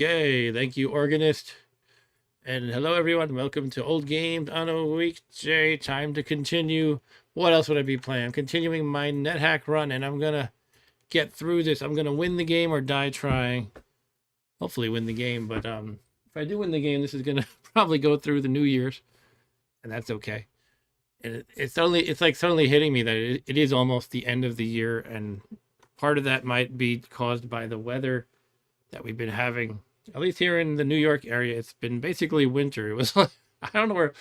Okay, thank you, Organist. And hello, everyone. Welcome to Old Games on a Weekday. Time to continue. What else would I be playing? I'm continuing my Nethack run, and I'm going to get through this. I'm going to win the game or die trying. Hopefully win the game, but if I do win the game, this is going to probably go through the New Year's, and that's okay. And it's like suddenly hitting me that it is almost the end of the year, and part of that might be caused by the weather that we've been having. At least here in the New York area, it's been basically winter. It was like, I don't know where,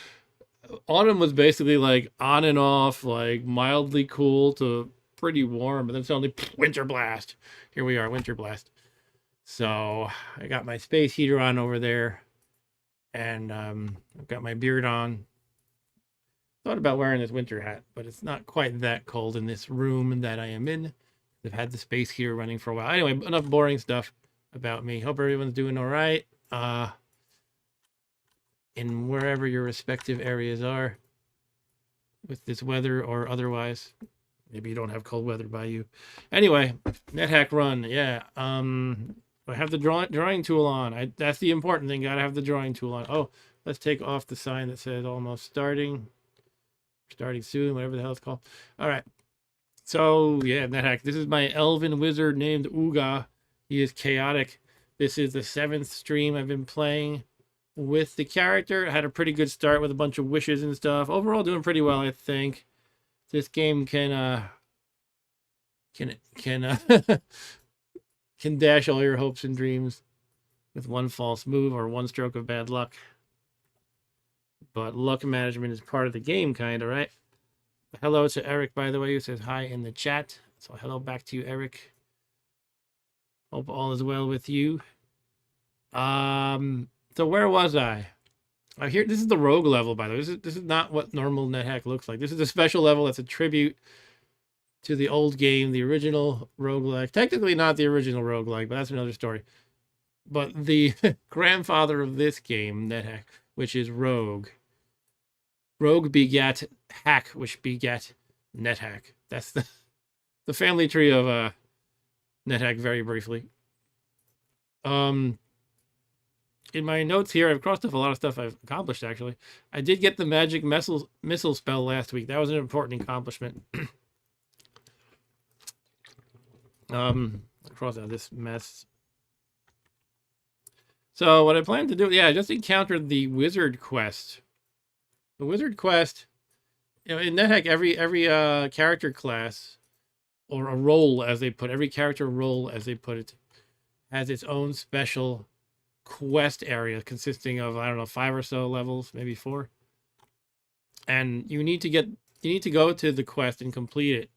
autumn was basically like on and off, like mildly cool to pretty warm, but then suddenly winter blast. Here we are, winter blast. So I got my space heater on over there, and I've got my beard on. Thought about wearing this winter hat, but it's not quite that cold in this room that I am in. I've had the space heater running for a while. Anyway, enough boring stuff about me. Hope everyone's doing all right in wherever your respective areas are with this weather or otherwise. Maybe you don't have cold weather by you. Anyway, Nethack run. Yeah. I have the drawing tool on. That's the important thing. Gotta have the drawing tool on. Oh, let's take off the sign that says almost starting soon, whatever the hell it's called. All right. So yeah, Nethack. This is my elven wizard named Ooga. He is chaotic. This is the 7th stream I've been playing with the character. I had a pretty good start with a bunch of wishes and stuff. Overall, doing pretty well, I think. This game can can dash all your hopes and dreams with one false move or one stroke of bad luck. But luck management is part of the game, kind of, right? Hello to Eric, by the way, who says hi in the chat. So hello back to you, Eric. Hope all is well with you. So where was I? Here, this is the rogue level, by the way. This is not what normal Nethack looks like. This is a special level that's a tribute to the old game, the original roguelike. Technically not the original roguelike, but that's another story. But the grandfather of this game, Nethack, which is Rogue. Rogue begat Hack, which begat Nethack. That's the family tree of Nethack, very briefly. In my notes here, I've crossed off a lot of stuff I've accomplished, actually. I did get the magic missile spell last week. That was an important accomplishment. Cross out this mess. So what I plan to do, yeah, I just encountered the wizard quest. The wizard quest, you know, in Nethack, every character class, or a role, as they put, every character role, as they put it, has its own special quest area consisting of, I don't know, 5 or so levels, maybe 4. And you need to go to the quest and complete it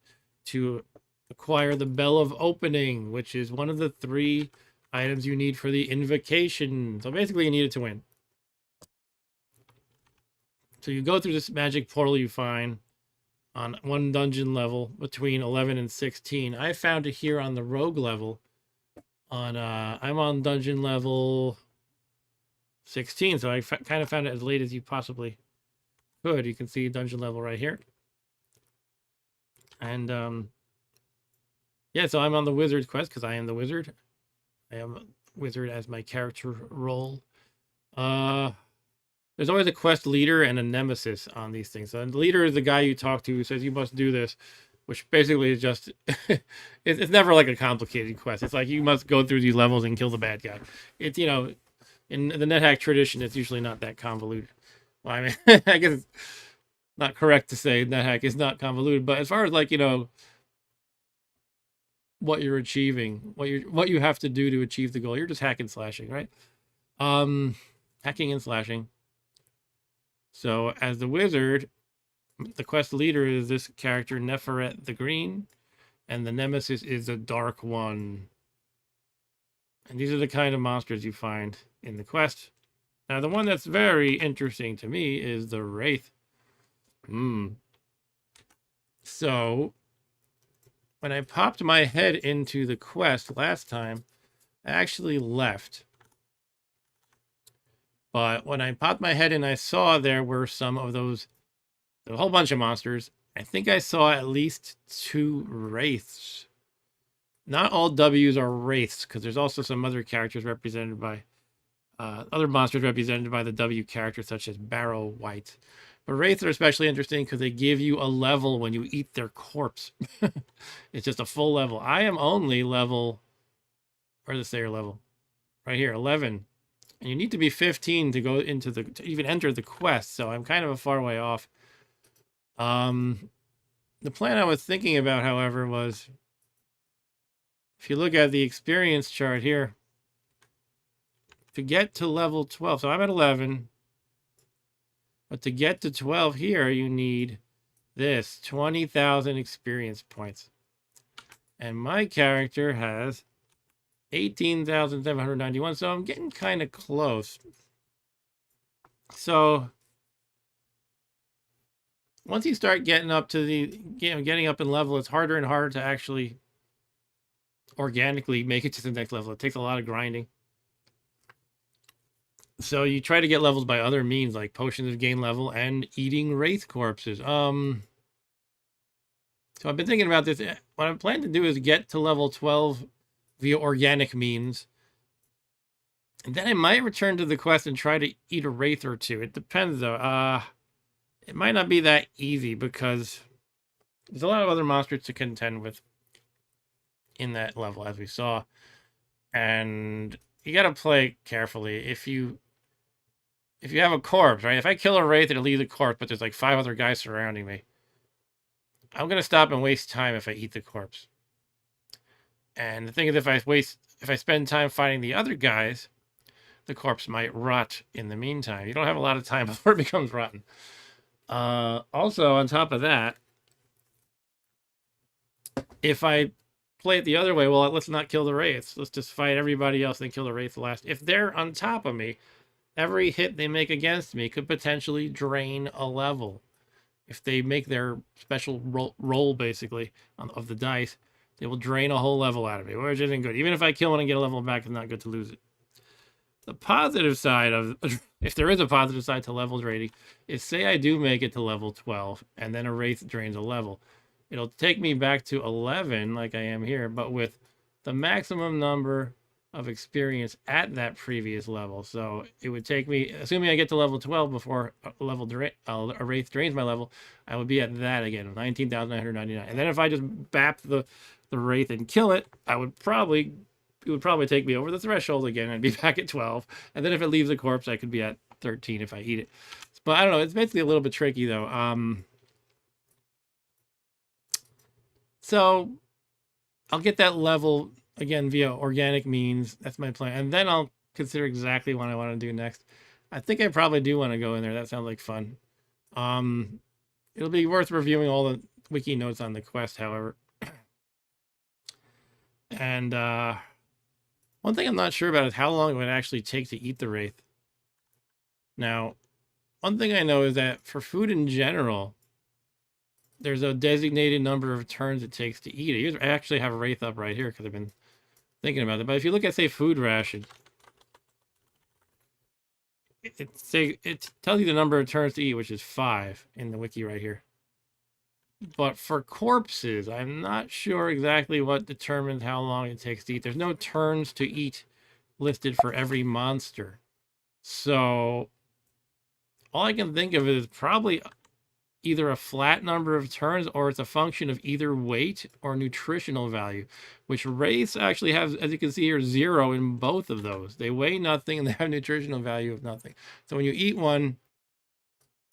to acquire the Bell of Opening, which is one of the 3 items you need for the invocation. So basically you need it to win. So you go through this magic portal you find on one dungeon level between 11 and 16. I found it here on the rogue level. I'm on dungeon level 16, so I kind of found it as late as you possibly could. You can see dungeon level right here. And yeah, so I'm on the wizard quest because I am the wizard. I am a wizard as my character role. There's always a quest leader and a nemesis on these things. So the leader is the guy you talk to who says you must do this. which basically is just it's never like a complicated quest. It's like you must go through these levels and kill the bad guy. It's, you know, in the Nethack tradition, it's usually not that convoluted. Well, I mean, I guess it's not correct to say Nethack is not convoluted, but as far as, like, you know, what you're achieving, what you have to do to achieve the goal, you're just hacking slashing, right? Hacking and slashing. So as the wizard, the quest leader is this character Neferet the Green, and the nemesis is the Dark One. And these are the kind of monsters you find in the quest. Now, the one that's very interesting to me is the Wraith. So, when I popped my head into the quest last time, I actually left. But when I popped my head in, I saw there were some of those, a whole bunch of monsters. I think I saw at least 2 wraiths. Not all W's are wraiths, because there's also some other characters represented by, other monsters represented by the W characters, such as Barrow White. But wraiths are especially interesting because they give you a level when you eat their corpse. It's just a full level. I am only level, where's the Slayer level? Right here, 11. And you need to be 15 to go into the, to even enter the quest, so I'm kind of a far way off. The plan I was thinking about, however, was, if you look at the experience chart here, to get to level 12, so I'm at 11, but to get to 12 here, you need this, 20,000 experience points. And my character has 18,791, so I'm getting kind of close. So once you start getting up to the, you know, getting up in level, it's harder and harder to actually organically make it to the next level. It takes a lot of grinding. So you try to get levels by other means, like potions of gain level and eating wraith corpses. So I've been thinking about this. What I'm planning to do is get to level 12 via organic means. And then I might return to the quest and try to eat a wraith or 2. It depends, though. It might not be that easy because there's a lot of other monsters to contend with in that level, as we saw. And you got to play carefully. If you have a corpse, right? If I kill a wraith, it'll leave the corpse, but there's like 5 other guys surrounding me. I'm going to stop and waste time if I eat the corpse. And the thing is, if I spend time fighting the other guys, the corpse might rot in the meantime. You don't have a lot of time before it becomes rotten. Also, on top of that, if I play it the other way, well, let's not kill the wraiths. Let's just fight everybody else and kill the wraith last. If they're on top of me, every hit they make against me could potentially drain a level. If they make their special roll basically, of the dice, they will drain a whole level out of me, which isn't good. Even if I kill one and get a level back, it's not good to lose it. The positive side of, if there is a positive side to level draining, is say I do make it to level 12, and then a wraith drains a level. It'll take me back to 11, like I am here, but with the maximum number of experience at that previous level. So it would take me, assuming I get to level 12 before a wraith drains my level, I would be at that again, 19,999. And then if I just bap the wraith and kill it, it would probably take me over the threshold again and be back at 12. And then if it leaves the corpse, I could be at 13 if I eat it. But I don't know, it's basically a little bit tricky though. So I'll get that level again via organic means. That's my plan. And then I'll consider exactly what I want to do next. I think I probably do want to go in there. That sounds like fun. It'll be worth reviewing all the wiki notes on the quest, however. And one thing I'm not sure about is how long it would actually take to eat the wraith. Now, one thing I know is that for food in general, there's a designated number of turns it takes to eat it. I actually have a wraith up right here because I've been thinking about it. But if you look at, say, food ration, it tells you the number of turns to eat, which is 5 in the wiki right here. But for corpses, I'm not sure exactly what determines how long it takes to eat. There's no turns to eat listed for every monster. So all I can think of is probably either a flat number of turns or it's a function of either weight or nutritional value, which wraiths actually have, as you can see here, 0 in both of those. They weigh nothing and they have nutritional value of nothing. So when you eat one,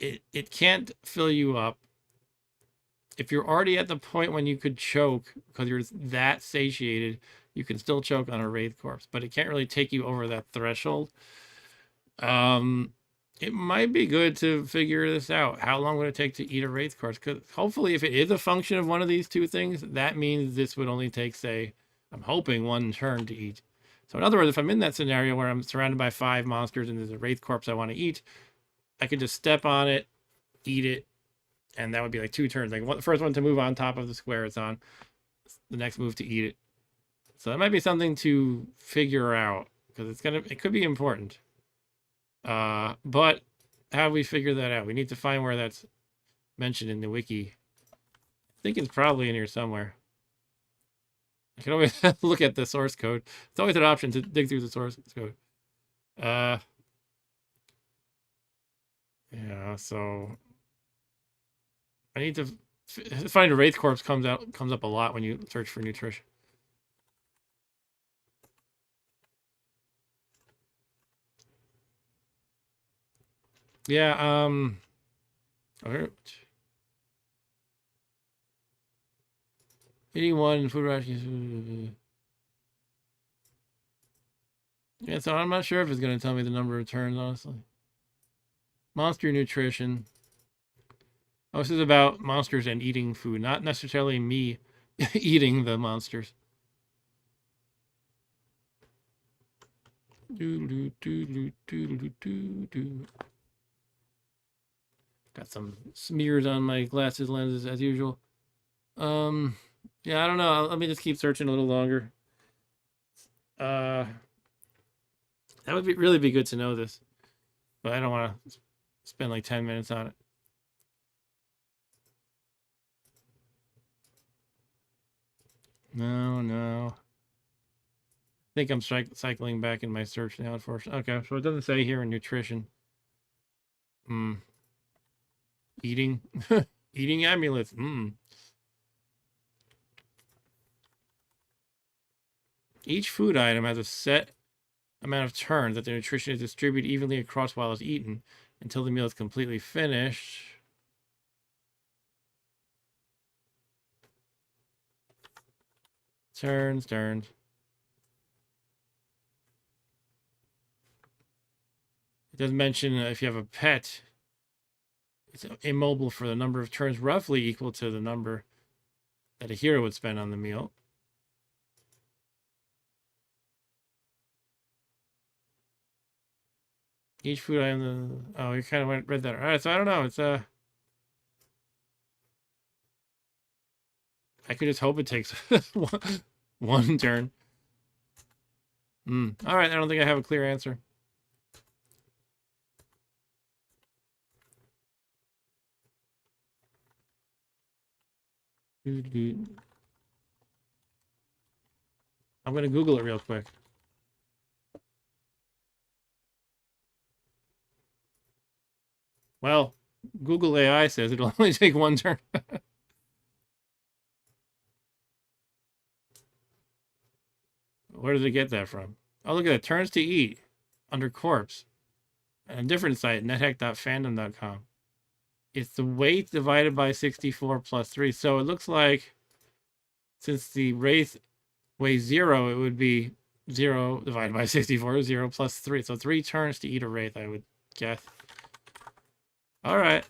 it can't fill you up. If you're already at the point when you could choke because you're that satiated, you can still choke on a wraith corpse, but it can't really take you over that threshold. It might be good to figure this out. How long would it take to eat a wraith corpse? Because hopefully, if it is a function of one of these two things, that means this would only take, say, I'm hoping 1 turn to eat. So in other words, if I'm in that scenario where I'm surrounded by 5 monsters and there's a wraith corpse I want to eat, I could just step on it, eat it, and that would be like 2 turns. Like the first one to move on top of the square it's on, the next move to eat it. So that might be something to figure out because it could be important. But how do we figure that out? We need to find where that's mentioned in the wiki. I think it's probably in here somewhere. I can always look at the source code. It's always an option to dig through the source code. Yeah, so I need to find a wraith corpse comes up a lot when you search for nutrition. Yeah, eating one food rations. Yeah, so I'm not sure if it's going to tell me the number of turns, honestly. Monster nutrition. Oh, this is about monsters and eating food, not necessarily me eating the monsters. Got some smears on my glasses lenses as usual. Yeah, I don't know. Let me just keep searching a little longer. That would really be good to know this, but I don't want to spend like 10 minutes on it. No. I think I'm cycling back in my search now, unfortunately. Okay, so it doesn't say here in nutrition. Eating. Eating amulets. Each food item has a set amount of turns that the nutrition is distributed evenly across while it's eaten until the meal is completely finished. Turns. It does mention if you have a pet, it's immobile for the number of turns roughly equal to the number that a hero would spend on the meal. Each food item. Oh, you kind of read that. All right, so I don't know. It's I could just hope it takes one turn. All right, I don't think I have a clear answer. I'm gonna Google it real quick. Well, Google AI says it'll only take 1 turn. Where did it get that from? Oh, look at it. Turns to eat under corpse. A different site, nethack.fandom.com. It's the weight divided by 64 plus 3. So it looks like since the wraith weighs 0, it would be 0 divided by 64, 0 plus 3. So 3 turns to eat a wraith, I would guess. All right.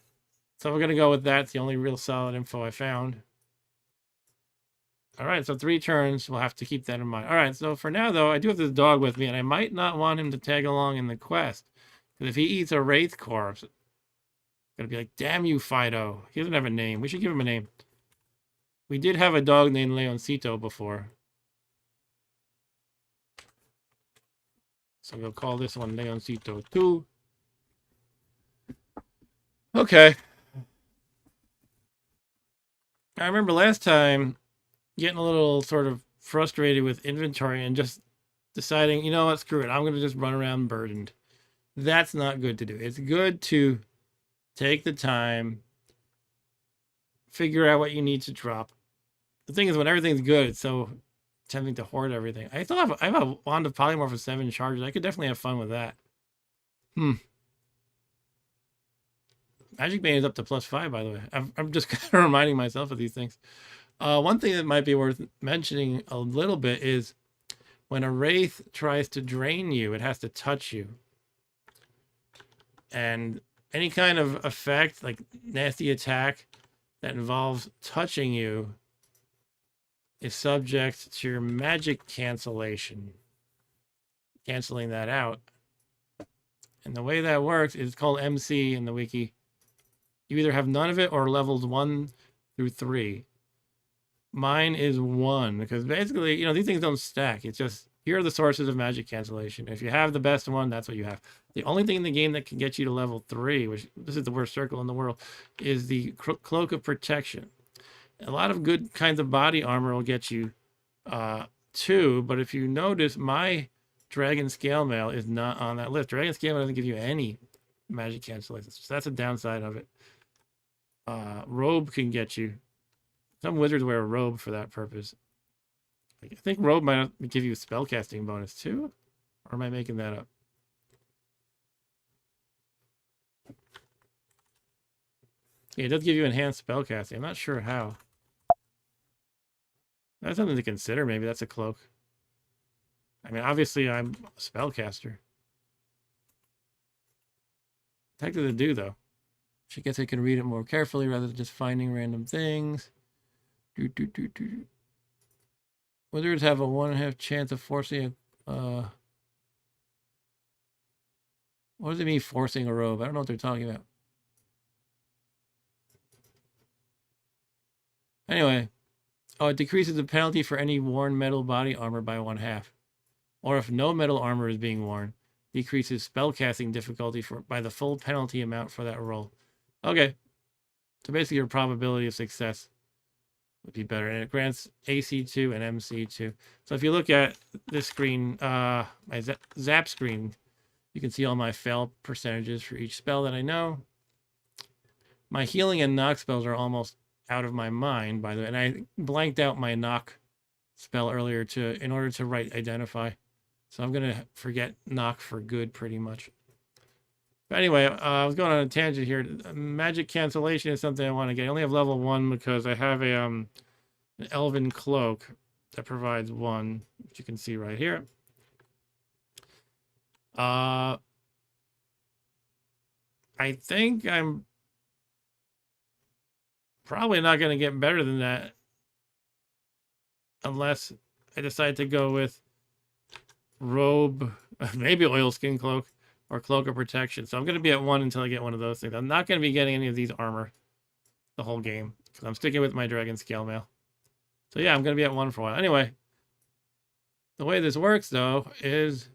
So we're going to go with that. It's the only real solid info I found. All right, so 3 turns. We'll have to keep that in mind. All right, so for now, though, I do have this dog with me, and I might not want him to tag along in the quest. Because if he eats a wraith corpse, I'm going to be like, damn you, Fido. He doesn't have a name. We should give him a name. We did have a dog named Leoncito before. So we'll call this one Leoncito 2. Okay. I remember last time getting a little sort of frustrated with inventory and just deciding, you know what, screw it. I'm going to just run around burdened. That's not good to do. It's good to take the time figure out what you need to drop. The thing is, when everything's good, it's so tempting to hoard everything. I have a wand of polymorph with 7 charges. I could definitely have fun with that. Magic Bane is up to +5, by the way. I'm just kind of reminding myself of these things. One thing that might be worth mentioning a little bit is when a Wraith tries to drain you, it has to touch you. And any kind of effect, like nasty attack that involves touching you, is subject to your magic cancellation. Canceling that out. And the way that works is called MC in the wiki. You either have none of it or levels 1 through 3. Mine is 1 because basically, you know, these things don't stack. It's just, here are the sources of magic cancellation. If you have the best one, that's what you have. The only thing in the game that can get you to level 3, which this is the worst circle in the world, is the Cloak of Protection. A lot of good kinds of body armor will get you 2, but if you notice, my Dragon Scale Mail is not on that list. Dragon Scale Mail doesn't give you any magic cancellation, so that's a downside of it. Robe can get you. Some wizards wear a robe for that purpose. I think robe might give you a spellcasting bonus too, or am I making that up? Yeah, it does give you enhanced spellcasting. I'm not sure how. That's something to consider. Maybe that's a cloak. I mean, obviously I'm a spellcaster. What the heck does it do though? I guess I can read it more carefully rather than just finding random things. Wizards have a 1.5 chance of forcing a... what does it mean, forcing a robe? I don't know what they're talking about. Anyway. Oh, it decreases the penalty for any worn metal body armor by 1/2. Or if no metal armor is being worn, decreases spellcasting difficulty by the full penalty amount for that roll. Okay. So basically your probability of success would be better. And it grants AC2 and MC2. So if you look at this screen, my zap screen, you can see all my fail percentages for each spell that I know. My healing and knock spells are almost out of my mind, by the way. And I blanked out my knock spell earlier in order to write identify. So I'm going to forget knock for good pretty much. But anyway, I was going on a tangent here. Magic cancellation is something I want to get. I only have level 1 because I have an elven cloak that provides 1, which you can see right here. I think I'm probably not going to get better than that unless I decide to go with robe, maybe oilskin cloak, or cloak of protection. So I'm going to be at 1 until I get one of those things. I'm not going to be getting any of these armor the whole game because I'm sticking with my Dragon Scale Mail. So yeah, I'm going to be at 1 for a while. Anyway, the way this works though is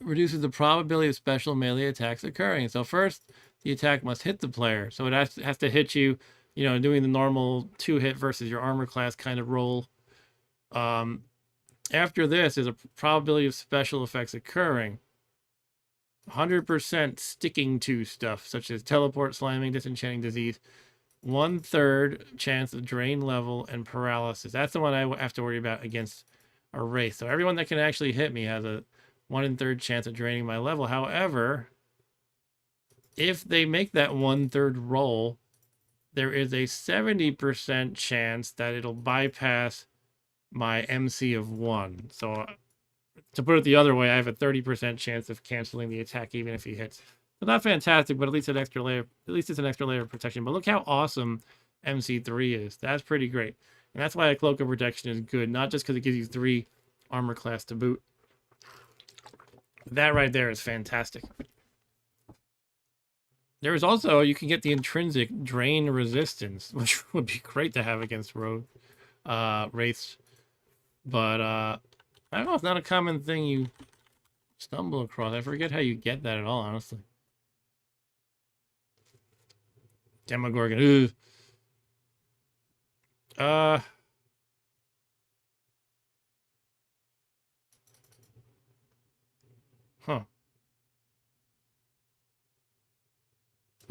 reduces the probability of special melee attacks occurring. So first, the attack must hit the player. So it has to hit you, you know, doing the normal 2-hit versus your armor class kind of roll. After this is a probability of special effects occurring. 100% sticking to stuff, such as teleport, slamming, disenchanting, disease. 1/3 chance of drain level and paralysis. That's the one I have to worry about against a Wraith. So everyone that can actually hit me has a 1/3 chance of draining my level. However, if they make that 1/3 roll, there is a 70% chance that it'll bypass my MC of 1. So to put it the other way, I have a 30% chance of canceling the attack even if he hits. So not fantastic, but at least an extra layer. At least it's an extra layer of protection. But look how awesome MC3 is. That's pretty great. And that's why a Cloak of Protection is good, not just because it gives you 3 armor class to boot. That right there is fantastic. There is also, you can get the intrinsic drain resistance, which would be great to have against wraiths. But I don't know, it's not a common thing you stumble across. I forget how you get that at all, honestly. Demogorgon. Ugh. Huh.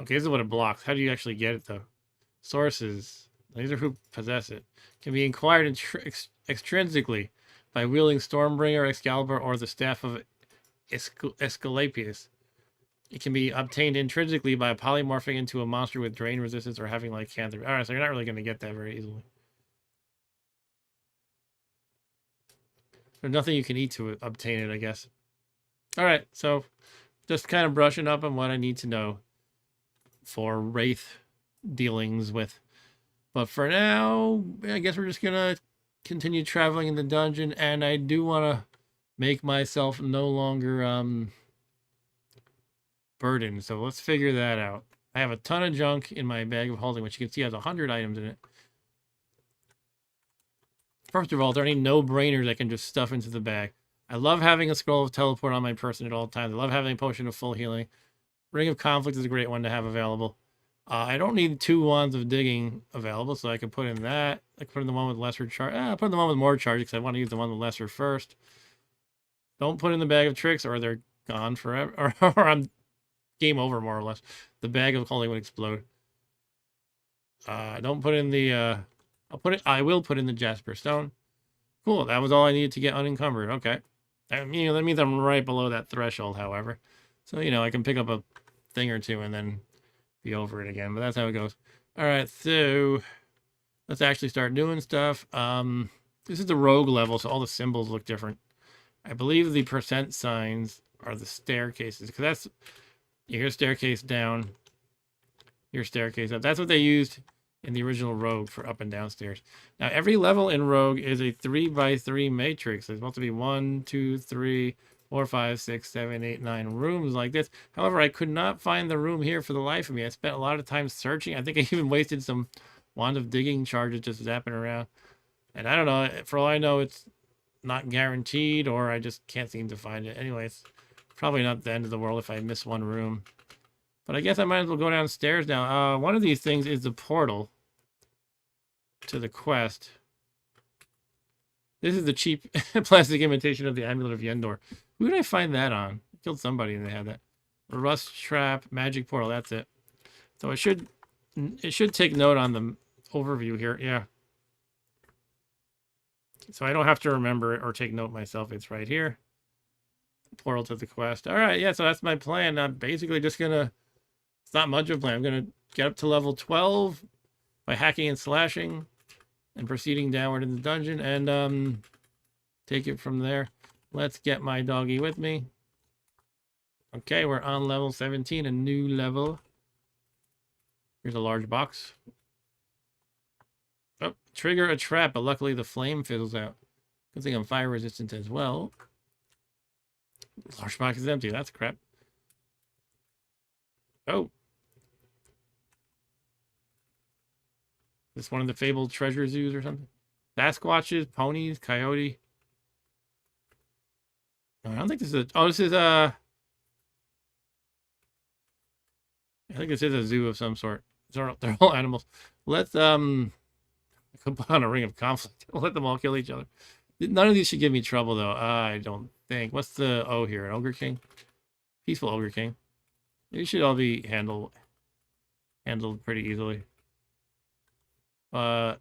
Okay, this is what it blocks. How do you actually get it, though? Sources. These are who possess it. Can be acquired extrinsically by wielding Stormbringer, Excalibur, or the Staff of Esculapius. It can be obtained intrinsically by polymorphing into a monster with drain resistance or having lycanthropy. Alright, so you're not really going to get that very easily. There's nothing you can eat to obtain it, I guess. Alright, so just kind of brushing up on what I need to know for Wraith dealings with. But for now, I guess we're just going to continue traveling in the dungeon, and I do want to make myself no longer burdened. So let's figure that out. I have a ton of junk in my bag of holding, which you can see has 100 items in it. First of all, there are any no-brainers I can just stuff into the bag. I love having a scroll of teleport on my person at all times. I love having a potion of full healing. Ring of Conflict is a great one to have available. I don't need 2 wands of digging available, so I can put in that. I can put in the one with lesser charge. I'll put in the one with more charge because I want to use the one with lesser first. Don't put in the bag of tricks or they're gone forever. Or I'm game over, more or less. The bag of holding would explode. Don't put in the... I will put in the Jasper Stone. Cool, that was all I needed to get unencumbered. Okay. That means I'm right below that threshold, however. So, I can pick up a thing or two and then be over it again. But that's how it goes. All right, so let's actually start doing stuff. This is the rogue level, so all the symbols look different. I believe the percent signs are the staircases, because that's your staircase down, your staircase up. That's what they used in the original Rogue for up and down stairs. Now, every level in Rogue is a 3x3 matrix. There's supposed to be 1, 2, 3, 4, 5, 6, 7, 8, 9 rooms like this. However, I could not find the room here for the life of me. I spent a lot of time searching. I think I even wasted some wand of digging charges just zapping around. And I don't know. For all I know, it's not guaranteed, or I just can't seem to find it. Anyways, probably not the end of the world if I miss one room. But I guess I might as well go downstairs now. One of these things is the portal to the quest. This is the cheap plastic imitation of the Amulet of Yendor. Who did I find that on? I killed somebody and they had that. Rust Trap, Magic Portal, that's it. So it should take note on the overview here. Yeah. So I don't have to remember it or take note myself. It's right here. Portal to the quest. All right, yeah, so that's my plan. I'm basically just going to... It's not much of a plan. I'm going to get up to level 12 by hacking and slashing and proceeding downward in the dungeon and take it from there. Let's get my doggy with me. Okay, we're on level 17, a new level. Here's a large box. Oh, trigger a trap, but luckily the flame fizzles out. Good thing I'm fire resistant as well. Large box is empty. That's crap. Oh. This one of the fabled treasure zoos or something? Sasquatches, ponies, coyote. No, I don't think this is a... Oh, this is a... I think this is a zoo of some sort. They're all animals. Let's, I could put on a ring of conflict. Let them all kill each other. None of these should give me trouble, though. I don't think. What's the O here? An Ogre King? Peaceful Ogre King. These should all be handled pretty easily. I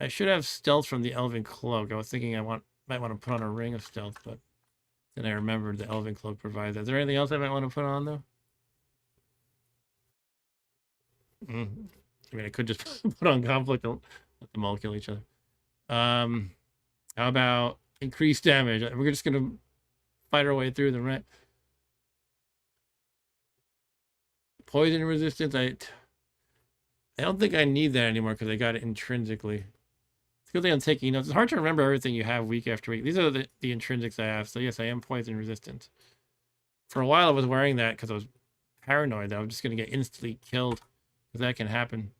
should have stealth from the Elven Cloak. I was thinking might want to put on a ring of stealth, but then I remembered the Elven Cloak provides that. Is there anything else I might want to put on, though? I mean, I could just put on conflict and let them all kill each other. How about increased damage? We're just going to fight our way through them, right? Poison resistance, I don't think I need that anymore because I got it intrinsically. It's a good thing I'm taking notes. It's hard to remember everything you have week after week. These are the intrinsics I have. So yes, I am poison resistant. For a while I was wearing that because I was paranoid that I was just going to get instantly killed. Because that can happen.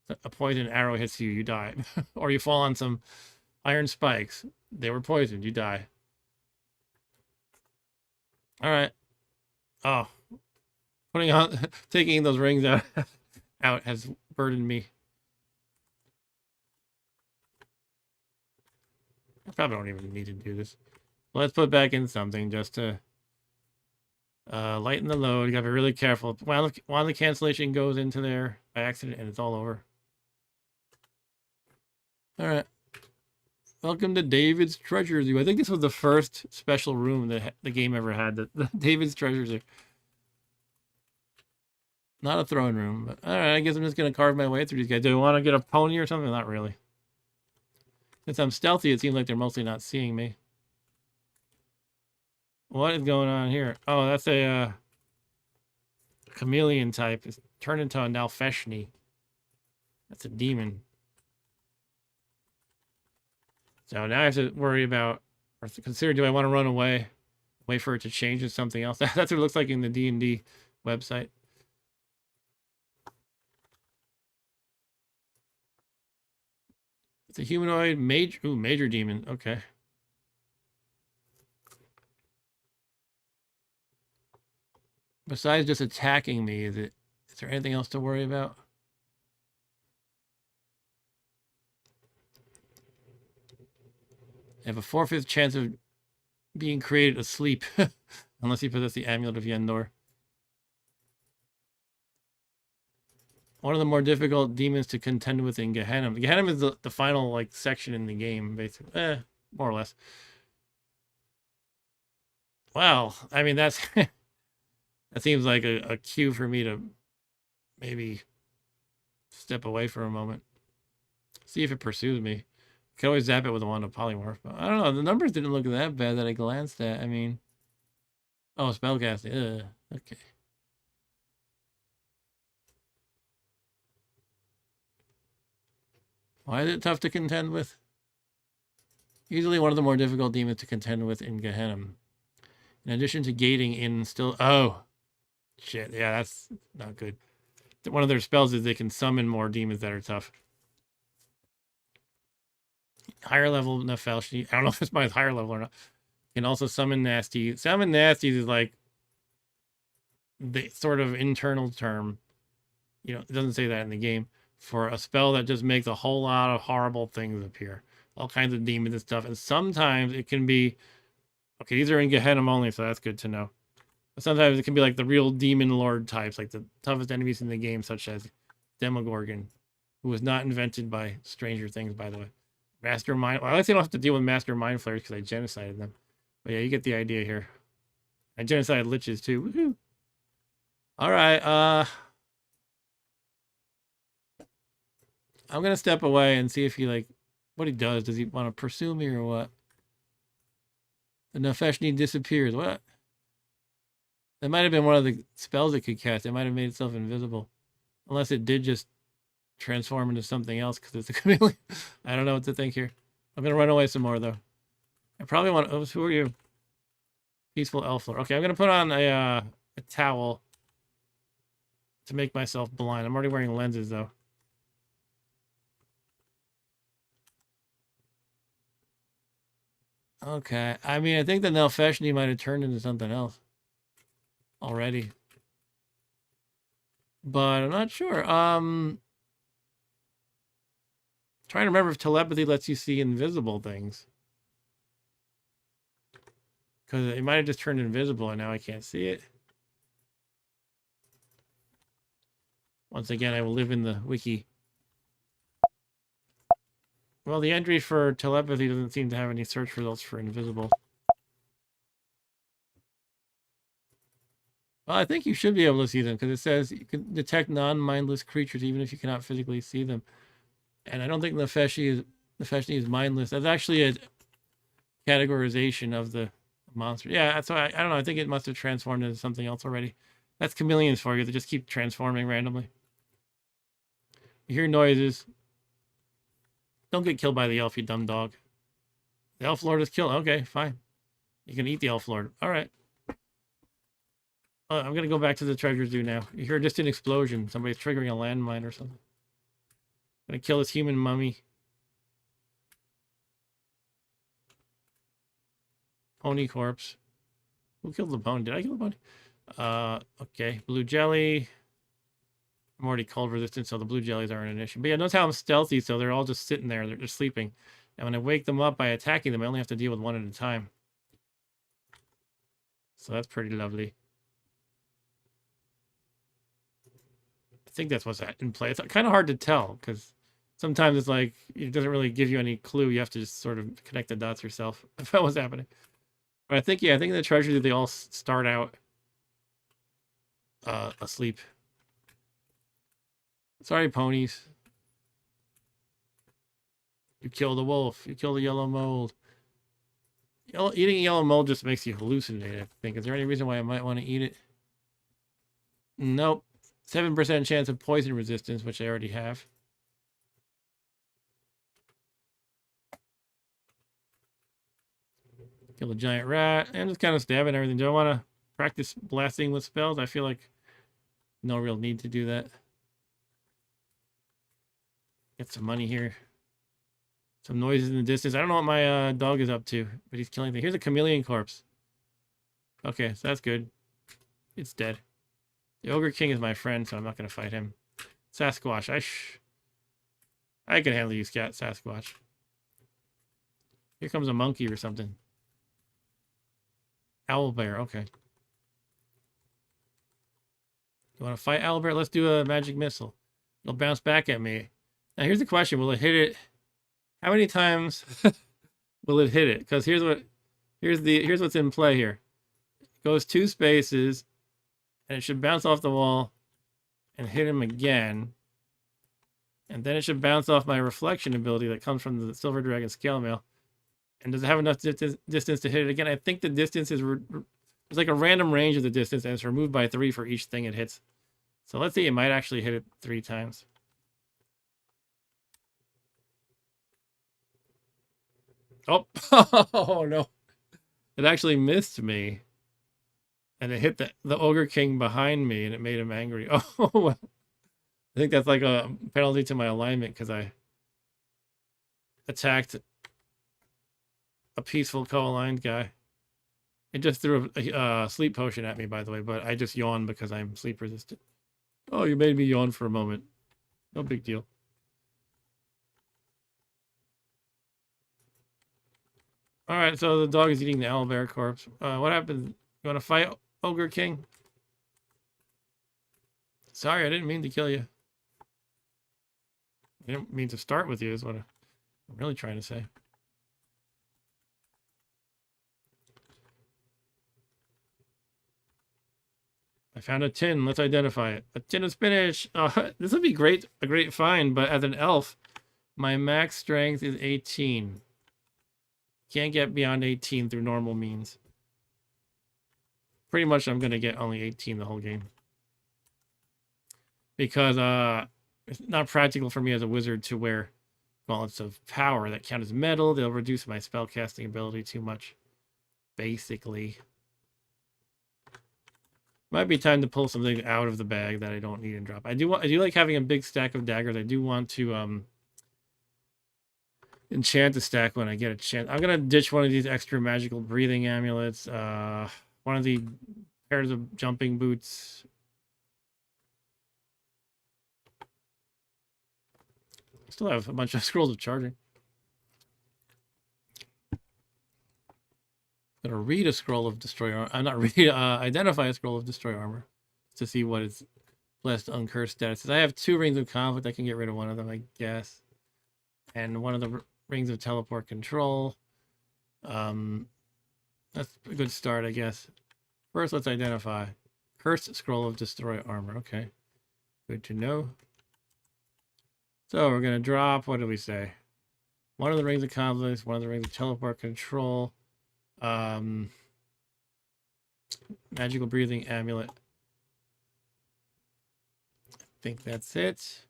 A poison arrow hits you, you die. Or you fall on some iron spikes. They were poisoned, you die. Alright. Oh. Taking those rings out has burdened me. I probably don't even need to do this. Let's put back in something just to... Lighten the load. You gotta be really careful. While the cancellation goes into there by accident and it's all over. All right. Welcome to David's Treasure Zoo. I think this was the first special room that the game ever had. The David's Treasure Zoo. Not a throne room, but all right. I guess I'm just gonna carve my way through these guys. Do I want to get a pony or something? Not really. Since I'm stealthy, it seems like they're mostly not seeing me. What is going on here? Oh, that's a chameleon type. It's turned into a Nalfeshnee. That's a demon. So now I have to worry about, or consider, do I want to run away? Wait for it to change to something else? That's what it looks like in the D&D website. It's a humanoid major demon. Okay. Besides just attacking me, is there anything else to worry about? I have a 4/5 chance of being created asleep. Unless you possess the Amulet of Yendor. One of the more difficult demons to contend with in Gehenna. Gehenna is the final like section in the game, basically. More or less. Well, I mean that's that seems like a cue for me to maybe step away for a moment. See if it pursues me. Can always zap it with a wand of polymorph. But I don't know. The numbers didn't look that bad that I glanced at. I mean, oh, spellcasting. Okay. Why is it tough to contend with? Usually one of the more difficult demons to contend with in Gehenna. In addition to gating in still... Oh! Shit, yeah, that's not good. One of their spells is they can summon more demons that are tough. Higher level Nalfeshnee. I don't know if it's my higher level or not. Can also summon nasty. Summon nasties is like the sort of internal term. You know, it doesn't say that in the game. For a spell that just makes a whole lot of horrible things appear. All kinds of demons and stuff. And sometimes it can be... Okay, these are in Gehenna only, so that's good to know. But sometimes it can be like the real demon lord types, like the toughest enemies in the game, such as Demogorgon, who was not invented by Stranger Things, by the way. Master Mind... Well, I guess I don't have to deal with Master Mind Flayers because I genocided them. But yeah, you get the idea here. I genocided liches too. Woohoo! Alright, I'm gonna step away and see if he like what he does. Does he want to pursue me or what? The Neferet disappears. What? That might have been one of the spells it could cast. It might have made itself invisible. Unless it did just transform into something else because it's a chameleon. I don't know what to think here. I'm gonna run away some more though. I probably want to... Oh, who are you? Peaceful Elf Lord. Okay, I'm gonna put on a towel to make myself blind. I'm already wearing lenses though. Okay. I mean, I think the Nalfeshnee might have turned into something else already. But I'm not sure. Trying to remember if telepathy lets you see invisible things. Because it might have just turned invisible and now I can't see it. Once again, I will live in the wiki. Well, the entry for telepathy doesn't seem to have any search results for invisible. Well, I think you should be able to see them because it says you can detect non-mindless creatures even if you cannot physically see them. And I don't think Neferet is mindless. That's actually a categorization of the monster. Yeah, that's why I don't know. I think it must have transformed into something else already. That's chameleons for you. They just keep transforming randomly. You hear noises. Don't get killed by the elf, you dumb dog. The elf lord is killed. Okay, fine. You can eat the elf lord. All right. I'm going to go back to the treasure zoo now. You hear a distant explosion. Somebody's triggering a landmine or something. I'm going to kill this human mummy. Pony corpse. Who killed the pony? Did I kill the pony? Okay. Blue jelly. I'm already cold resistant, so the blue jellies aren't an issue. But yeah, notice how I'm stealthy, so they're all just sitting there. They're just sleeping. And when I wake them up by attacking them, I only have to deal with one at a time. So that's pretty lovely. think that's what's in play. It's kind of hard to tell because sometimes it's like it doesn't really give you any clue. You have to just sort of connect the dots yourself about what's happening. But I think, yeah, I think in the treasury they all start out asleep. Sorry, ponies. You kill the wolf. You kill the yellow mold. Eating a yellow mold just makes you hallucinate, I think. Is there any reason why I might want to eat it? Nope. 7% chance of poison resistance, which I already have. Kill a giant rat. And just kind of stabbing everything. Do I want to practice blasting with spells? I feel like no real need to do that. Get some money here. Some noises in the distance. I don't know what my dog is up to, but he's killing things. Here's a chameleon corpse. Okay, so that's good. It's dead. The Ogre King is my friend, so I'm not going to fight him. Sasquatch. I can handle you, Sasquatch. Here comes a monkey or something. Owlbear, okay. You want to fight Owlbear? Let's do a magic missile. It'll bounce back at me. Now here's the question. Will it hit it? How many times will it hit it? Because here's what's in play here. It goes 2 spaces, and it should bounce off the wall and hit him again. And then it should bounce off my reflection ability that comes from the Silver Dragon Scale Mail. And does it have enough distance to hit it again? I think the distance is... There's like a random range of the distance, and it's removed by 3 for each thing it hits. So let's see, it might actually hit it 3 times. Oh, oh no. It actually missed me. And it hit the Ogre King behind me, and it made him angry. Oh, well. I think that's like a penalty to my alignment, because I attacked a peaceful co-aligned guy. It just threw a sleep potion at me, by the way, but I just yawned because I'm sleep resistant. Oh, you made me yawn for a moment. No big deal. All right, so the dog is eating the owlbear corpse. What happened? You want to fight Ogre King? Sorry, I didn't mean to kill you. I didn't mean to start with you, is what I'm really trying to say. I found a tin. Let's identify it. A tin of spinach. This would be great, a great find, but as an elf, my max strength is 18. Can't get beyond 18 through normal means. Pretty much I'm going to get only 18 the whole game. Because it's not practical for me as a wizard to wear gauntlets of power that count as metal. They'll reduce my spellcasting ability too much. Basically. Might be time to pull something out of the bag that I don't need and drop. I do like having a big stack of daggers. I do want to enchant the stack when I get a chance. I'm gonna ditch one of these extra magical breathing amulets. One of the pairs of jumping boots. Still have a bunch of scrolls of charging. I'm gonna read a scroll of destroy armor. I'm not read. Identify a scroll of destroy armor to see what its blessed uncursed status is. I have 2 rings of conflict. I can get rid of one of them, I guess, and one of the rings of teleport control. That's a good start, I guess. First, let's identify cursed scroll of destroy armor. Okay, good to know. So we're gonna drop. What do we say? One of the rings of conflict. One of the rings of teleport control. Magical breathing amulet. I think that's it.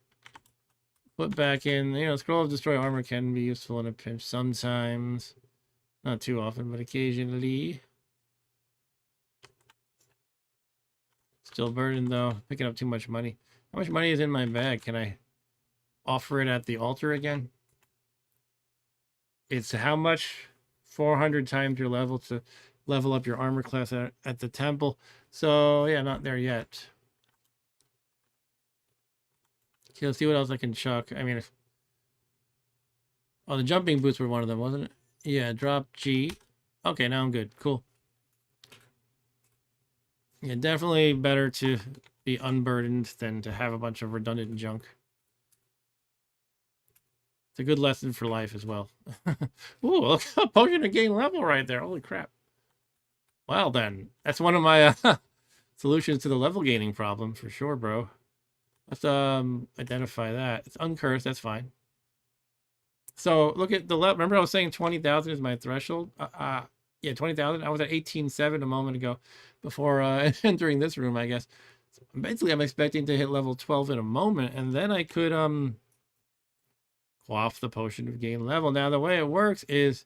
Put back in, scroll of destroy armor can be useful in a pinch sometimes. Not too often, but occasionally. Still burdened though, picking up too much money. How much money is in my bag? Can I offer it at the altar again? It's how much? 400 times your level to level up your armor class at the temple. So yeah, not there yet. Okay, let's see what else I can chuck. I mean, the jumping boots were one of them, wasn't it? Yeah, drop G. Okay, now I'm good. Cool. Yeah, definitely better to be unburdened than to have a bunch of redundant junk. It's a good lesson for life as well. Ooh, look, a potion to gain level right there. Holy crap. Well then, that's one of my solutions to the level gaining problem for sure, bro. Let's identify that. It's uncursed, that's fine. So look at the level. Remember I was saying 20,000 is my threshold? Yeah, 20,000. I was at 18,700 a moment ago before entering this room, I guess. So basically, I'm expecting to hit level 12 in a moment, and then I could quaff the potion of gain level. Now, the way it works is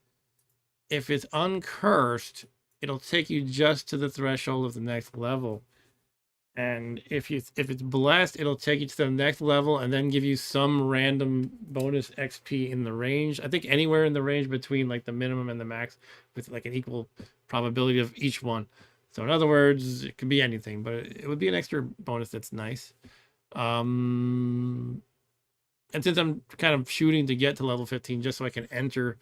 if it's uncursed, it'll take you just to the threshold of the next level. And if it's blessed, it'll take you to the next level and then give you some random bonus XP in the range. I think anywhere in the range between like the minimum and the max with like an equal probability of each one. So in other words, it could be anything, but it would be an extra bonus that's nice. And since I'm kind of shooting to get to level 15 just so I can enter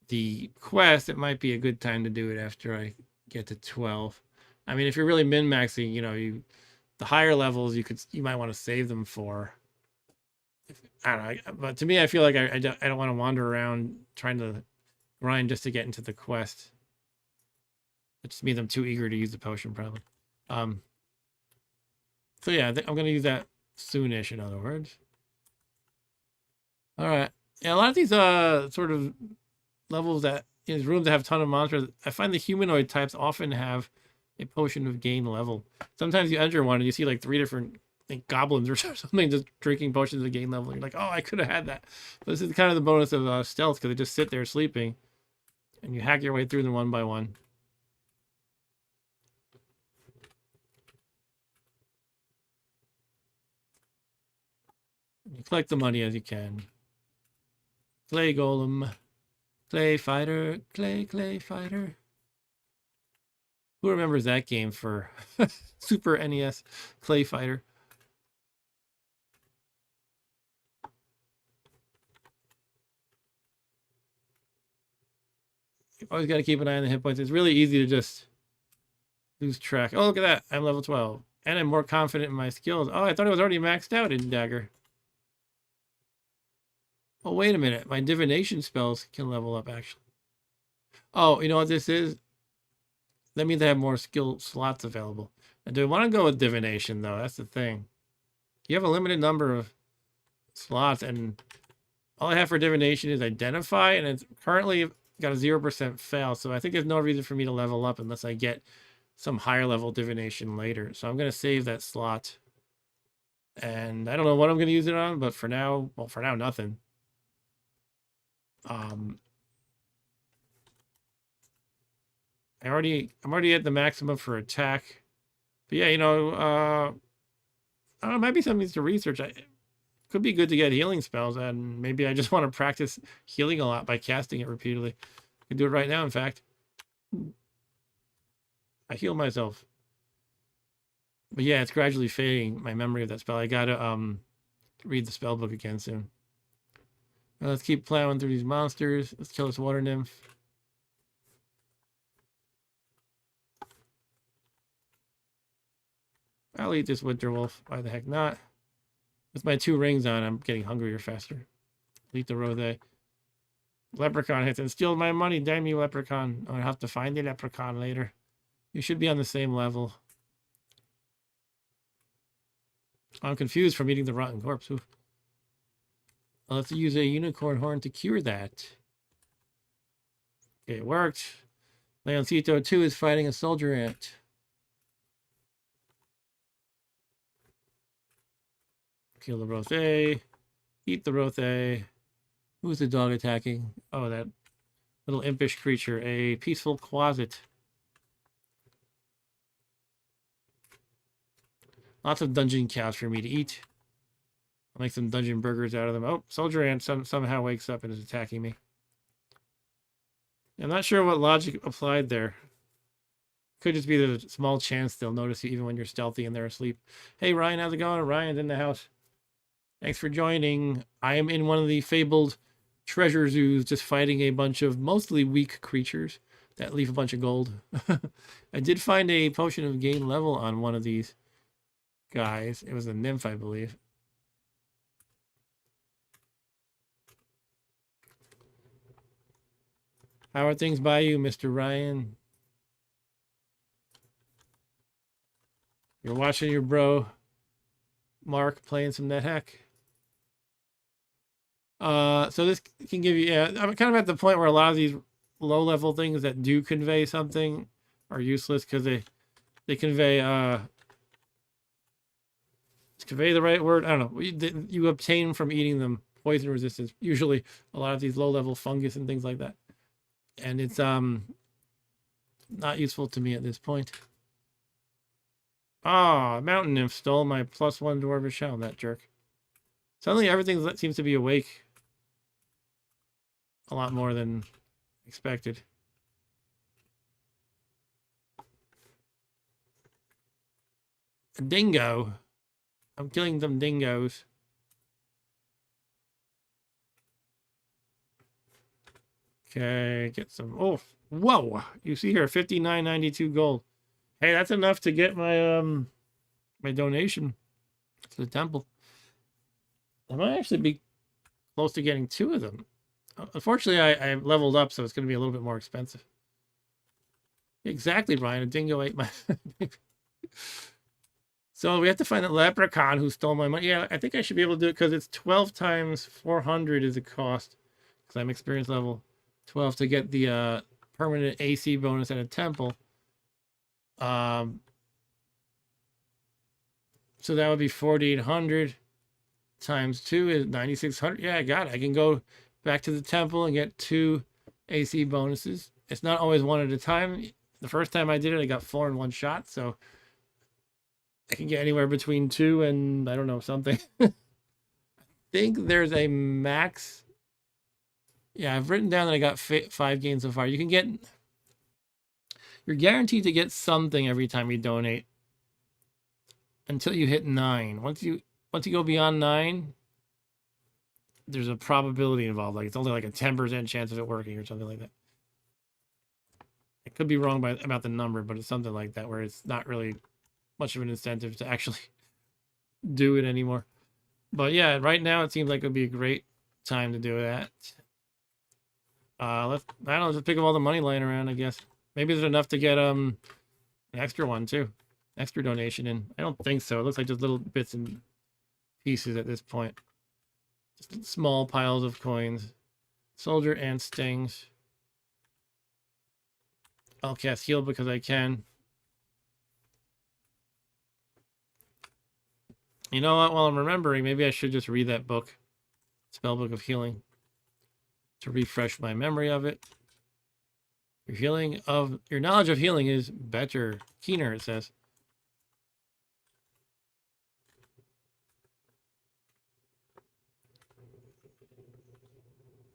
the quest, it might be a good time to do it after I get to 12. I mean, if you're really min-maxing, you know, the higher levels you might want to save them for. I don't know, but to me, I feel like I don't want to wander around trying to grind just to get into the quest. It just means I'm too eager to use the potion, probably. So yeah, I'm gonna use that soonish. In other words. All right. Yeah, a lot of these sort of levels that in rooms that have a ton of monsters, I find the humanoid types often have a potion of gain level. Sometimes you enter one and you see like 3 different goblins or something just drinking potions of gain level. You're like, oh, I could have had that. But this is kind of the bonus of stealth because they just sit there sleeping and you hack your way through them one by one. You collect the money as you can. Clay golem. Clay fighter. Clay fighter. Who remembers that game for Super NES? Clay fighter. You always got to keep an eye on the hit points. It's really easy to just lose track. Oh, look at that. I'm level 12. And I'm more confident in my skills. Oh, I thought I was already maxed out in Dagger. Oh, wait a minute. My divination spells can level up, actually. Oh, you know what this is? That means I have more skill slots available. And do I want to go with divination, though? That's the thing. You have a limited number of slots, and all I have for divination is identify, and it's currently got a 0% fail, so I think there's no reason for me to level up unless I get some higher level divination later. So I'm going to save that slot. And I don't know what I'm going to use it on, but for now, well, for now, nothing. I'm already at the maximum for attack. But yeah, you know, I don't know, it might be something to research. It could be good to get healing spells, and maybe I just want to practice healing a lot by casting it repeatedly. I can do it right now, in fact. I heal myself. But yeah, it's gradually fading, my memory of that spell. I gotta read the spell book again soon. Now let's keep plowing through these monsters. Let's kill this water nymph. I'll eat this winter wolf. Why the heck not? With my 2 rings on, I'm getting hungrier faster. Eat the Rothe. Leprechaun hits and steals my money. Damn you, Leprechaun. I'll have to find the Leprechaun later. You should be on the same level. I'm confused from eating the rotten corpse. Oof. I'll have to use a unicorn horn to cure that. Okay, it worked. Leoncito 2 is fighting a soldier ant. Kill the Rothe. Eat the Rothe. Who's the dog attacking? Oh, that little impish creature. A peaceful quasit. Lots of dungeon cows for me to eat. I'll make some dungeon burgers out of them. Oh, soldier ant somehow wakes up and is attacking me. I'm not sure what logic applied there. Could just be the small chance they'll notice you even when you're stealthy and they're asleep. Hey, Ryan, how's it going? Ryan's in the house. Thanks for joining. I am in one of the fabled treasure zoos just fighting a bunch of mostly weak creatures that leave a bunch of gold. I did find a potion of gain level on one of these. guys. It was a nymph, I believe. How are things by you, Mr. Ryan? You're watching your bro Mark playing some Nethack. So this can give you, yeah, I'm kind of at the point where a lot of these low-level things that do convey something are useless because they convey, convey the right word. I don't know. You obtain from eating them poison resistance. Usually a lot of these low-level fungus and things like that. And it's not useful to me at this point. Ah, Mountain Nymph stole my +1 Dwarvish Shell, that jerk. Suddenly everything seems to be awake a lot more than expected. A dingo. I'm killing some dingoes. Okay, get some. Oh, whoa! You see here, 59.92 gold. Hey, that's enough to get my my donation to the temple. I might actually be close to getting 2 of them. Unfortunately, I leveled up, so it's going to be a little bit more expensive. Exactly, Brian. A dingo ate my. So we have to find a leprechaun who stole my money. Yeah, I think I should be able to do it because it's 12 times 400 is the cost. Because I'm experience level 12 to get the permanent AC bonus at a temple. So that would be 4,800 times 2 is 9,600. Yeah, I got it. I can go back to the temple and get 2 AC bonuses. It's not always one at a time. The first time I did it, I got 4 in one shot. So I can get anywhere between 2 and, I don't know, something. I think there's a max. Yeah, I've written down that I got 5 gains so far. You can get, you're guaranteed to get something every time you donate until you hit 9. Once you go beyond 9, there's a probability involved. Like it's only like a 10% chance of it working or something like that. I could be wrong about the number, but it's something like that where it's not really much of an incentive to actually do it anymore. But yeah, right now it seems like it would be a great time to do that. I don't know, just pick up all the money laying around, I guess. Maybe there's enough to get an extra one too. Extra donation in. I don't think so. It looks like just little bits and pieces at this point. Just small piles of coins. Soldier and stings. I'll cast heal because I can. You know what? While I'm remembering, maybe I should just read that book. Spellbook of Healing. To refresh my memory of it. Your knowledge of healing is better. Keener, it says.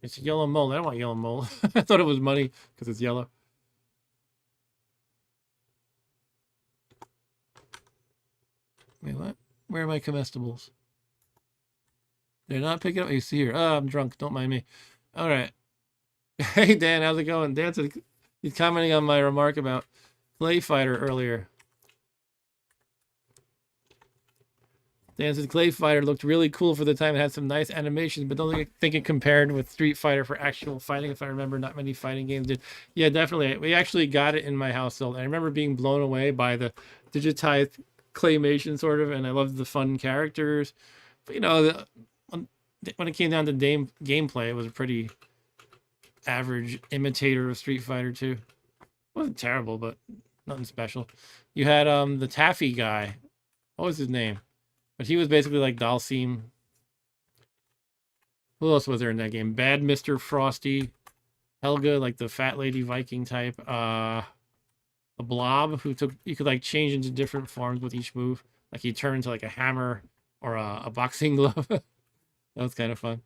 It's a yellow mold. I don't want yellow mold. I thought it was money because it's yellow. Wait, what? Where are my comestibles? They're not picking up. You see here. Oh, I'm drunk. Don't mind me. All right. Hey, Dan. How's it going? Dan said he's commenting on my remark about Clay Fighter earlier. Dan said Clay Fighter looked really cool for the time. It had some nice animations, but don't think it compared with Street Fighter for actual fighting. If I remember, not many fighting games did. Yeah, definitely. We actually got it in my household. I remember being blown away by the digitized claymation, sort of, and I loved the fun characters. But you know, when it came down to gameplay, it was a pretty average imitator of Street Fighter 2. It wasn't terrible, but nothing special. You had the Taffy guy. What was his name? But he was basically like Dalsim. Who else was there in that game? Bad Mr. Frosty. Helga, like the fat lady Viking type. A Blob who you could like change into different forms with each move. Like he turned into like a hammer or a boxing glove. That was kind of fun.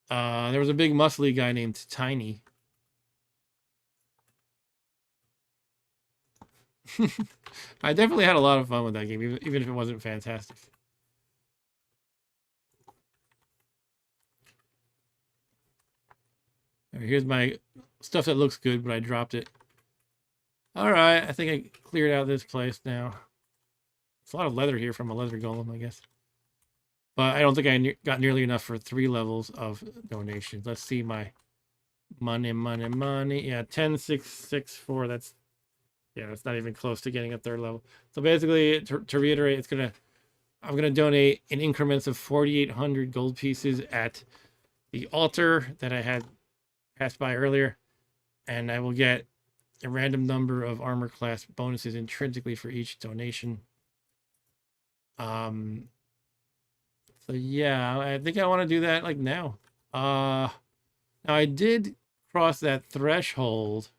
There was a big muscly guy named Tiny. I definitely had a lot of fun with that game, even if it wasn't fantastic. Here's my stuff that looks good, but I dropped it. All right, I think I cleared out this place now. It's a lot of leather here from a leather golem, I guess. But I don't think I got nearly enough for 3 levels of donations. Let's see my money. Yeah, 10,664. That's not even close to getting a 3rd level. So basically, to reiterate, I'm gonna donate in increments of 4,800 gold pieces at the altar that I had passed by earlier, and I will get a random number of armor class bonuses intrinsically for each donation. So yeah, I think I want to do that like now. Now I did cross that threshold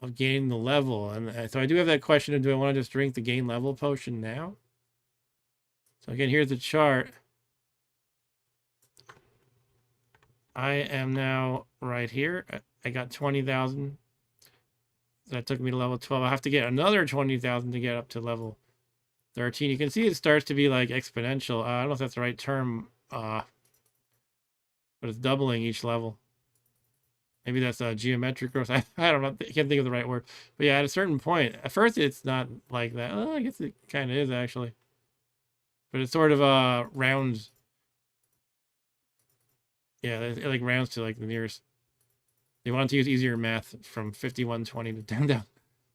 of gaining the level, and so I do have that question of, do I want to just drink the gain level potion now? So again, here's the chart. I am now right here. I got 20,000. That took me to level 12. I have to get another 20,000 to get up to level 13. You can see it starts to be like exponential. I don't know if that's the right term, but it's doubling each level. Maybe that's a geometric growth. I don't know. I can't think of the right word. But yeah, at a certain point, at first it's not like that. Oh, I guess it kind of is actually. But it's sort of rounds. Yeah, it like rounds to like the nearest. They want to use easier math from 5120 to down.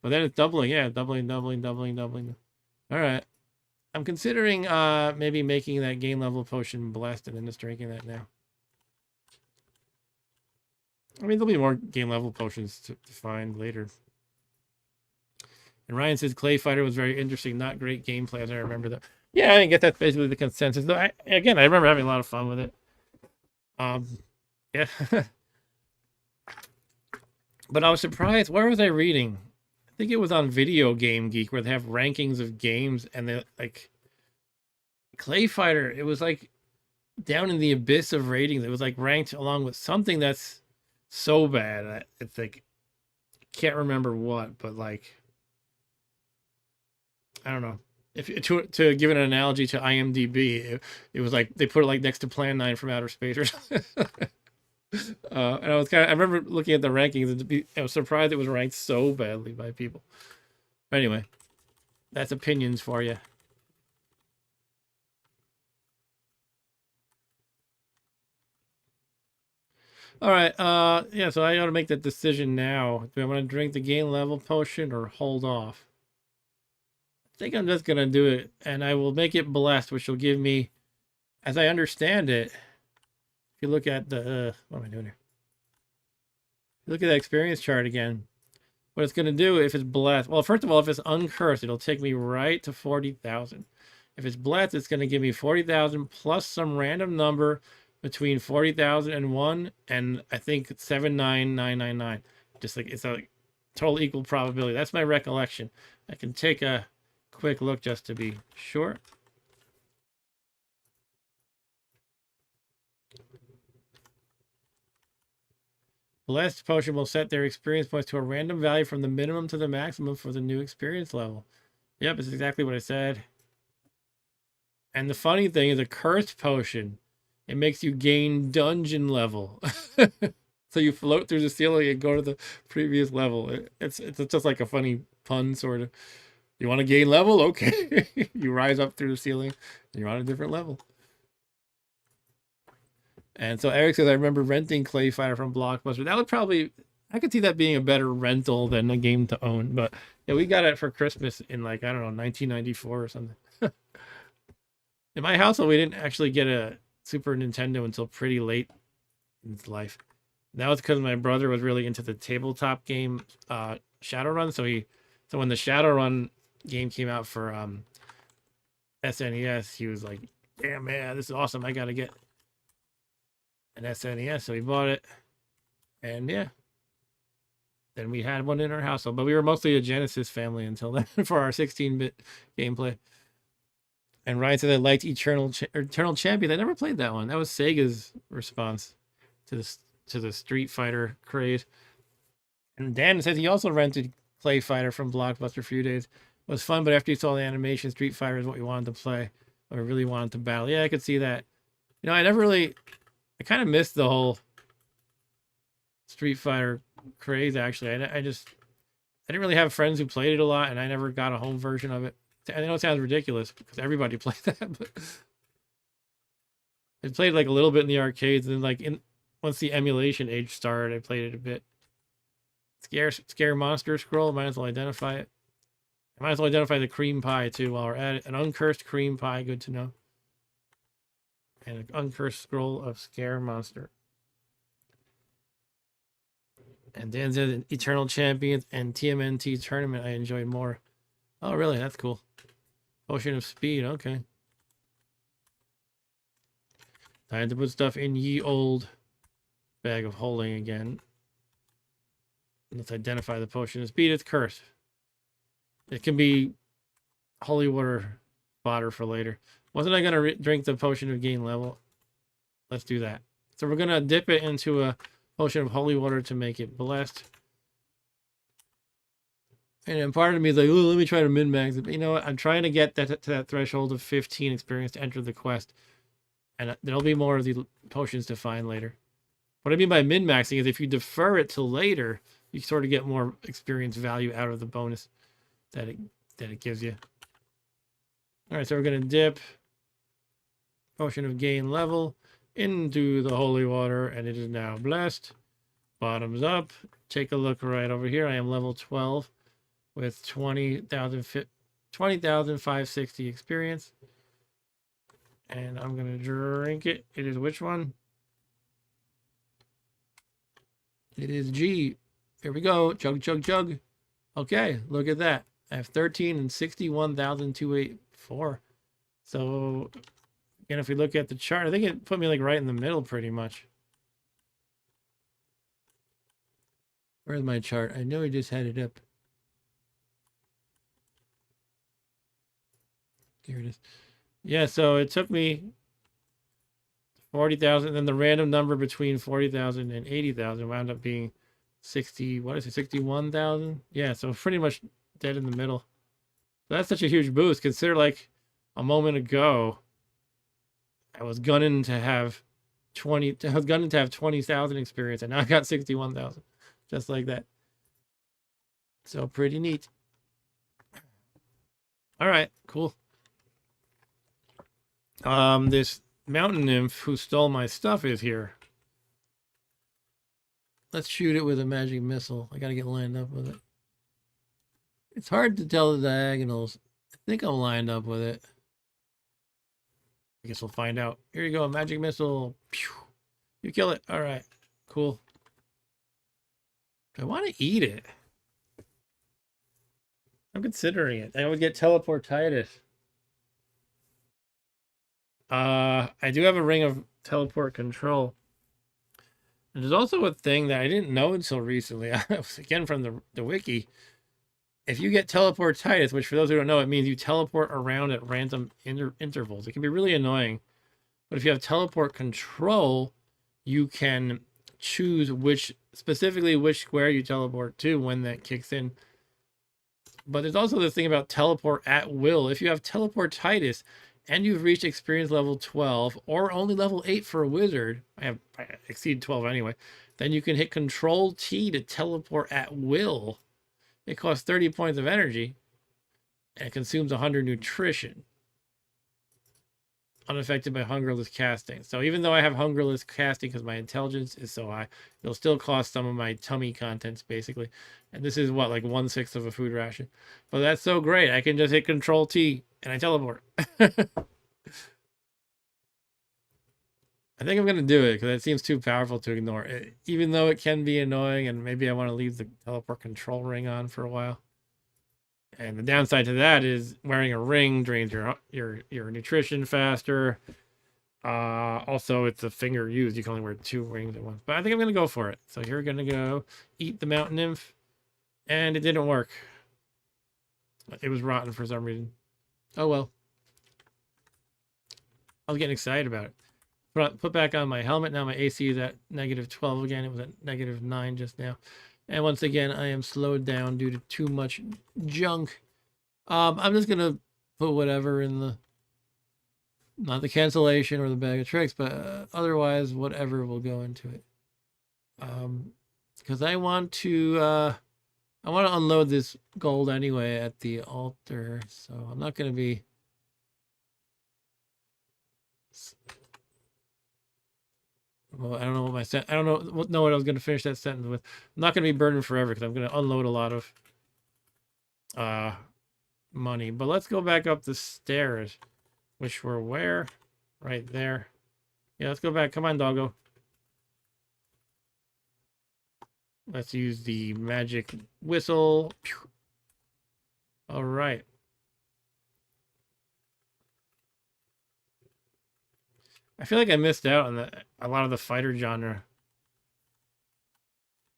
But then it's doubling. Yeah, doubling. All right. I'm considering maybe making that gain level potion blessed and then just drinking that now. I mean, there'll be more gain level potions to find later. And Ryan says Clay Fighter was very interesting, not great gameplay, as I remember that. Yeah, I didn't get that basically the consensus. Though I remember having a lot of fun with it. Yeah. But I was surprised. Where was I reading? I think it was on Video Game Geek, where they have rankings of games, and they like Clay Fighter. It was like down in the abyss of ratings. It was like ranked along with something that's so bad. It's like, can't remember what, but like, I don't know. If to give an analogy to IMDb, it was like they put it like next to Plan 9 from Outer Space or something. And I remember looking at the rankings and I was surprised it was ranked so badly by people. But anyway, that's opinions for you. All right, yeah, so I got to make that decision now. Do I want to drink the gain level potion or hold off? I think I'm just gonna do it, and I will make it blessed, which will give me, as I understand it, if you look at the what am I doing here? Look at that experience chart again. What it's gonna do if it's blessed? Well, first of all, if it's uncursed, it'll take me right to 40,000. If it's blessed, it's gonna give me 40,000 plus some random number between 40,000 and 1, and I think 79999. Just like it's a total equal probability. That's my recollection. I can take a quick look just to be sure. Blessed potion will set their experience points to a random value from the minimum to the maximum for the new experience level. Yep, it's exactly what I said. And the funny thing is, a cursed potion, it makes you gain dungeon level. So you float through the ceiling and go to the previous level. It's just like a funny pun, sort of. You want to gain level? Okay. You rise up through the ceiling and you're on a different level. And so Eric says, I remember renting Clay Fighter from Blockbuster. That would probably, I could see that being a better rental than a game to own. But yeah, we got it for Christmas in like, I don't know, 1994 or something. In my household, we didn't actually get a Super Nintendo until pretty late in its life. That was because my brother was really into the tabletop game Shadowrun. So when the Shadowrun game came out for SNES, he was like, damn, man, this is awesome. I got to get an SNES. So he bought it. And yeah, then we had one in our household. But we were mostly a Genesis family until then for our 16-bit gameplay. And Ryan said I liked Eternal Champion. I never played that one. That was Sega's response to the Street Fighter craze. And Dan says he also rented Clay Fighter from Blockbuster a few days. It was fun, but after you saw the animation, Street Fighter is what we wanted to play. Or really wanted to battle. Yeah, I could see that. You know, I kind of missed the whole Street Fighter craze, actually. I just I didn't really have friends who played it a lot, and I never got a home version of it. I know it sounds ridiculous because everybody played that, but I played like a little bit in the arcades, and then like once the emulation age started, I played it a bit. Scare monster scroll. Might as well identify it. I might as well identify the cream pie too while we're at it. An uncursed cream pie, good to know. And an uncursed scroll of scare monster. And Dan said Eternal Champions and TMNT tournament I enjoyed more. Oh, really? That's cool. Potion of speed. Okay. Time to put stuff in ye old bag of holding again. Let's identify the potion of speed. It's cursed. It can be holy water fodder for later. Wasn't I going to drink the potion of gain level? Let's do that. So we're going to dip it into a potion of holy water to make it blessed. And then part of me is like, oh, let me try to min-max it. But you know what? I'm trying to get that to that threshold of 15 experience to enter the quest. And there'll be more of the potions to find later. What I mean by min-maxing is if you defer it till later, you sort of get more experience value out of the bonus that it gives you. All right, so we're going to dip potion of gain level into the holy water, and it is now blessed. Bottoms up. Take a look right over here. I am level 12 with 20,560 experience. And I'm going to drink it. It is which one? It is G. Here we go. Chug, chug, chug. Okay, look at that. I have 13 and 61,284. So, again, if we look at the chart, I think it put me like right in the middle pretty much. Where's my chart? I know I just had it up. Here it is. Yeah, so it took me 40,000, and the random number between 40,000 and 80,000 wound up being 61,000? Yeah, so pretty much dead in the middle. So that's such a huge boost. Consider like a moment ago, I was gunning to have 20,000 experience, and now I got 61,000. Just like that. So pretty neat. All right, cool. This mountain nymph who stole my stuff is here. Let's shoot it with a magic missile. I gotta get lined up with it. It's hard to tell the diagonals. I think I'm lined up with it. I guess we'll find out. Here you go, magic missile. Pew. You kill it. All right, cool. I want to eat it. I'm considering it. I would get teleportitis. I do have a ring of teleport control. And there's also a thing that I didn't know until recently. Again, from the wiki. If you get teleportitis, which for those who don't know, it means you teleport around at random intervals. It can be really annoying. But if you have teleport control, you can choose specifically which square you teleport to when that kicks in. But there's also this thing about teleport at will. If you have teleportitis and you've reached experience level 12 or only level 8 for a wizard, I exceed 12 anyway, then you can hit Control T to teleport at will. It costs 30 points of energy and it consumes 100 nutrition. Unaffected by hungerless casting. So even though I have hungerless casting because my intelligence is so high, it'll still cost some of my tummy contents basically. And this is what, like 1/6 of a food ration. But that's so great. I can just hit Control T and I teleport. I think I'm going to do it because it seems too powerful to ignore. Even though it can be annoying and maybe I want to leave the teleport control ring on for a while. And the downside to that is wearing a ring drains your nutrition faster. Also, it's a finger used. You can only wear 2 rings at once. But I think I'm going to go for it. So here we're going to go eat the mountain nymph. And it didn't work. It was rotten for some reason. Oh, well. I was getting excited about it. Put back on my helmet. Now my AC is at -12 again. It was at -9 just now. And once again, I am slowed down due to too much junk. I'm just going to put whatever in the... Not the cancellation or the bag of tricks, but otherwise, whatever will go into it. Because I want to I want to unload this gold anyway at the altar, so I'm not going to be... Well, I don't know what my I don't know what I was going to finish that sentence with. I'm not going to be burning forever because I'm going to unload a lot of money. But let's go back up the stairs, which were where? Right there. Yeah, let's go back. Come on, doggo. Let's use the magic whistle. All right. I feel like I missed out on a lot of the fighter genre.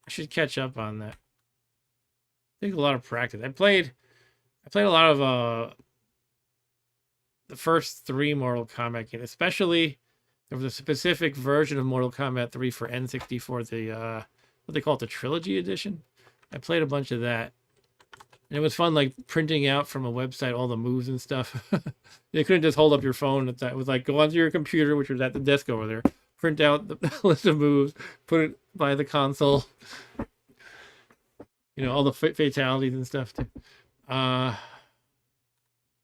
I should catch up on that. I think a lot of practice. I played a lot of the first 3 Mortal Kombat games, especially there was a specific version of Mortal Kombat 3 for N64, the what they call it, the Trilogy Edition. I played a bunch of that. And it was fun, like, printing out from a website all the moves and stuff. You couldn't just hold up your phone. It was like, go onto your computer, which was at the desk over there, print out the list of moves, put it by the console. You know, all the fatalities and stuff, too. All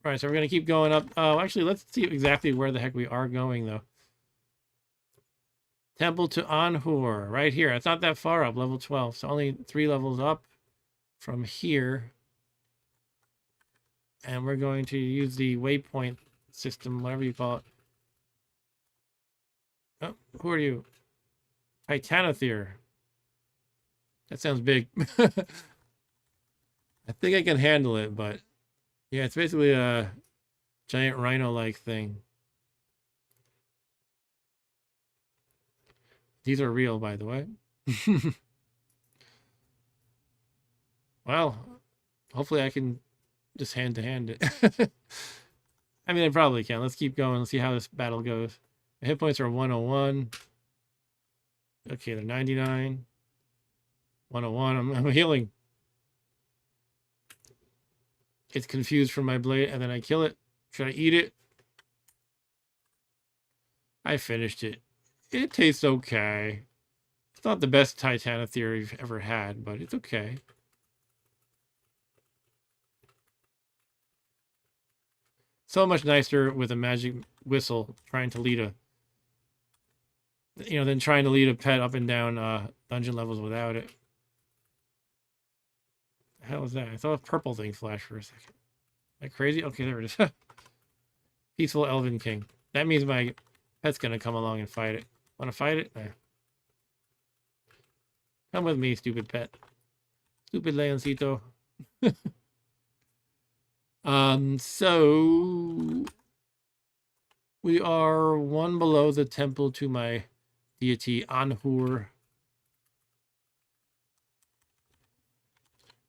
right, so we're going to keep going up. Actually, let's see exactly where the heck we are going, though. Temple to Anhur, right here. It's not that far up, level 12. So only 3 levels up from here. And we're going to use the waypoint system, whatever you call it. Oh, who are you? Titanothere. That sounds big. I think I can handle it, but yeah, it's basically a giant rhino-like thing. These are real, by the way. Well, hopefully I can just hand-to-hand it. I mean, I probably can. Let's keep going. Let's see how this battle goes. The hit points are 101. Okay, they're 99. 101. I'm healing. It's confused from my blade, and then I kill it. Should I eat it? I finished it. It tastes okay. It's not the best Titanothere you've ever had, but it's okay. So much nicer with a magic whistle trying to lead a, you know, than trying to lead a pet up and down dungeon levels without it. The hell is that? I saw a purple thing flash for a second. Am I crazy? Okay, there it is. Peaceful Elven King. That means my pet's gonna come along and fight it. Wanna fight it? Nah. Come with me, stupid pet. Stupid Leoncito. So we are 1 below the temple to my deity Anhur.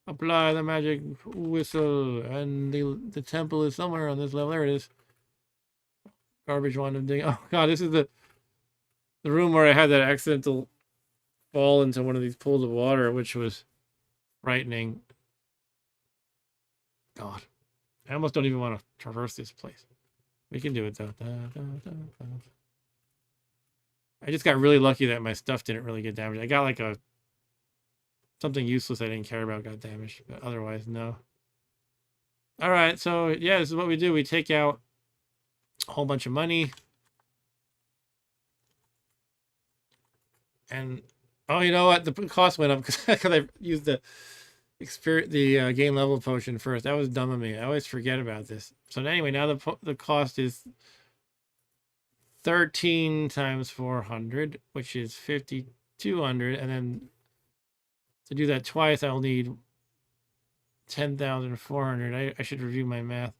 Apply the magic whistle, and the temple is somewhere on this level. There it is. Garbage wand of dig. Oh god, this is the room where I had that accidental fall into one of these pools of water, which was frightening. God. I almost don't even want to traverse this place. We can do it, though. I just got really lucky that my stuff didn't really get damaged. I got like something useless I didn't care about got damaged, but otherwise, no. All right, so yeah, this is what we do. We take out a whole bunch of money. And, oh, you know what? The cost went up because I used the game level potion first. That was dumb of me. I always forget about this. So anyway, now the cost is 13 times 400, which is 5,200, and then to do that twice, I'll need 10,400. I should review my math.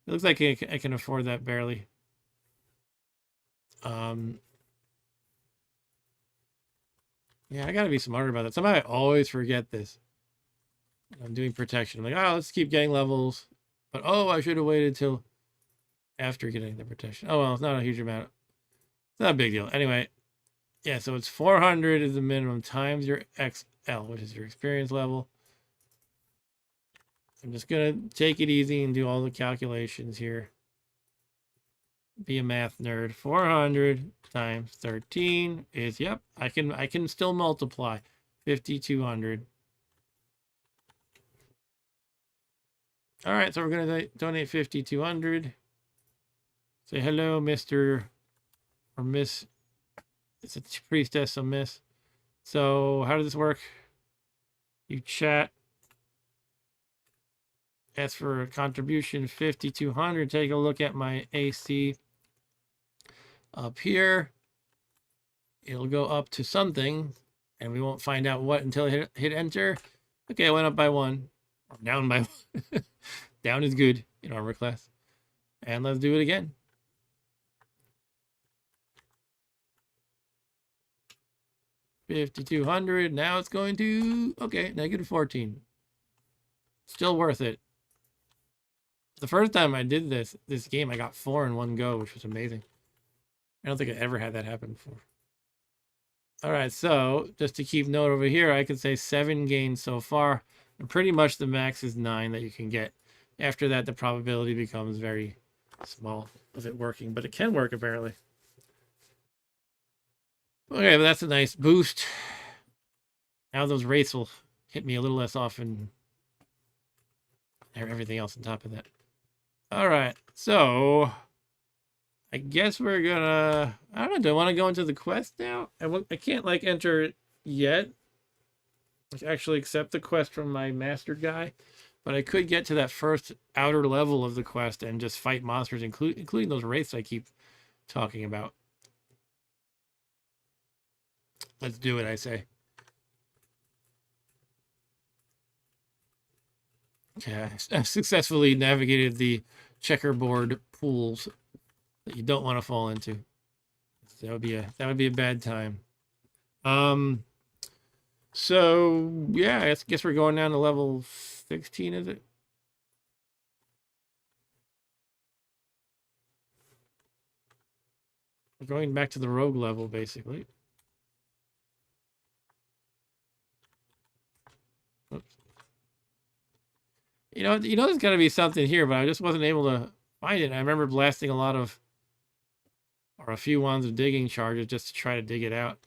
It looks like I can afford that barely. Yeah, I gotta be smarter about that. Somehow I always forget this. I'm doing protection. I'm like, oh, let's keep getting levels. But, oh, I should have waited till after getting the protection. Oh, well, it's not a huge amount. It's not a big deal. Anyway, yeah, so it's 400 is the minimum times your XL, which is your experience level. I'm just going to take it easy and do all the calculations here. Be a math nerd. 400 times 13 is, yep, I can still multiply. 5,200. All right, so we're gonna donate 5,200. Say hello, Mr. or Miss. It's a priestess, so Miss. So how does this work? You chat. Ask for a contribution 5,200. Take a look at my AC up here. It'll go up to something, and we won't find out what until I hit enter. Okay, I went up by 1. Or down by 1. Down is good in armor class. And let's do it again. $5,200. Now it's going to, okay, -14. Still worth it. The first time I did this game, I got 4 in one go, which was amazing. I don't think I ever had that happen before. All right, so just to keep note over here, I could say 7 gains so far, and pretty much the max is 9 that you can get. After that, the probability becomes very small of it working, but it can work apparently. Okay, but that's a nice boost. Now those wraiths will hit me a little less often. Everything else on top of that. All right, so I guess we're gonna, I don't know, do I want to go into the quest now? I can't like enter it yet. Actually accept the quest from my master guy, but I could get to that first outer level of the quest and just fight monsters, including those wraiths I keep talking about. Let's do it, I say. Okay, I successfully navigated the checkerboard pools that you don't want to fall into. That would be a bad time. So yeah, I guess we're going down to level 16, is it? We're going back to the rogue level, basically. Oops. You know, there's got to be something here, but I just wasn't able to find it. I remember blasting a few wands of digging charges just to try to dig it out.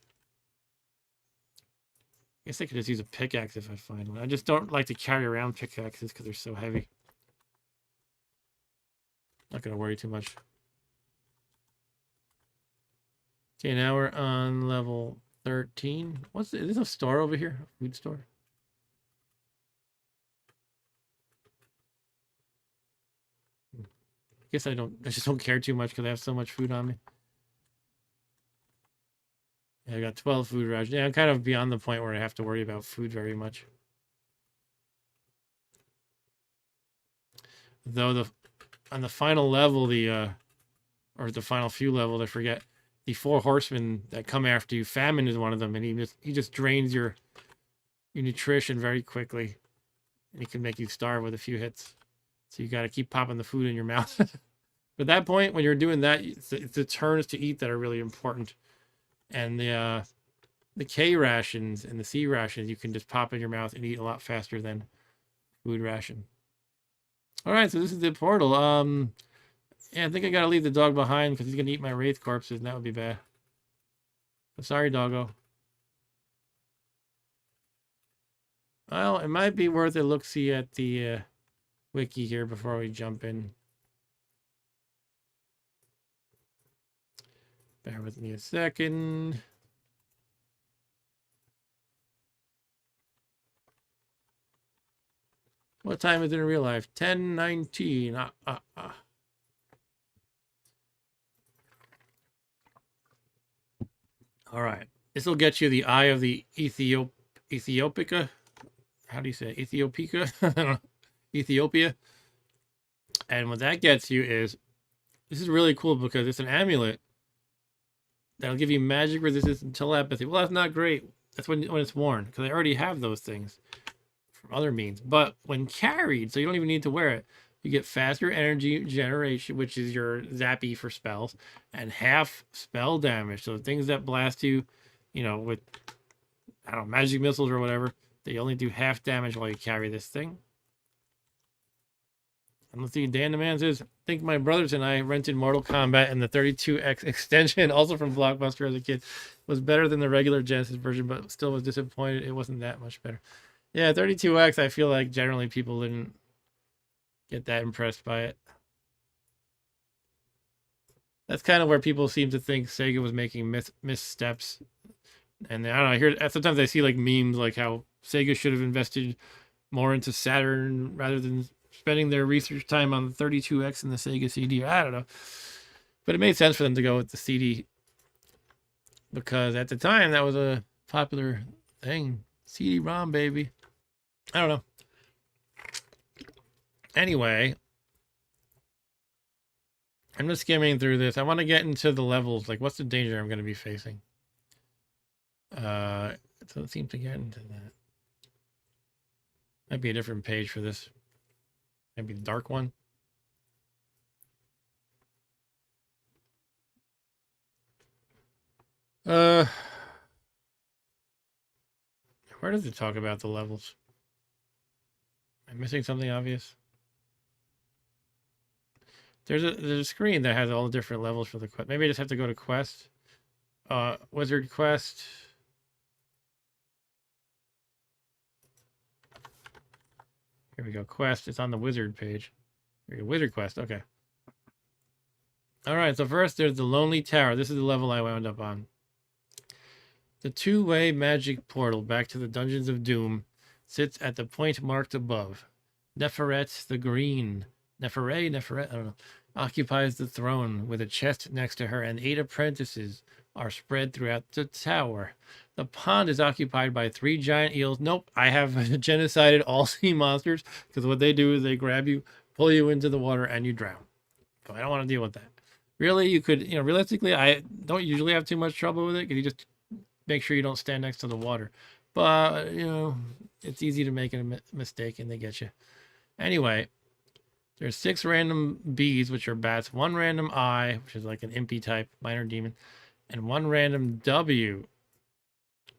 I guess I could just use a pickaxe if I find one. I just don't like to carry around pickaxes because they're so heavy. Not gonna worry too much. Okay, now we're on level 13. Is there a store over here? A food store? I guess I just don't care too much because I have so much food on me. Yeah, I got 12 food rations. Yeah, I'm kind of beyond the point where I have to worry about food very much. Though on the final level, or the final few levels, I forget, the 4 horsemen that come after you, famine is one of them, and he just drains your nutrition very quickly, and he can make you starve with a few hits. So you got to keep popping the food in your mouth. But at that point, when you're doing that, it's the turns to eat that are really important. And the K rations and the C rations, you can just pop in your mouth and eat a lot faster than food ration. All right, so this is the portal. Yeah, I think I gotta leave the dog behind because he's gonna eat my wraith corpses, and that would be bad. So sorry, doggo. Well, it might be worth a look-see at the wiki here before we jump in. Bear with me a second. What time is it in real life? 10:19. All right. This will get you the eye of the Ethiopica. How do you say it? Ethiopica? I don't know. Ethiopia. And what that gets you is, this is really cool because it's an amulet that'll give you magic resistance and telepathy. Well, that's not great. That's when it's worn, because I already have those things from other means. But when carried, so you don't even need to wear it, you get faster energy generation, which is your zappy for spells, and half spell damage. So things that blast you, with, I don't know, magic missiles or whatever, they only do half damage while you carry this thing. And let's see, Dan the Man says, I think my brothers and I rented Mortal Kombat, and the 32X extension, also from Blockbuster as a kid, was better than the regular Genesis version, but still was disappointed it wasn't that much better. Yeah, 32X, I feel like generally people didn't get that impressed by it. That's kind of where people seem to think Sega was making missteps. And I don't know, I hear sometimes I see like memes like how Sega should have invested more into Saturn rather than spending their research time on the 32X and the Sega CD. I don't know. But it made sense for them to go with the CD because at the time that was a popular thing. CD-ROM, baby. I don't know. Anyway, I'm just skimming through this. I want to get into the levels. Like, what's the danger I'm going to be facing? It doesn't seem to get into that. Might be a different page for this. Maybe the dark one. Where does it talk about the levels? Am I missing something obvious? There's a screen that has all the different levels for the quest. Maybe I just have to go to quest. Wizard quest. Here we go. Quest. It's on the wizard page. Here we go. Wizard quest. Okay. All right. So first, there's the Lonely Tower. This is the level I wound up on. The two-way magic portal back to the Dungeons of Doom sits at the point marked above. Neferet the Green. Neferet, I don't know. Occupies the throne with a chest next to her, and 8 apprentices are spread throughout the tower. The pond is occupied by 3 giant eels. Nope, I have genocided all sea monsters because what they do is they grab you, pull you into the water, and you drown. So I don't want to deal with that. Really, you could, realistically, I don't usually have too much trouble with it because you just make sure you don't stand next to the water. But, it's easy to make a mistake and they get you. Anyway, there's 6 random Bs, which are bats, 1 random I, which is like an impy type, minor demon, and 1 random W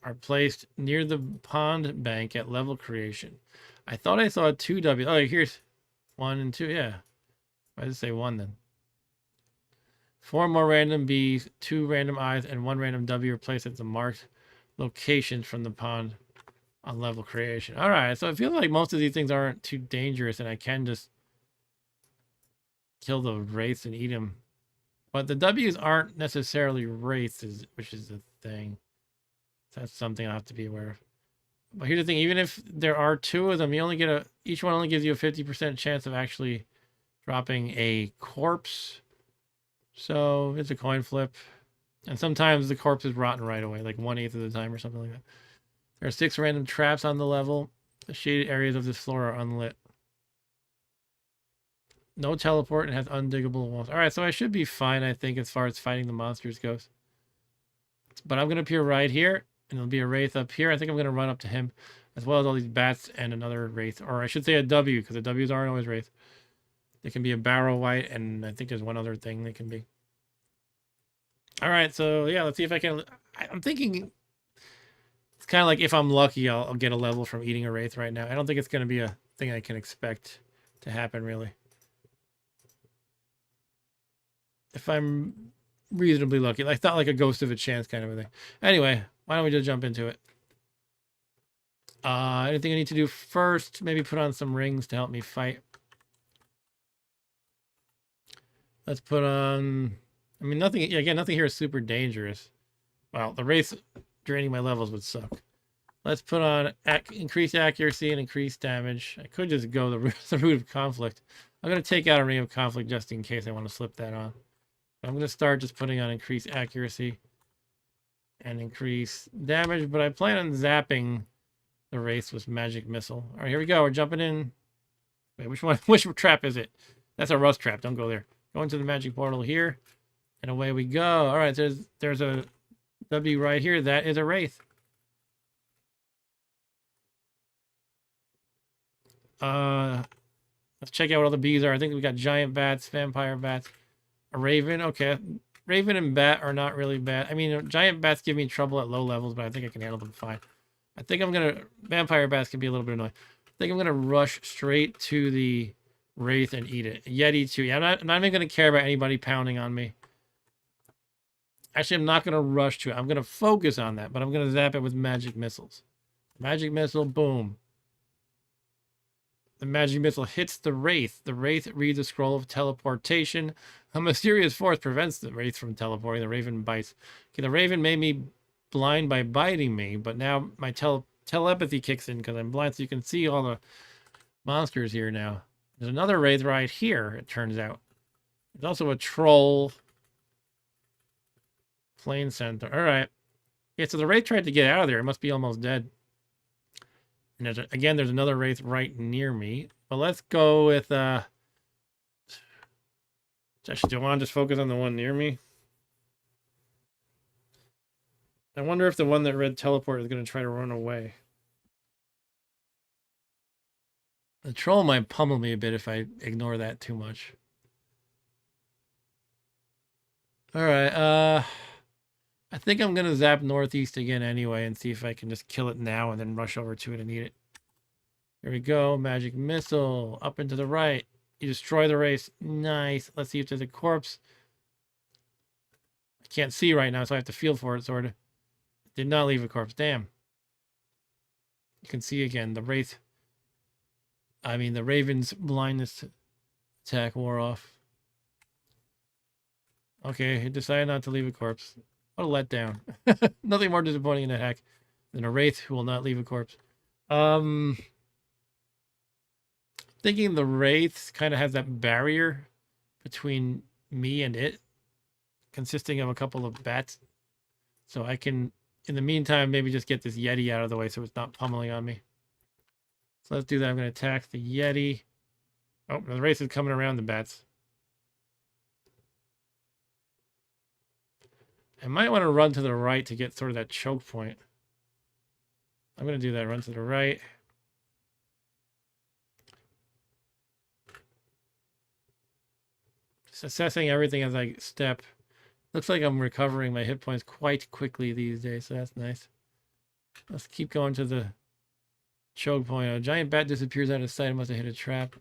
are placed near the pond bank at level creation. I thought I saw 2 W. Oh, here's 1 and 2. Yeah. Why does it say 1 then? 4 more random Bs, 2 random Is, and 1 random W are placed at the marked locations from the pond on level creation. All right, so I feel like most of these things aren't too dangerous, and I can just kill the wraiths and eat them. But the W's aren't necessarily wraiths, which is the thing. So that's something I'll have to be aware of. But here's the thing: even if there are 2 of them, you only get each one only gives you a 50% chance of actually dropping a corpse. So it's a coin flip. And sometimes the corpse is rotten right away, like 1/8 of the time or something like that. There are 6 random traps on the level. The shaded areas of this floor are unlit. No teleport and has undiggable walls. All right, so I should be fine, I think, as far as fighting the monsters goes. But I'm going to appear right here, and there'll be a wraith up here. I think I'm going to run up to him, as well as all these bats and another wraith. Or I should say a W, because the Ws aren't always wraith. They can be a barrow white, and I think there's one other thing they can be. All right, so yeah, let's see if I can. I'm thinking it's kind of like if I'm lucky, I'll get a level from eating a wraith right now. I don't think it's going to be a thing I can expect to happen, really. If I'm reasonably lucky. Like, not like a ghost of a chance kind of a thing. Anyway, why don't we just jump into it? Anything I need to do first? Maybe put on some rings to help me fight. Let's put on... I mean, nothing... Yeah, again, nothing here is super dangerous. Well, the wraiths draining my levels would suck. Let's put on increased accuracy and increased damage. I could just go the root of conflict. I'm going to take out a ring of conflict just in case I want to slip that on. I'm going to start just putting on increased accuracy and increase damage, but I plan on zapping the wraiths with magic missile. All right, here we go. We're jumping in. Wait, which one? Which trap is it? That's a rust trap. Don't go there. Go into the magic portal here, and away we go. All right, there's a W right here. That is a wraith. Let's check out what all the bees are. I think we got giant bats, vampire bats, a raven. Okay, raven and bat are not really bad. I mean, giant bats give me trouble at low levels, but I think I can handle them fine. I think I'm gonna vampire bats can be a little bit annoying. I think I'm gonna rush straight to the wraith and eat it. Yeti too. Yeah, I'm not even gonna care about anybody pounding on me. Actually, I'm not gonna rush to it. I'm gonna focus on that, but I'm gonna zap it with magic missiles. Magic missile, boom. The magic missile hits the Wraith. The Wraith reads a scroll of teleportation. A mysterious force prevents the Wraith from teleporting. The Raven bites. Okay, the Raven made me blind by biting me, but now my telepathy kicks in because I'm blind, so you can see all the monsters here now. There's another Wraith right here, it turns out. There's also a troll. Plane center. All right. Yeah, so the Wraith tried to get out of there. It must be almost dead. And there's another Wraith right near me. But let's go with... Actually, do I want to just focus on the one near me? I wonder if the one that read teleport is going to try to run away. The troll might pummel me a bit if I ignore that too much. Alright, I think I'm going to zap northeast again anyway and see if I can just kill it now and then rush over to it and eat it. Here we go. Magic missile. Up and to the right. You destroy the race. Nice. Let's see if there's a corpse. I can't see right now, so I have to feel for it, sort of. Did not leave a corpse. Damn. You can see again. The Wraith. I mean, the Raven's blindness attack wore off. Okay, he decided not to leave a corpse. What a letdown. Nothing more disappointing in Nethack than a Wraith who will not leave a corpse. Thinking the Wraith kind of has that barrier between me and it, consisting of a couple of bats. So I can, in the meantime, maybe just get this Yeti out of the way so it's not pummeling on me. So let's do that. I'm going to attack the Yeti. Oh, the Wraith is coming around the bats. I might want to run to the right to get sort of that choke point. I'm going to do that. Run to the right. Just assessing everything as I step. Looks like I'm recovering my hit points quite quickly these days, so that's nice. Let's keep going to the choke point. A giant bat disappears out of sight. I must have hit a trap.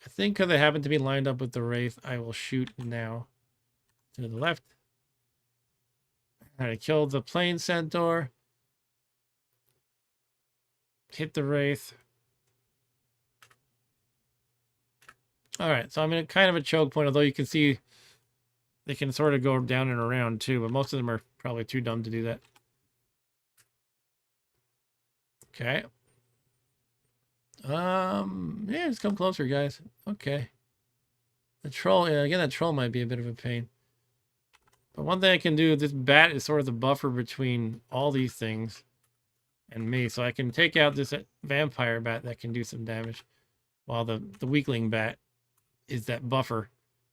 I think because I happen to be lined up with the Wraith, I will shoot now. To the left. Alright, I killed the plane centaur. Hit the Wraith. Alright, so I'm in kind of a choke point, although you can see they can sort of go down and around too, but most of them are probably too dumb to do that. Okay. Yeah, just come closer, guys. Okay. The troll, yeah, again, that troll might be a bit of a pain. But one thing I can do, this bat is sort of the buffer between all these things and me. So I can take out this vampire bat that can do some damage. While the weakling bat is that buffer.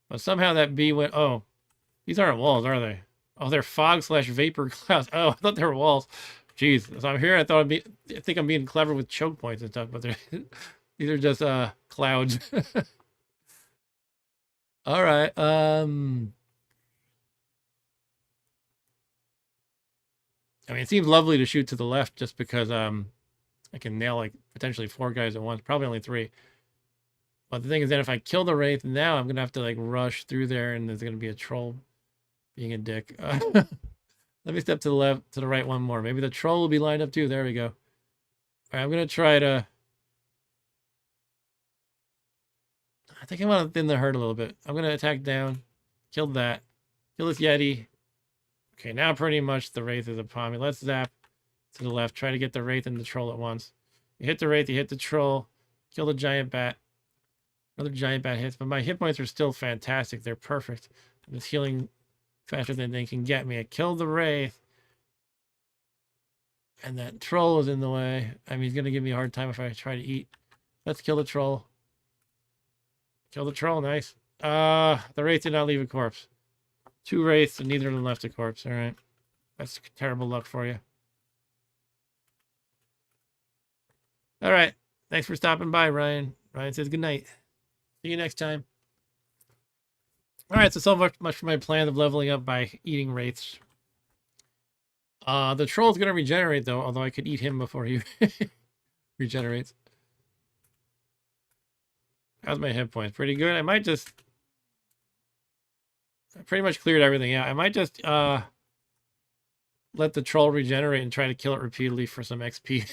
But somehow that bee went, oh, these aren't walls, are they? Oh, they're fog/vapor clouds. Oh, I thought they were walls. Jeez. So I'm here. I think I'm being clever with choke points and stuff, but these are just clouds. All right. I mean, it seems lovely to shoot to the left just because I can nail like potentially 4 guys at once. Probably only 3. But the thing is that if I kill the Wraith now, I'm gonna have to like rush through there, and there's gonna be a troll being a dick. Let me step to the left, to the right one more. Maybe the troll will be lined up too. There we go. All right, I'm gonna try to. I think I want to thin the herd a little bit. I'm gonna attack down, kill that, kill this Yeti. Okay, now pretty much the Wraith is upon me. Let's zap to the left. Try to get the Wraith and the troll at once. You hit the Wraith, you hit the troll, kill the giant bat. Another giant bat hits, but my hit points are still fantastic. They're perfect. I'm just healing faster than they can get me. I killed the Wraith. And that troll is in the way. I mean, he's going to give me a hard time if I try to eat. Let's kill the troll. Kill the troll, nice. The Wraith did not leave a corpse. 2 Wraiths, and neither of them left a corpse. All right. That's terrible luck for you. All right. Thanks for stopping by, Ryan. Ryan says good night. See you next time. All right, so much for my plan of leveling up by eating Wraiths. The troll's going to regenerate, though, although I could eat him before he regenerates. How's my hit points? Pretty good. I might just... I pretty much cleared everything out. I might just let the troll regenerate and try to kill it repeatedly for some XP.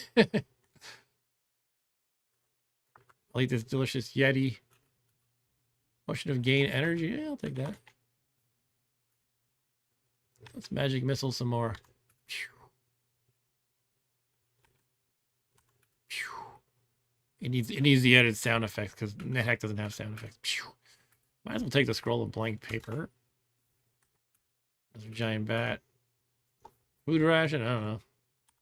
I'll eat this delicious Yeti. Potion of gain energy. Yeah, I'll take that. Let's magic missile some more. It needs the added sound effects because Nethack doesn't have sound effects. Might as well take the scroll of blank paper. There's a giant bat. Food ration? I don't know.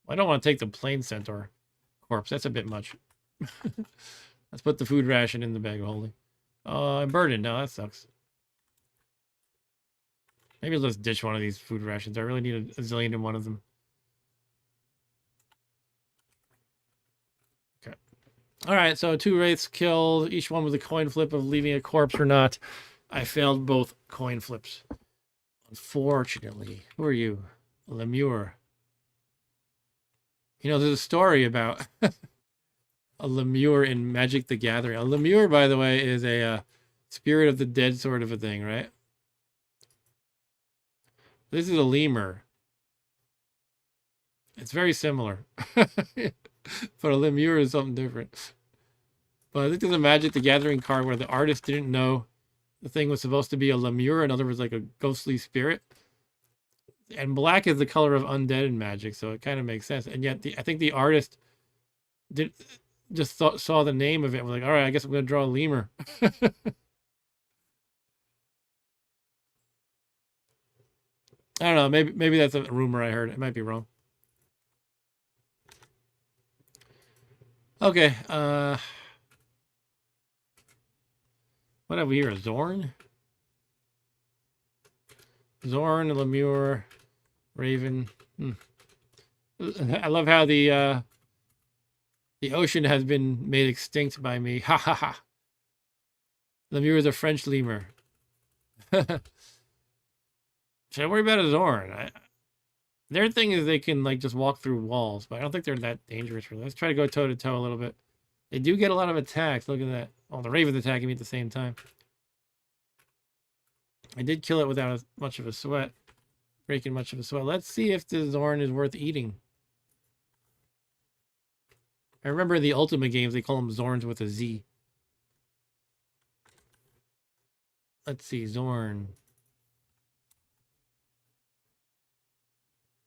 I don't want to take the plain centaur corpse. That's a bit much. Let's put the food ration in the bag of holding. I'm burdened. No, that sucks. Maybe let's ditch one of these food rations. I really need a zillion in one of them. Okay. All right, so 2 wraiths killed, each one with a coin flip of leaving a corpse or not. I failed both coin flips. Unfortunately. Who are you? Lemure. You know, there's a story about a lemure in Magic the Gathering. A lemure, by the way, is a spirit of the dead sort of a thing, right? This is a lemur. It's very similar. But a lemure is something different. But I think there's a Magic the Gathering card where the artist didn't know the thing was supposed to be a lemure. In other words, like a ghostly spirit. And black is the color of undead in Magic, so it kind of makes sense. And yet, I think the artist saw the name of it and was like, all right, I guess I'm going to draw a lemur. I don't know. Maybe that's a rumor I heard. It might be wrong. Okay. What have we here? A Zorn? Zorn, Lemure, Raven. I love how the ocean has been made extinct by me. Ha ha ha. Lemure is a French lemur. Should I worry about a Zorn? Their thing is they can like just walk through walls, but I don't think they're that dangerous. Really. Let's try to go toe to toe a little bit. They do get a lot of attacks. Look at that. Oh, the Raven's attacking me at the same time. I did kill it without much of a sweat. Breaking much of a sweat. Let's see if the Zorn is worth eating. I remember in the Ultimate games, they call them Zorns with a Z. Let's see, Zorn.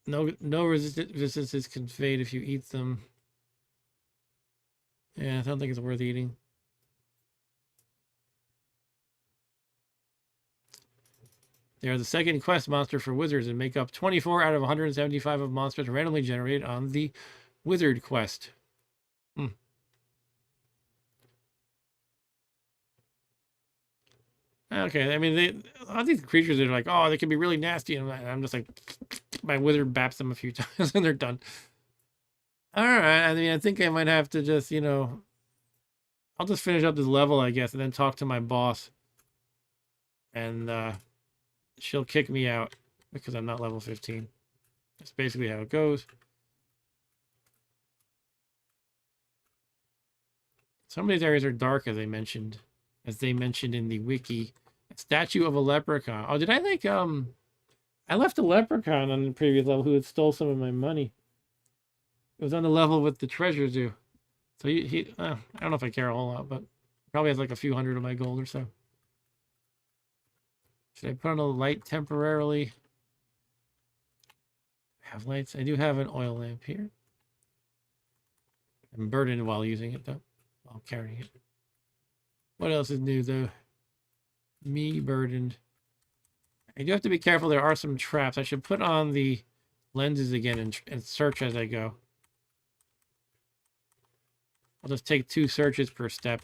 No resistance is conveyed if you eat them. Yeah, I don't think it's worth eating. They are the second quest monster for wizards and make up 24 out of 175 of monsters randomly generated on the wizard quest. Okay, I mean, a lot of these creatures are like, oh, they can be really nasty, and I'm just like, my wizard baps them a few times and they're done. All right, I mean, I think I might have to just, you know, I'll just finish up this level, I guess, and then talk to my boss, and she'll kick me out because I'm not level 15. That's basically how it goes. Some of these areas are dark, as they mentioned in the wiki. Statue of a leprechaun. Oh, did I like I left a leprechaun on the previous level who had stole some of my money. It was on the level with the treasure zoo. So he I don't know if I care a whole lot, but probably has like a few hundred of my gold or so. Should I put on a light temporarily? I have lights. I do have an oil lamp here. I'm burdened while using it though. While carrying it. What else is new though? Me burdened. I do have to be careful. There are some traps. I should put on the lenses again and search as I go. I'll just take 2 searches per step.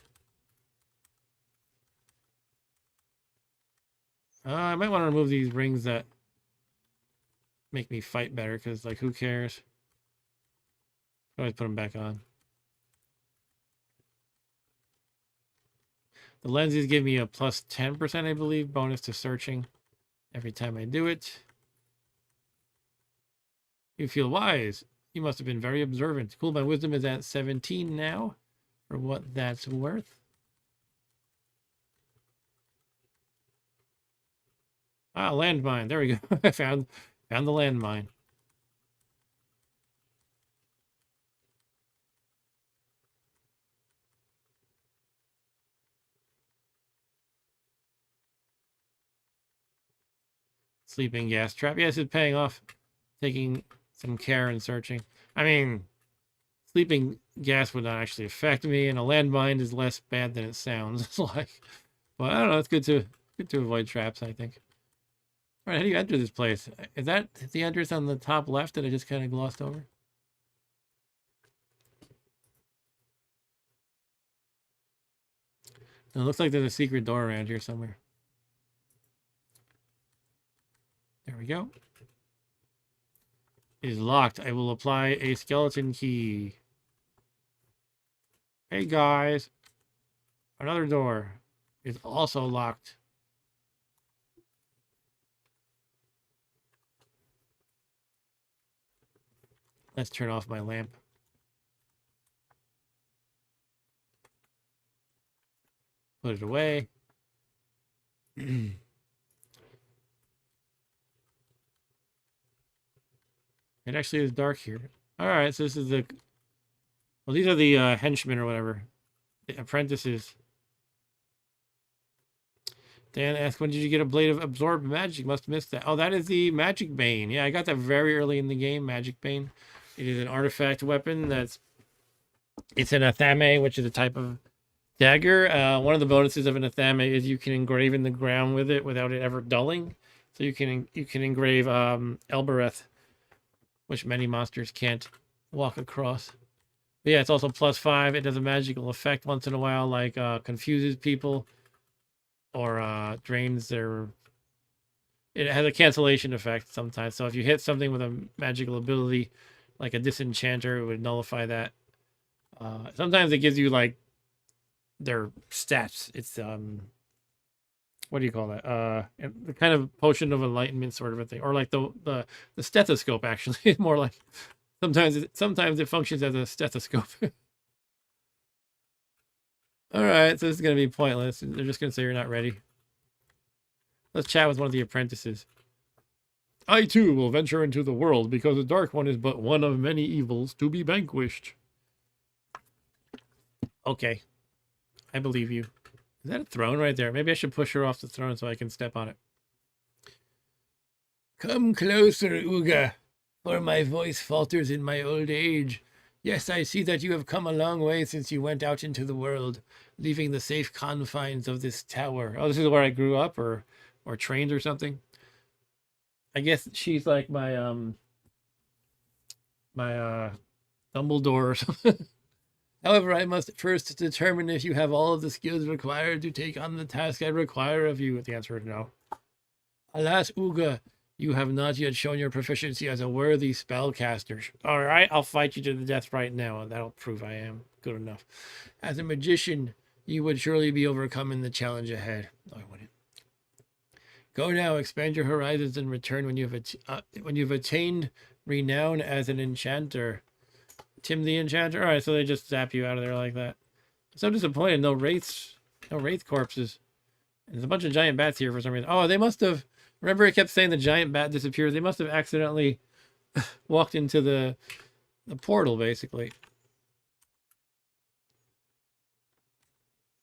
I might want to remove these rings that make me fight better, because, like, who cares? Always put them back on. The lenses give me a plus 10%, I believe, bonus to searching every time I do it. You feel wise. You must have been very observant. Cool, my wisdom is at 17 now, for what that's worth. Ah, landmine. There we go. I found the landmine. Sleeping gas trap. Yes, it's paying off. Taking some care and searching. I mean, sleeping gas would not actually affect me, and a landmine is less bad than it sounds. It's like, well, I don't know. It's good to avoid traps, I think. All right, how do you enter this place? Is that the entrance on the top left that I just kind of glossed over? It looks like there's a secret door around here somewhere. There we go. It is locked. I will apply a skeleton key. Hey guys. Another door is also locked. Let's turn off my lamp. Put it away. It actually is dark here. All right, so this is the... Well, these are the henchmen or whatever. The apprentices. Dan asked, when did you get a blade of absorbed magic? Must have missed that. Oh, that is the magic bane. Yeah, I got that very early in the game, magic bane. It is an artifact weapon that's... It's an athame, which is a type of dagger. One of the bonuses of an athame is you can engrave in the ground with it without it ever dulling. So you can engrave Elbereth, which many monsters can't walk across. But yeah, it's also +5. It does a magical effect once in a while, like confuses people or drains their... It has a cancellation effect sometimes. So if you hit something with a magical ability, like a disenchanter, it would nullify that. Sometimes it gives you like their stats. It's what do you call that? The kind of potion of enlightenment sort of a thing, or like the stethoscope. Actually, more like sometimes it functions as a stethoscope. All right, so this is gonna be pointless. They're just gonna say you're not ready. Let's chat with one of the apprentices. I too will venture into the world because the Dark One is but one of many evils to be vanquished. Okay. I believe you. Is that a throne right there? Maybe I should push her off the throne so I can step on it. Come closer, Ooga, for my voice falters in my old age. Yes, I see that you have come a long way since you went out into the world, leaving the safe confines of this tower. Oh, this is where I grew up or trained or something. I guess she's like my Dumbledore or something. However, I must first determine if you have all of the skills required to take on the task I require of you. The answer is no. Alas, Ooga, you have not yet shown your proficiency as a worthy spellcaster. All right, I'll fight you to the death right now, and that'll prove I am good enough. As a magician, you would surely be overcoming the challenge ahead. No, I wouldn't. Go now, expand your horizons, and return when you've attained renown as an enchanter. Tim the Enchanter. All right, so they just zap you out of there like that. I'm so disappointed. No wraiths, no wraith corpses. And there's a bunch of giant bats here for some reason. Oh, they must have. Remember, it kept saying the giant bat disappears. They must have accidentally walked into the portal, basically.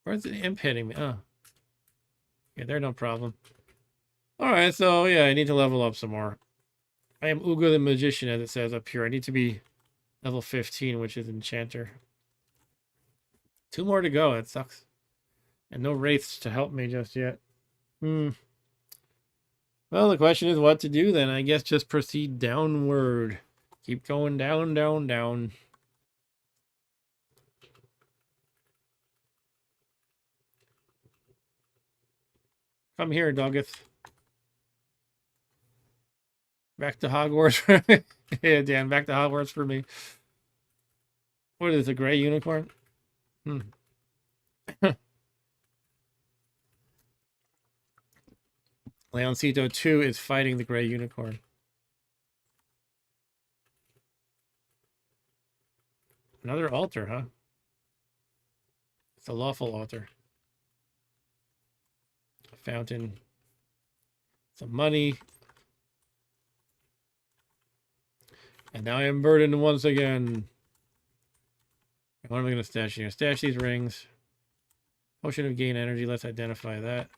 Where's the imp hitting me? Oh, yeah, they're no problem. All right, so yeah, I need to level up some more. I am Ooga the Magician, as it says up here. I need to be level 15, which is Enchanter. 2 more to go. That sucks. And no wraiths to help me just yet. Well, the question is what to do then. I guess just proceed downward. Keep going down, down, down. Come here, Doggeth. Back to Hogwarts for me. Yeah, Dan, back to Hogwarts for me. What is this, a gray unicorn? Leoncito 2 is fighting the gray unicorn. Another altar, huh? It's a lawful altar. A fountain. Some money. And now I am burdened once again. What am I going to stash here? Stash these rings. Potion of gain energy. Let's identify that.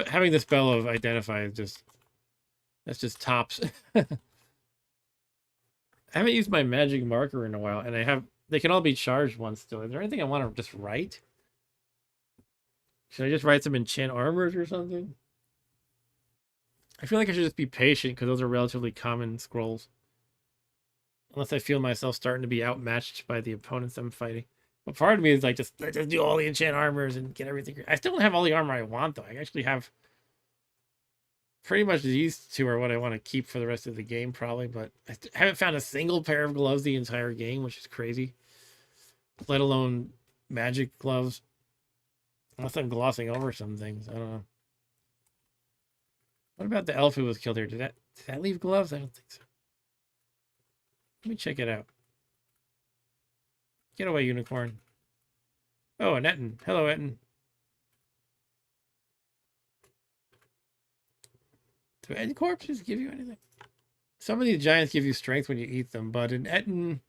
Having the spell of identify is just, that's just tops. I haven't used my magic marker in a while, and they can all be charged once still. Is there anything I want to just write? Should I just write some enchant armors or something? I feel like I should just be patient because those are relatively common scrolls. Unless I feel myself starting to be outmatched by the opponents I'm fighting. But part of me is like, just do all the enchant armors and get everything. I still don't have all the armor I want, though. I actually have pretty much these two are what I want to keep for the rest of the game, probably. But I haven't found a single pair of gloves the entire game, which is crazy. Let alone magic gloves. Unless I'm glossing over some things. I don't know. What about the elf who was killed here? Did that leave gloves? I don't think so. Let me check it out. Get away, unicorn. Oh, an Etten. Hello, Etten. Do Etten corpses give you anything? Some of these giants give you strength when you eat them, but an Etten...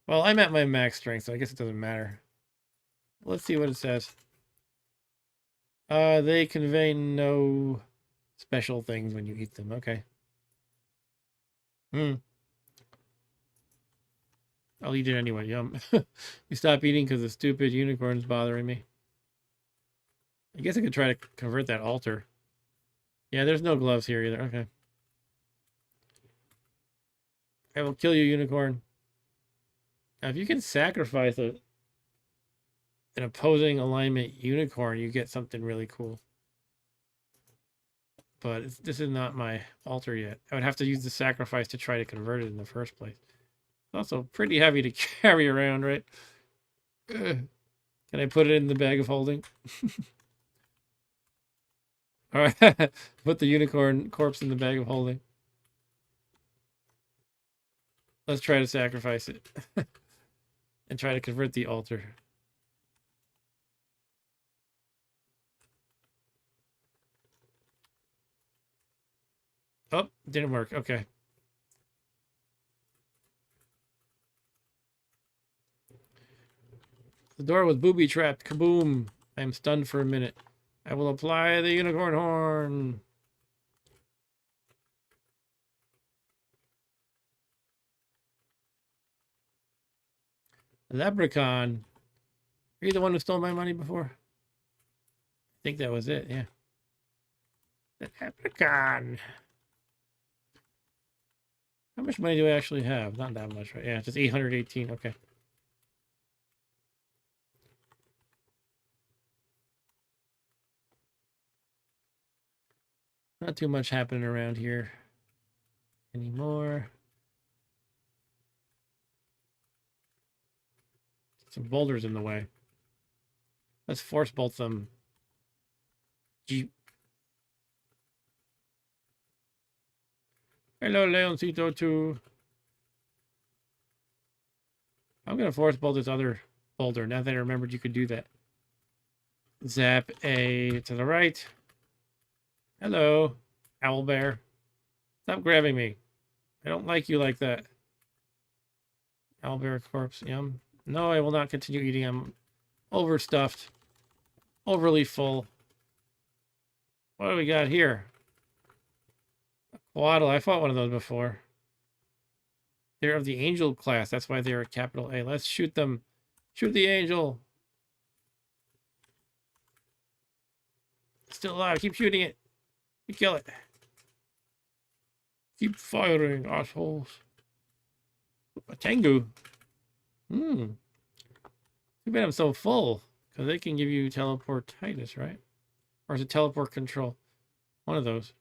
Well, I'm at my max strength, so I guess it doesn't matter. Let's see what it says. They convey no special things when you eat them. Okay. I'll eat it anyway. Yum. You stop eating because the stupid unicorn's bothering me. I guess I could try to convert that altar. Yeah, there's no gloves here either. Okay. I will kill you, unicorn. Now, if you can sacrifice an opposing alignment unicorn, you get something really cool. But this is not my altar yet. I would have to use the sacrifice to try to convert it in the first place. It's also pretty heavy to carry around, right? Can I put it in the bag of holding? All right, put the unicorn corpse in the bag of holding. Let's try to sacrifice it and try to convert the altar. Oh, didn't work. Okay. The door was booby-trapped. Kaboom. I am stunned for a minute. I will apply the unicorn horn. Leprechaun. Are you the one who stole my money before? I think that was it, yeah. The leprechaun. How much money do I actually have? Not that much, right? Yeah, just 818. Okay. Not too much happening around here anymore. Some boulders in the way. Let's force bolt them. Jeep. Hello, Leoncito 2. I'm going to force bolt this other boulder. Now that I remembered you could do that. Zap A to the right. Hello, owlbear. Stop grabbing me. I don't like you like that. Owlbear corpse. Yum. No, I will not continue eating. I'm overstuffed. Overly full. What do we got here? A Quaddle. I fought one of those before. They're of the angel class. That's why they're a capital A. Let's shoot them. Shoot the angel. It's still alive. Keep shooting it. You kill it. Keep firing, assholes. A Tengu. Too bad I'm so full. Because they can give you teleportitis, right? Or is it teleport control? One of those.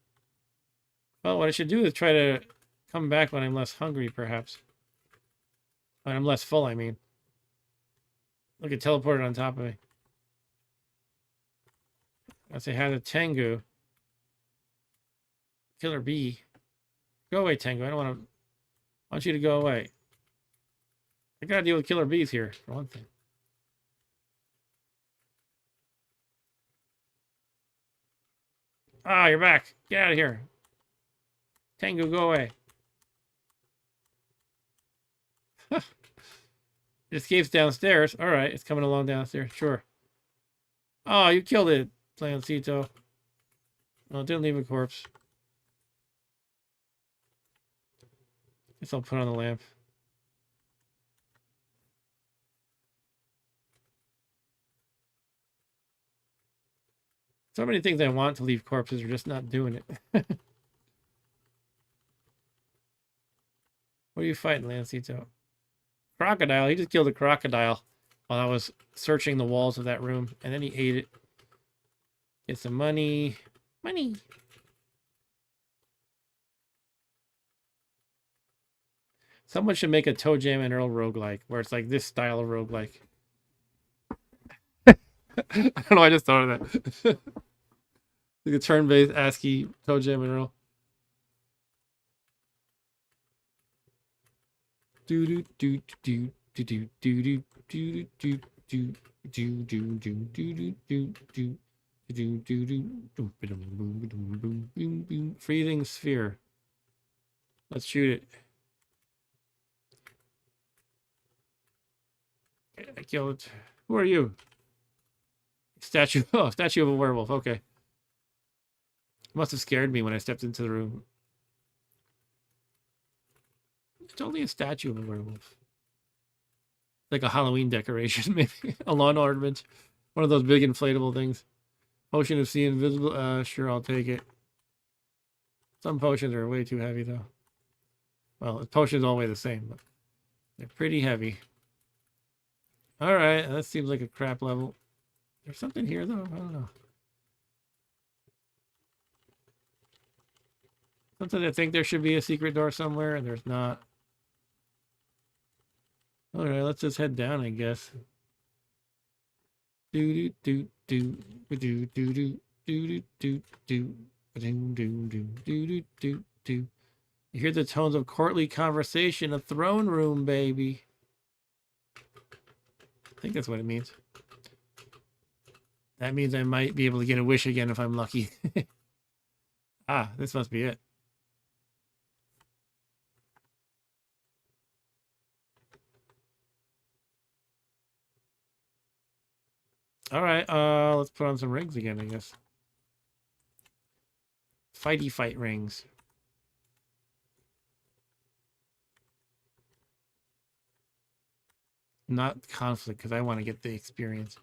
Well, what I should do is try to come back when I'm less hungry, perhaps. When I'm less full, I mean. Look at teleported on top of me. Let's say, has a Tengu. Killer bee. Go away, Tengu. I don't want to... I want you to go away. I gotta deal with killer bees here, for one thing. Ah, you're back. Get out of here. Tengu, go away. It escapes downstairs. All right, it's coming along downstairs. Sure. Oh, you killed it, Plancito. Oh, it didn't leave a corpse. Guess I'll put on the lamp. So many things I want to leave corpses are just not doing it. What are you fighting, Lancito? Crocodile. He just killed a crocodile while I was searching the walls of that room, and then he ate it. Get some money. Money. Someone should make a Toe Jam and Earl roguelike, where it's like this style of roguelike. I don't know, I just thought of that. Like a turn-based ASCII Toe Jam and Earl. Do do do do do do do do do do do do do do do do. Freezing sphere. Let's shoot it. I killed it. Who are you? Statue. Oh, statue of a werewolf. Okay. Must have scared me when I stepped into the room. It's only a statue of a werewolf. Like a Halloween decoration, maybe. A lawn ornament. One of those big inflatable things. Potion of Sea Invisible. Sure, I'll take it. Some potions are way too heavy, though. Well, potions all weigh the same, but they're pretty heavy. Alright, that seems like a crap level. There's something here, though? I don't know. Sometimes I think there should be a secret door somewhere, and there's not. Alright, let's just head down, I guess. Do do do do do do do do do do do do do do do. You hear the tones of courtly conversation, a throne room, baby. I think that's what it means. That means I might be able to get a wish again if I'm lucky. Ah, this must be it. All right, let's put on some rings again, I guess. Fighty fight rings. Not conflict, because I want to get the experience.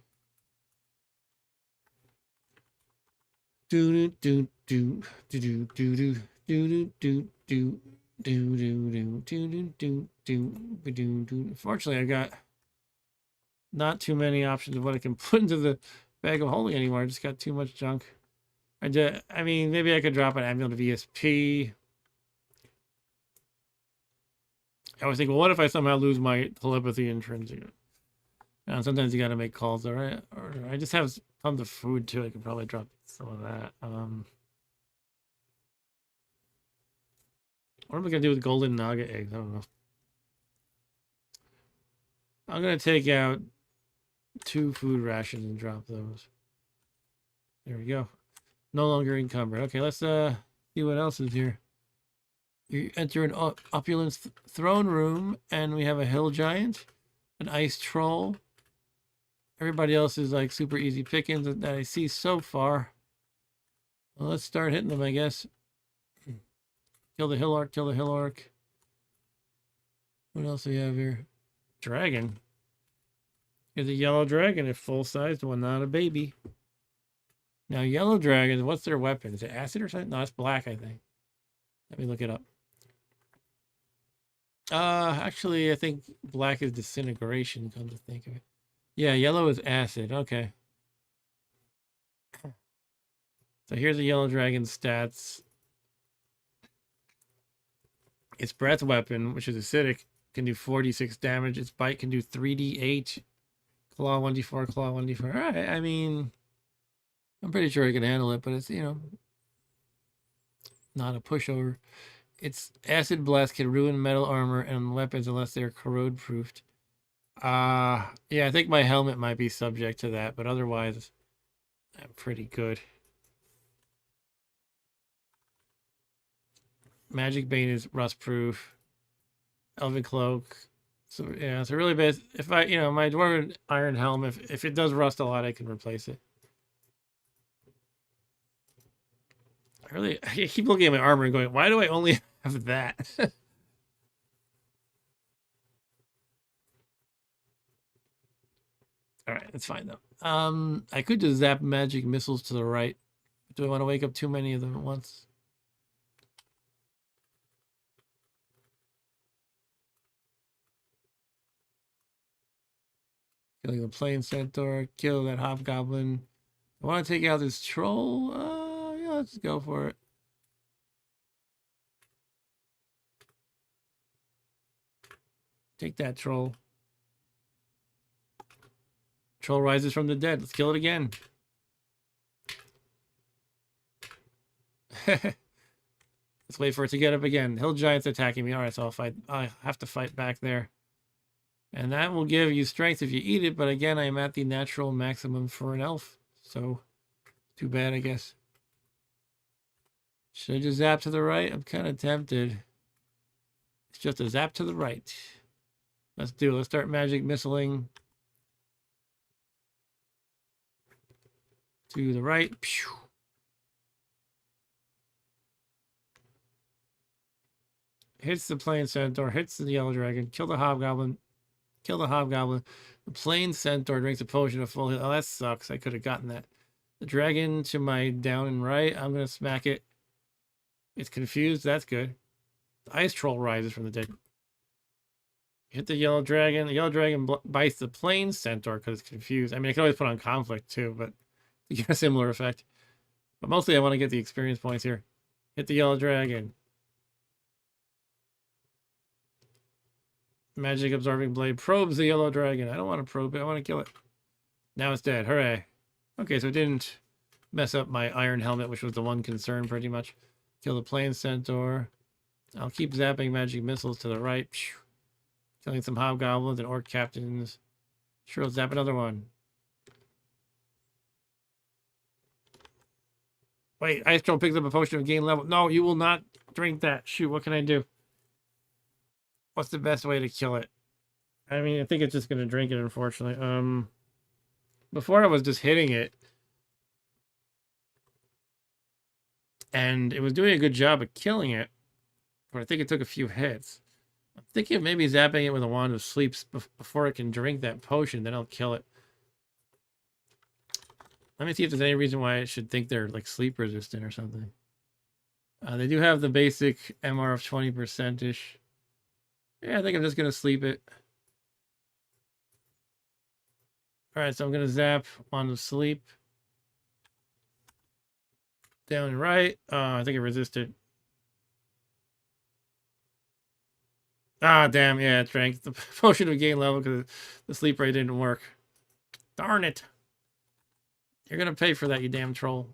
Do do do do do do do do do do do do do do do do do. Fortunately, I got not too many options of what I can put into the bag of holding anymore. I just got too much junk. I mean, maybe I could drop an amulet of ESP. I was thinking, well, what if I somehow lose my telepathy intrinsic? And sometimes you got to make calls, all right? Or I just have tons of food too. I could probably drop some of that. What am I gonna do with golden naga eggs? I don't know. I'm gonna take out 2 food rations and drop those. There we go. No longer encumbered. Okay, let's see what else is here. You enter an opulent throne room, and we have a hill giant, an ice troll. Everybody else is like super easy pickings that I see so far. Well, let's start hitting them, I guess. Kill the hill orc, kill the hill orc. What else do we have here? Dragon. Here's a yellow dragon, a full-sized one, not a baby. Now, yellow dragons, what's their weapon? Is it acid or something? No, it's black, I think. Let me look it up. Actually, I think black is disintegration, come to think of it. Yeah, yellow is acid. Okay. So here's a yellow dragon stats. Its breath weapon, which is acidic, can do 46 damage. Its bite can do 3d8. Claw 1d4, claw 1d4. All right, I mean, I'm pretty sure I can handle it, but it's, you know, not a pushover. Its acid blast can ruin metal armor and weapons unless they're corrode proofed. Yeah, I think my helmet might be subject to that, but otherwise, I'm pretty good. Magic Bane is rust proof. Elven Cloak. So yeah, it's a really bad. If I, you know, my Dwarven Iron Helm, if it does rust a lot, I can replace it. I keep looking at my armor and going, why do I only have that? All right, that's fine though. I could just zap magic missiles to the right. Do I want to wake up too many of them at once? Killing the plain centaur, kill that hobgoblin. I want to take out this troll. Yeah, let's go for it. Take that troll. Troll rises from the dead. Let's kill it again. Let's wait for it to get up again. Hill giant's attacking me. All right, so I'll fight. I have to fight back there. And that will give you strength if you eat it. But again, I'm at the natural maximum for an elf. So, too bad, I guess. Should I just zap to the right? I'm kind of tempted. It's just a zap to the right. Let's do it. Let's start magic missiling. To the right. Pew. Hits the plain centaur. Hits the yellow dragon. Kill the hobgoblin. Kill the hobgoblin. The plain centaur drinks a potion of full heal. Oh, that sucks. I could have gotten that. The dragon to my down and right. I'm going to smack it. It's confused. That's good. The ice troll rises from the dead. Hit the yellow dragon. The yellow dragon bites the plain centaur because it's confused. I mean, I can always put on conflict too, but you get a similar effect. But mostly I want to get the experience points here. Hit the yellow dragon. Magic absorbing blade probes the yellow dragon. I don't want to probe it. I want to kill it. Now it's dead. Hooray. Okay, so it didn't mess up my iron helmet, which was the one concern pretty much. Kill the plain centaur. I'll keep zapping magic missiles to the right. Killing some hobgoblins and orc captains. Sure, let's zap another one. Wait, Ice Troll picks up a potion of gain level. No, you will not drink that. Shoot, what can I do? What's the best way to kill it? I mean, I think it's just going to drink it, unfortunately. Before I was just hitting it. And it was doing a good job of killing it. But I think it took a few hits. I'm thinking of maybe zapping it with a wand of sleeps before it can drink that potion. Then I'll kill it. Let me see if there's any reason why I should think they're like sleep resistant or something. They do have the basic MR of 20%-ish. Yeah, I think I'm just going to sleep it. Alright, so I'm going to zap on the sleep. Down and right. I think it resisted. Ah, damn. Yeah, it drank the potion of gain level because the sleep ray didn't work. Darn it. You're going to pay for that, you damn troll.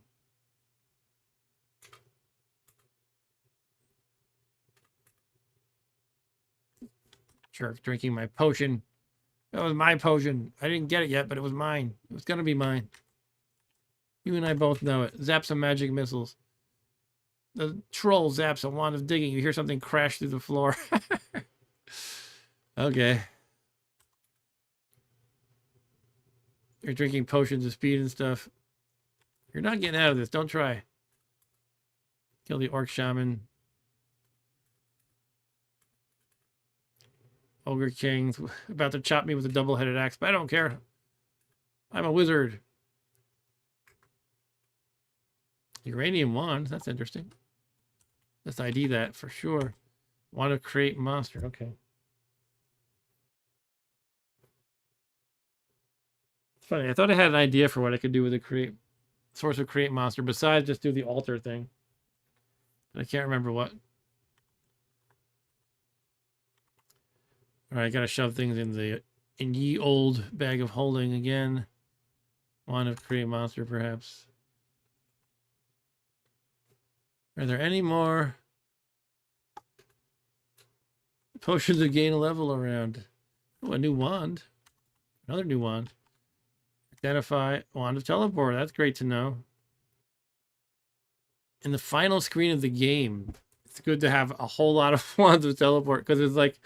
Jerk, drinking my potion. That was my potion. I didn't get it yet, but it was mine. It was going to be mine. You and I both know it. Zap some magic missiles. The troll zaps a wand of digging. You hear something crash through the floor. Okay. You're drinking potions of speed and stuff. You're not getting out of this. Don't try. Kill the orc shaman. Ogre King's about to chop me with a double-headed axe, but I don't care. I'm a wizard. Uranium wand. That's interesting. Let's ID that for sure. Want to create monster. Okay. It's funny. I thought I had an idea for what I could do with a create source of create monster besides just do the altar thing. But I can't remember what. All right, I gotta shove things in ye old bag of holding again. Want to create monster, perhaps. Are there any more potions of gain a level around? Oh, a new wand. Another new wand. Identify wand of teleport. That's great to know. In the final screen of the game, it's good to have a whole lot of wands of teleport because it's like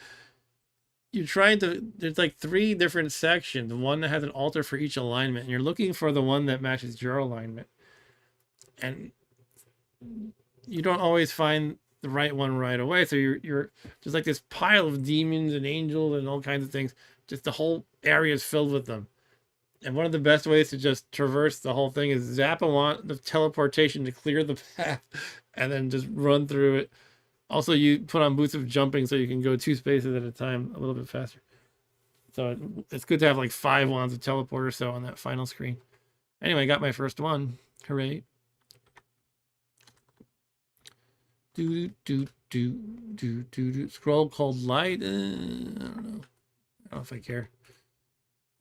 you're trying to. There's like 3 different sections. One that has an altar for each alignment, and you're looking for the one that matches your alignment. And you don't always find the right one right away. So you're just like this pile of demons and angels and all kinds of things. Just the whole area is filled with them. And one of the best ways to just traverse the whole thing is zap the teleportation to clear the path and then just run through it. Also, you put on boots of jumping so you can go 2 spaces at a time a little bit faster. So it's good to have like 5 wands of teleport or so on that final screen. Anyway, I got my first one. Hooray. Scroll called light. I don't know. I don't know if I care.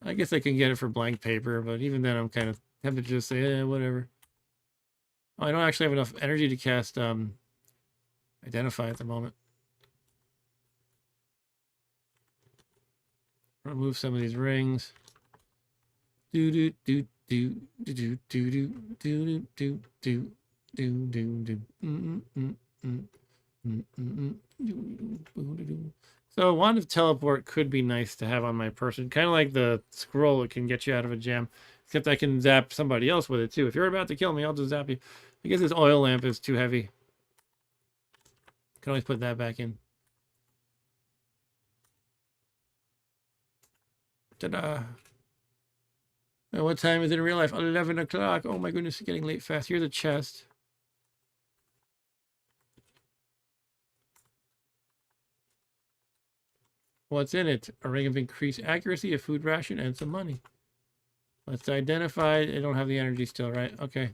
I guess I can get it for blank paper, but even then I'm kind of tempted to just say, whatever. Oh, I don't actually have enough energy to cast Identify at the moment. Remove some of these rings. So wand of teleport could be nice to have on my person. Kind of like the scroll, it can get you out of a jam. Except I can zap somebody else with it too. If you're about to kill me, I'll just zap you. I guess this oil lamp is too heavy. Can always put that back in. Ta-da. And what time is it in real life? 11 o'clock. Oh my goodness, it's getting late fast. Here's a chest. What's in it? A ring of increased accuracy, a food ration, and some money. Let's identify. I don't have the energy still, right? Okay.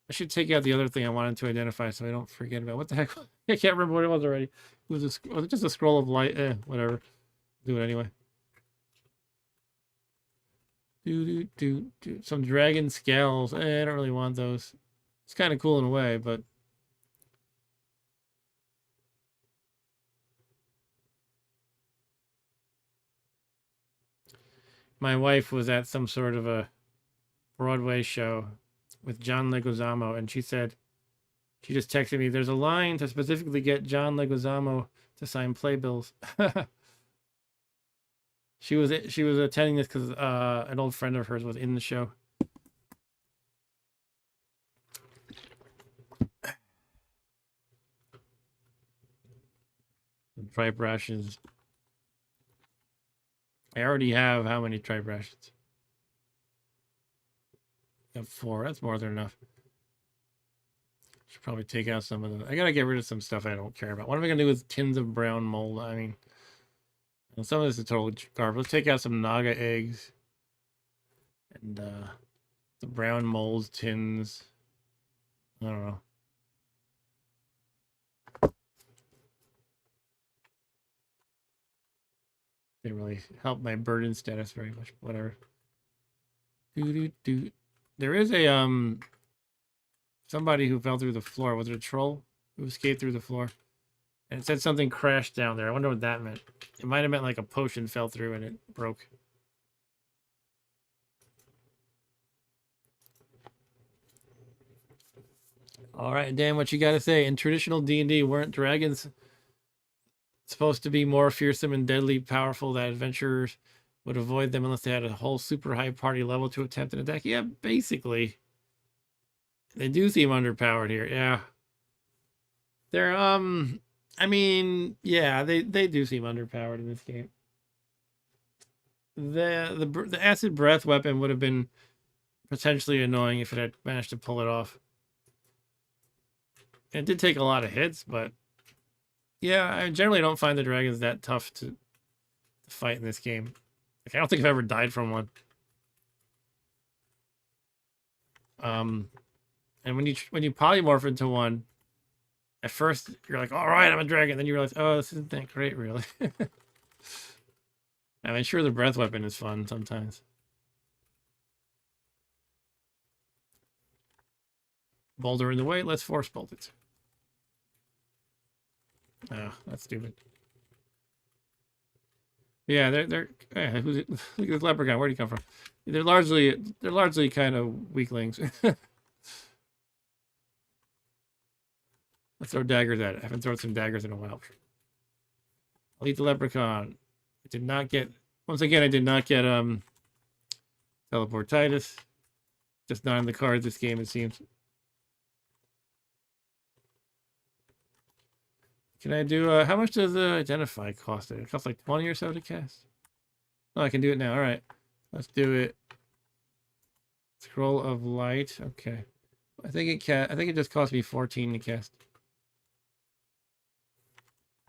I should take out the other thing I wanted to identify so I don't forget about. What the heck? I can't remember what it was already. Was it just a scroll of light? Whatever. Do it anyway. Some dragon scales. I don't really want those. It's kind of cool in a way, but my wife was at some sort of a Broadway show with John Leguizamo, and she said, she just texted me, there's a line to specifically get John Leguizamo to sign playbills. She was attending this because an old friend of hers was in the show. Tripe rations. I already have how many tripe rations? I have 4. That's more than enough. Should probably take out some of them. I gotta get rid of some stuff I don't care about. What am I gonna do with tins of brown mold? I mean, some of this is total garbage. Let's take out some Naga eggs. And the brown mold tins. I don't know. Didn't really help my burden status very much. Whatever. There is a somebody who fell through the floor. Was it a troll who escaped through the floor? And it said something crashed down there. I wonder what that meant. It might have meant like a potion fell through and it broke. All right, Dan, what you got to say? In traditional D&D, weren't dragons supposed to be more fearsome and deadly powerful that adventurers would avoid them unless they had a whole super high party level to attempt an attack? Yeah, basically. They do seem underpowered here. Yeah. They're, I mean, yeah, they do seem underpowered in this game. The acid breath weapon would have been potentially annoying if it had managed to pull it off. It did take a lot of hits, but yeah, I generally don't find the dragons that tough to fight in this game. Like, I don't think I've ever died from one. And when you polymorph into one, at first you're like, all right, I'm a dragon. Then you realize, oh, this isn't that great, really. I mean, sure, the breath weapon is fun sometimes. Boulder in the way. Let's force bolt it. Oh, that's stupid. Yeah, they're who's it? Look at this leprechaun. Where'd he come from? They're largely kind of weaklings. Let's throw daggers at it. I haven't thrown some daggers in a while. I'll eat the leprechaun. I did not get, once again, I did not get teleportitis. Just not in the cards this game, it seems. Can I do, how much does the Identify cost? It costs like 20 or so to cast? Oh, I can do it now. All right. Let's do it. Scroll of Light. Okay. I think it just cost me 14 to cast.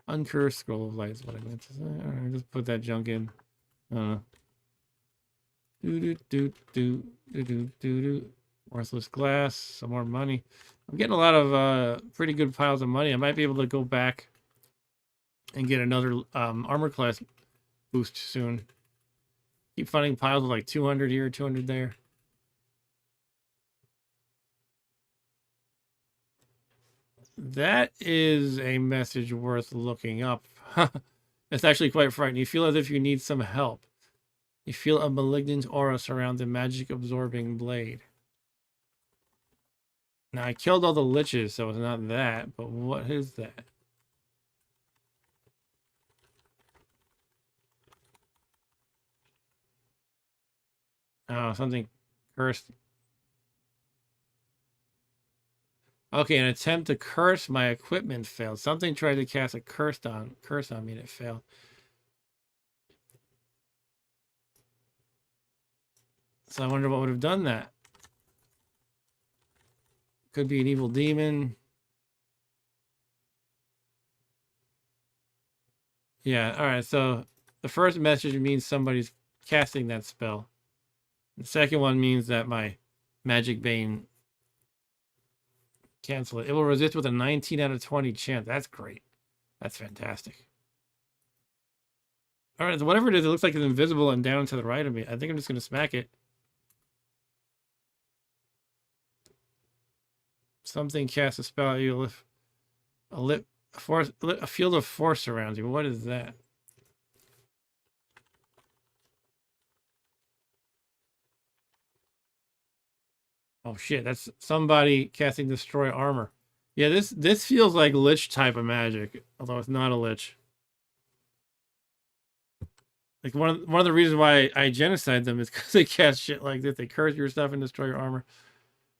Uncursed Scroll of Light is what I meant to say. All right, just put that junk in. Worthless glass. Some more money. I'm getting a lot of pretty good piles of money. I might be able to go back and get another armor class boost soon. Keep finding piles of like 200 here, 200 there. That is a message worth looking up. It's actually quite frightening. You feel as if you need some help. You feel a malignant aura surround the magic-absorbing blade. Now, I killed all the liches, so it's not that, but what is that? Oh, something cursed. Okay, an attempt to curse my equipment failed. Something tried to cast a curse on me and it failed. So I wonder what would have done that. Could be an evil demon. Yeah, alright, so the first message means somebody's casting that spell. The second one means that my Magic Bane cancel it. It will resist with a 19 out of 20 chance. That's great. That's fantastic. Alright, so whatever it is, it looks like it's invisible and down to the right of me. I think I'm just going to smack it. Something casts a spell at you. A field of force surrounds you. What is that? Oh shit, that's somebody casting destroy armor. Yeah, this feels like lich type of magic, although it's not a lich. Like one of the reasons why I genocide them is because they cast shit like this. They curse your stuff and destroy your armor.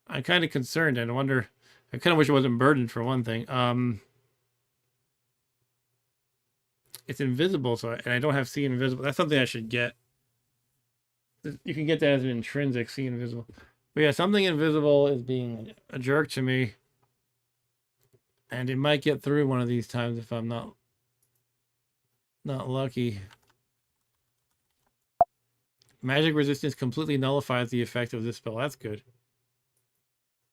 I'm kind of concerned and I wonder. I kind of wish it wasn't burdened for one thing. It's invisible, and I don't have see invisible. That's something I should get. You can get that as an intrinsic see invisible. But yeah, something invisible is being a jerk to me. And it might get through one of these times if I'm not lucky. Magic resistance completely nullifies the effect of this spell. That's good.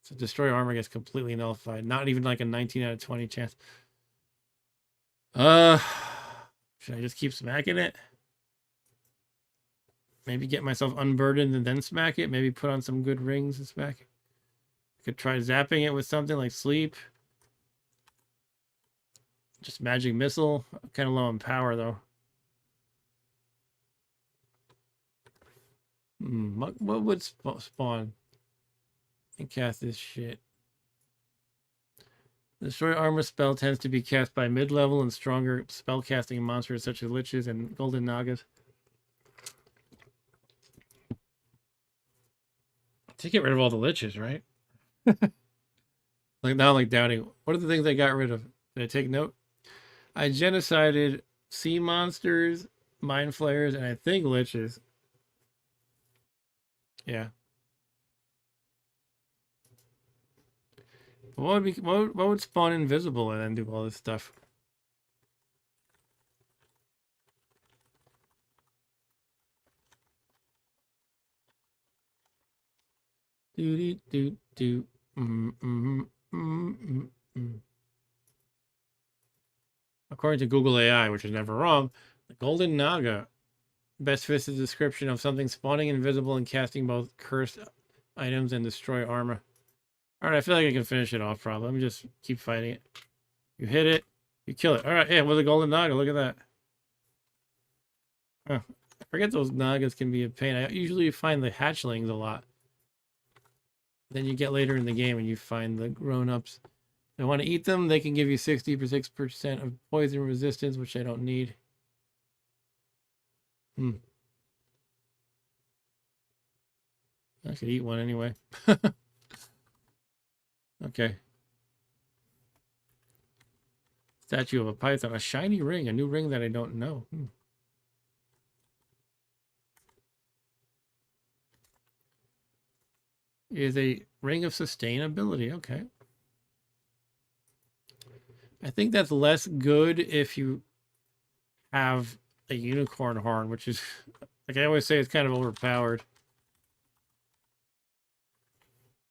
So destroy armor gets completely nullified. Not even like a 19 out of 20 chance. Should I just keep smacking it? Maybe get myself unburdened and then smack it. Maybe put on some good rings and smack it. I could try zapping it with something like sleep. Just magic missile. I'm kind of low on power though. What would spawn and cast this shit? The destroy armor spell tends to be cast by mid-level and stronger spellcasting monsters such as liches and golden nagas. To get rid of all the liches, right? Like now, like doubting. What are the things I got rid of? Did I take note? I genocided sea monsters, mind flayers, and I think liches. Yeah. What would spawn invisible and then do all this stuff? Do. According to Google AI, which is never wrong, the Golden Naga best fits the description of something spawning invisible and casting both cursed items and destroy armor. Alright, I feel like I can finish it off probably. Let me just keep fighting it. You hit it, you kill it. Alright, yeah, with a Golden Naga, look at that. Huh. I forget those Nagas can be a pain. I usually find the hatchlings a lot. Then you get later in the game and you find the grown-ups. If I want to eat them, they can give you 66% of poison resistance, which I don't need. I could eat one anyway. Okay. Statue of a python. A shiny ring. A new ring that I don't know. Is a ring of sustainability. Okay. I think that's less good if you have a unicorn horn, which is, like I always say, it's kind of overpowered.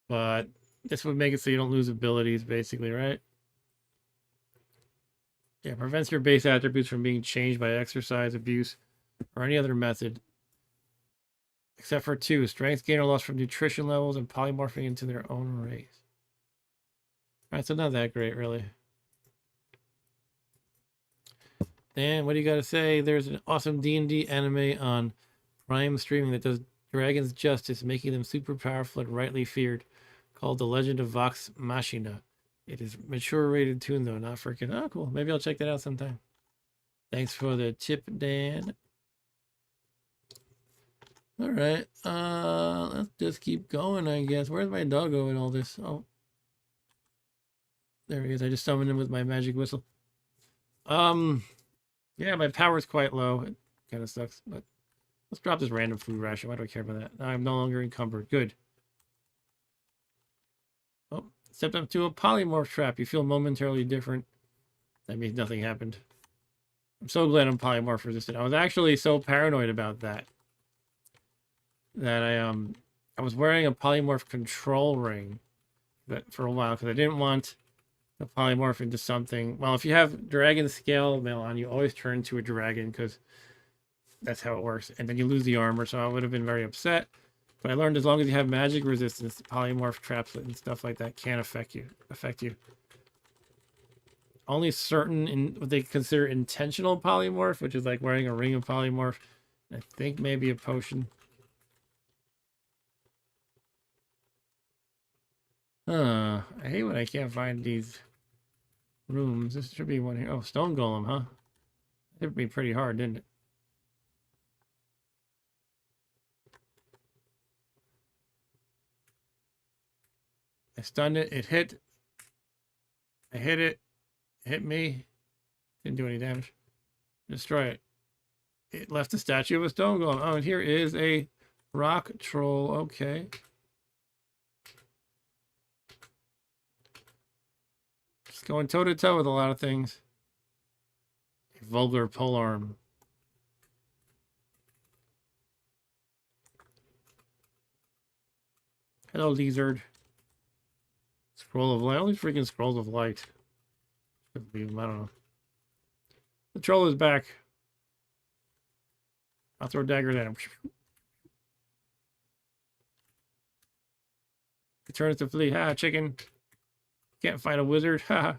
But this would make it so you don't lose abilities, basically, right? Yeah, prevents your base attributes from being changed by exercise, abuse, or any other method. Except for 2. Strength gain or loss from nutrition levels and polymorphing into their own race. Alright, so not that great, really. Dan, what do you got to say? There's an awesome D&D anime on Prime streaming that does dragons justice, making them super powerful and rightly feared, called The Legend of Vox Machina. It is mature rated tune, though, not for kids. Oh, cool. Maybe I'll check that out sometime. Thanks for the tip, Dan. All right. Let's just keep going, I guess. Where's my doggo in all this? Oh. There he is. I just summoned him with my magic whistle. Yeah, my power's quite low. It kind of sucks, but let's drop this random food ration. Why do I care about that? I'm no longer encumbered. Good. Oh, stepped up to a polymorph trap. You feel momentarily different. That means nothing happened. I'm so glad I'm polymorph resistant. I was actually so paranoid about that I was wearing a polymorph control ring for a while because I didn't want the polymorph into something. Well, if you have dragon scale mail on, you always turn to a dragon because that's how it works. And then you lose the armor, so I would have been very upset. But I learned as long as you have magic resistance, polymorph traps and stuff like that can't affect you. Only certain what they consider intentional polymorph, which is like wearing a ring of polymorph. I think maybe a potion. I hate when I can't find these rooms. This should be one here. Oh, stone golem, huh? It would be pretty hard, didn't it? I stunned it. It hit. I hit it. It hit me. Didn't do any damage. Destroy it. It left the statue of a stone golem. Oh, and here is a rock troll. Okay. Just going toe to toe with a lot of things. A vulgar polearm. Hello, lizard. Scroll of light. All these freaking scrolls of light. I don't know. The troll is back. I'll throw daggers at him. He turns to flee. Ha, chicken. Can't fight a wizard. Ha.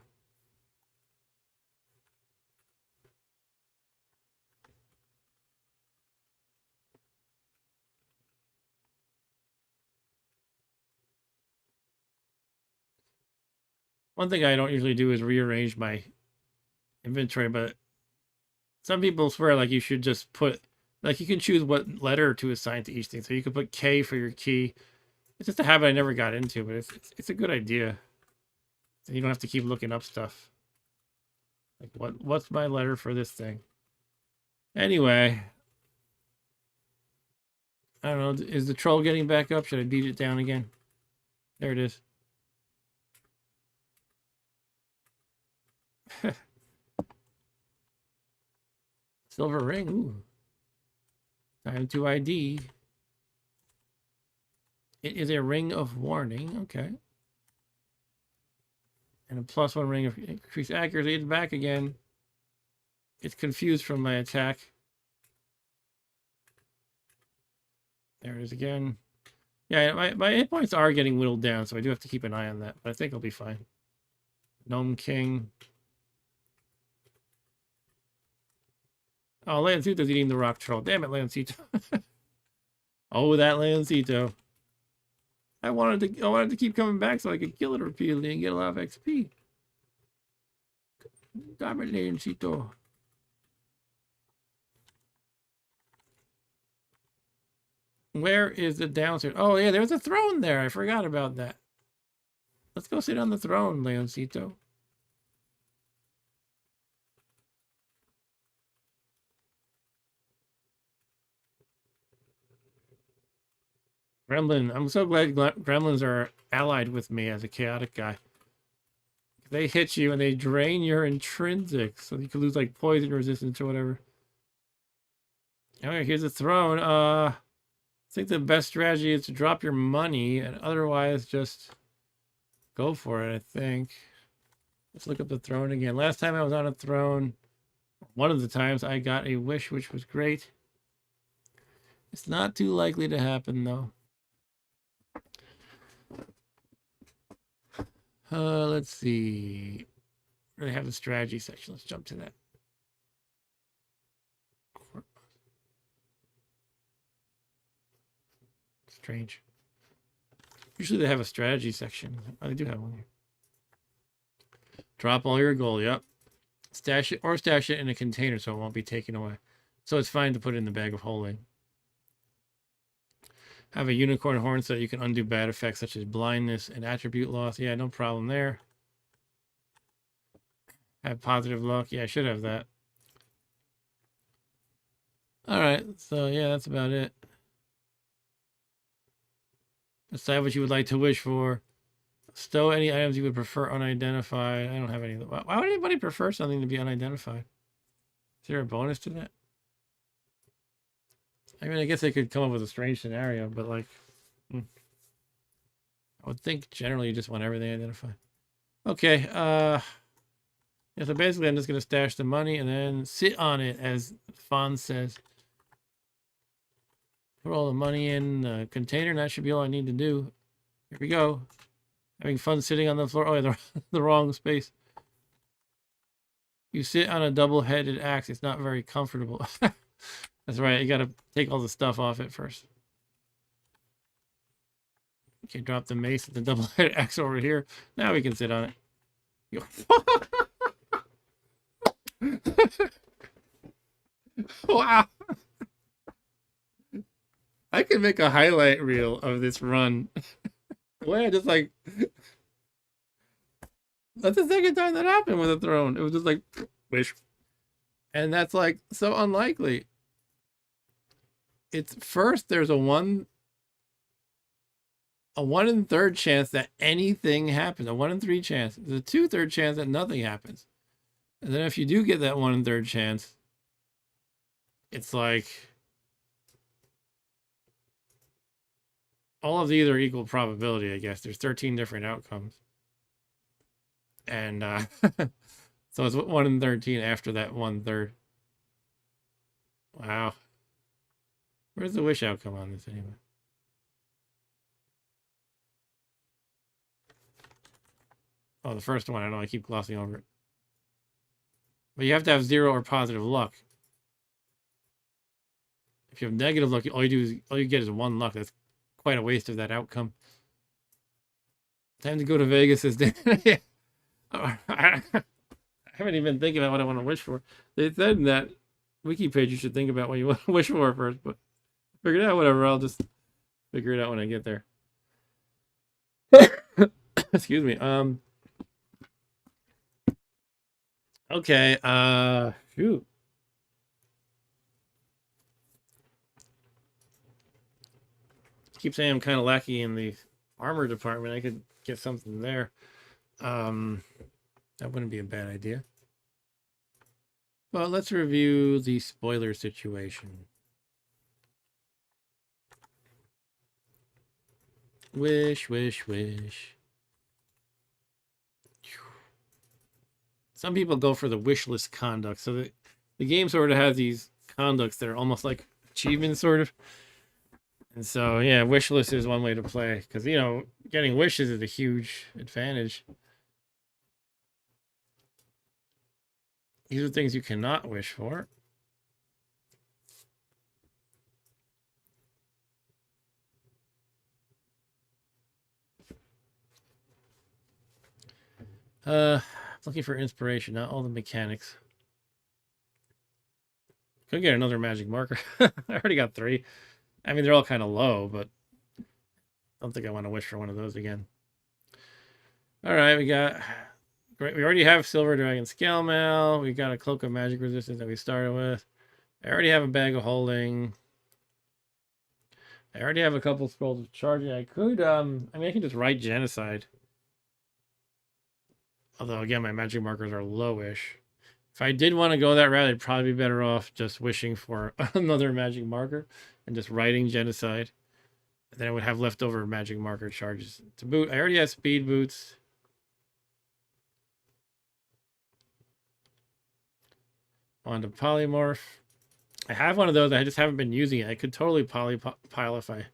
One thing I don't usually do is rearrange my inventory, but some people swear like you should just put, like you can choose what letter to assign to each thing. So you could put K for your key. It's just a habit I never got into, but it's a good idea. So you don't have to keep looking up stuff. Like what's my letter for this thing? Anyway. I don't know. Is the troll getting back up? Should I beat it down again? There it is. Silver ring. Ooh. Time to ID. It is a ring of warning. Okay. And a +1 ring of increased accuracy. It's back again. It's confused from my attack. There it is again. Yeah, my hit points are getting whittled down, so I do have to keep an eye on that. But I think I'll be fine. Gnome King. Oh, Lancito's eating the rock troll. Damn it, Lancito. Oh, that Lancito. I wanted to keep coming back so I could kill it repeatedly and get a lot of XP. Damn it, Where is the downstairs? Oh, yeah, there's a throne there. I forgot about that. Let's go sit on the throne, Leoncito. Gremlin. I'm so glad gremlins are allied with me as a chaotic guy. They hit you and they drain your intrinsic, so you could lose like poison resistance or whatever. Okay, here's the throne. I think the best strategy is to drop your money and otherwise just go for it, I think. Let's look up the throne again. Last time I was on a throne, one of the times I got a wish, which was great. It's not too likely to happen, though. Let's see. They have the strategy section. Let's jump to that. Strange. Usually they have a strategy section. Oh, they do have one here. Drop all your gold. Yep. Stash it or stash it in a container so it won't be taken away. So it's fine to put it in the bag of holding. Have a unicorn horn so that you can undo bad effects such as blindness and attribute loss. Yeah, no problem there. Have positive luck. Yeah, I should have that. Alright, so yeah, that's about it. Decide what you would like to wish for. Stow any items you would prefer unidentified. I don't have any. Why would anybody prefer something to be unidentified? Is there a bonus to that? I mean, I guess they could come up with a strange scenario, but like, I would think generally you just want everything identified. Okay, yeah, so basically I'm just going to stash the money and then sit on it, as Fonz says. Put all the money in the container, and that should be all I need to do. Here we go. Having fun sitting on the floor. Oh, yeah, the wrong space. You sit on a double-headed axe. It's not very comfortable. That's right. You got to take all the stuff off it first. Okay, drop the mace and the double-headed axe over here. Now we can sit on it. Wow. I could make a highlight reel of this run. The way I just like... That's the second time that happened with a throne. It was just like, wish. And that's like so unlikely. It's first there's a 1 1/3 chance that anything happens. A 1 in 3 chance. There's a 2/3 chance that nothing happens. And then if you do get that 1 1/3 chance, it's like all of these are equal probability, I guess. There's 13 different outcomes. And so it's 1 in 13 after that 1/3. Wow. Where's the wish outcome on this anyway? Oh, the first one. I know I keep glossing over it. But you have to have 0 or positive luck. If you have negative luck, all you get is 1 luck. That's quite a waste of that outcome. Time to go to Vegas is yeah. I haven't even been thinking about what I want to wish for. They said in that wiki page you should think about what you want to wish for first, but figure it out, whatever. I'll just figure it out when I get there. Excuse me. Okay, shoot. Keep saying I'm kind of lackey in the armor department. I could get something there. That wouldn't be a bad idea. Well, let's review the spoiler situation. Wish, wish, wish. Some people go for the wish list conduct. So the game sort of has these conducts that are almost like achievements, sort of. And so, yeah, wish list is one way to play. Because, you know, getting wishes is a huge advantage. These are things you cannot wish for. Looking for inspiration, not all the mechanics. Could get another magic marker. I already got 3. I mean, they're all kind of low, but I don't think I want to wish for one of those again. All right, we got great. We already have Silver Dragon Scale Mail. We got a Cloak of Magic Resistance that we started with. I already have a Bag of Holding. I already have a couple scrolls of charging. I could, I mean, I can just write Genocide. Although, again, my magic markers are lowish. If I did want to go that route, I'd probably be better off just wishing for another magic marker and just writing Genocide. And then I would have leftover magic marker charges to boot. I already have Speed Boots. On to Polymorph. I have one of those. I just haven't been using it. I could totally pile if I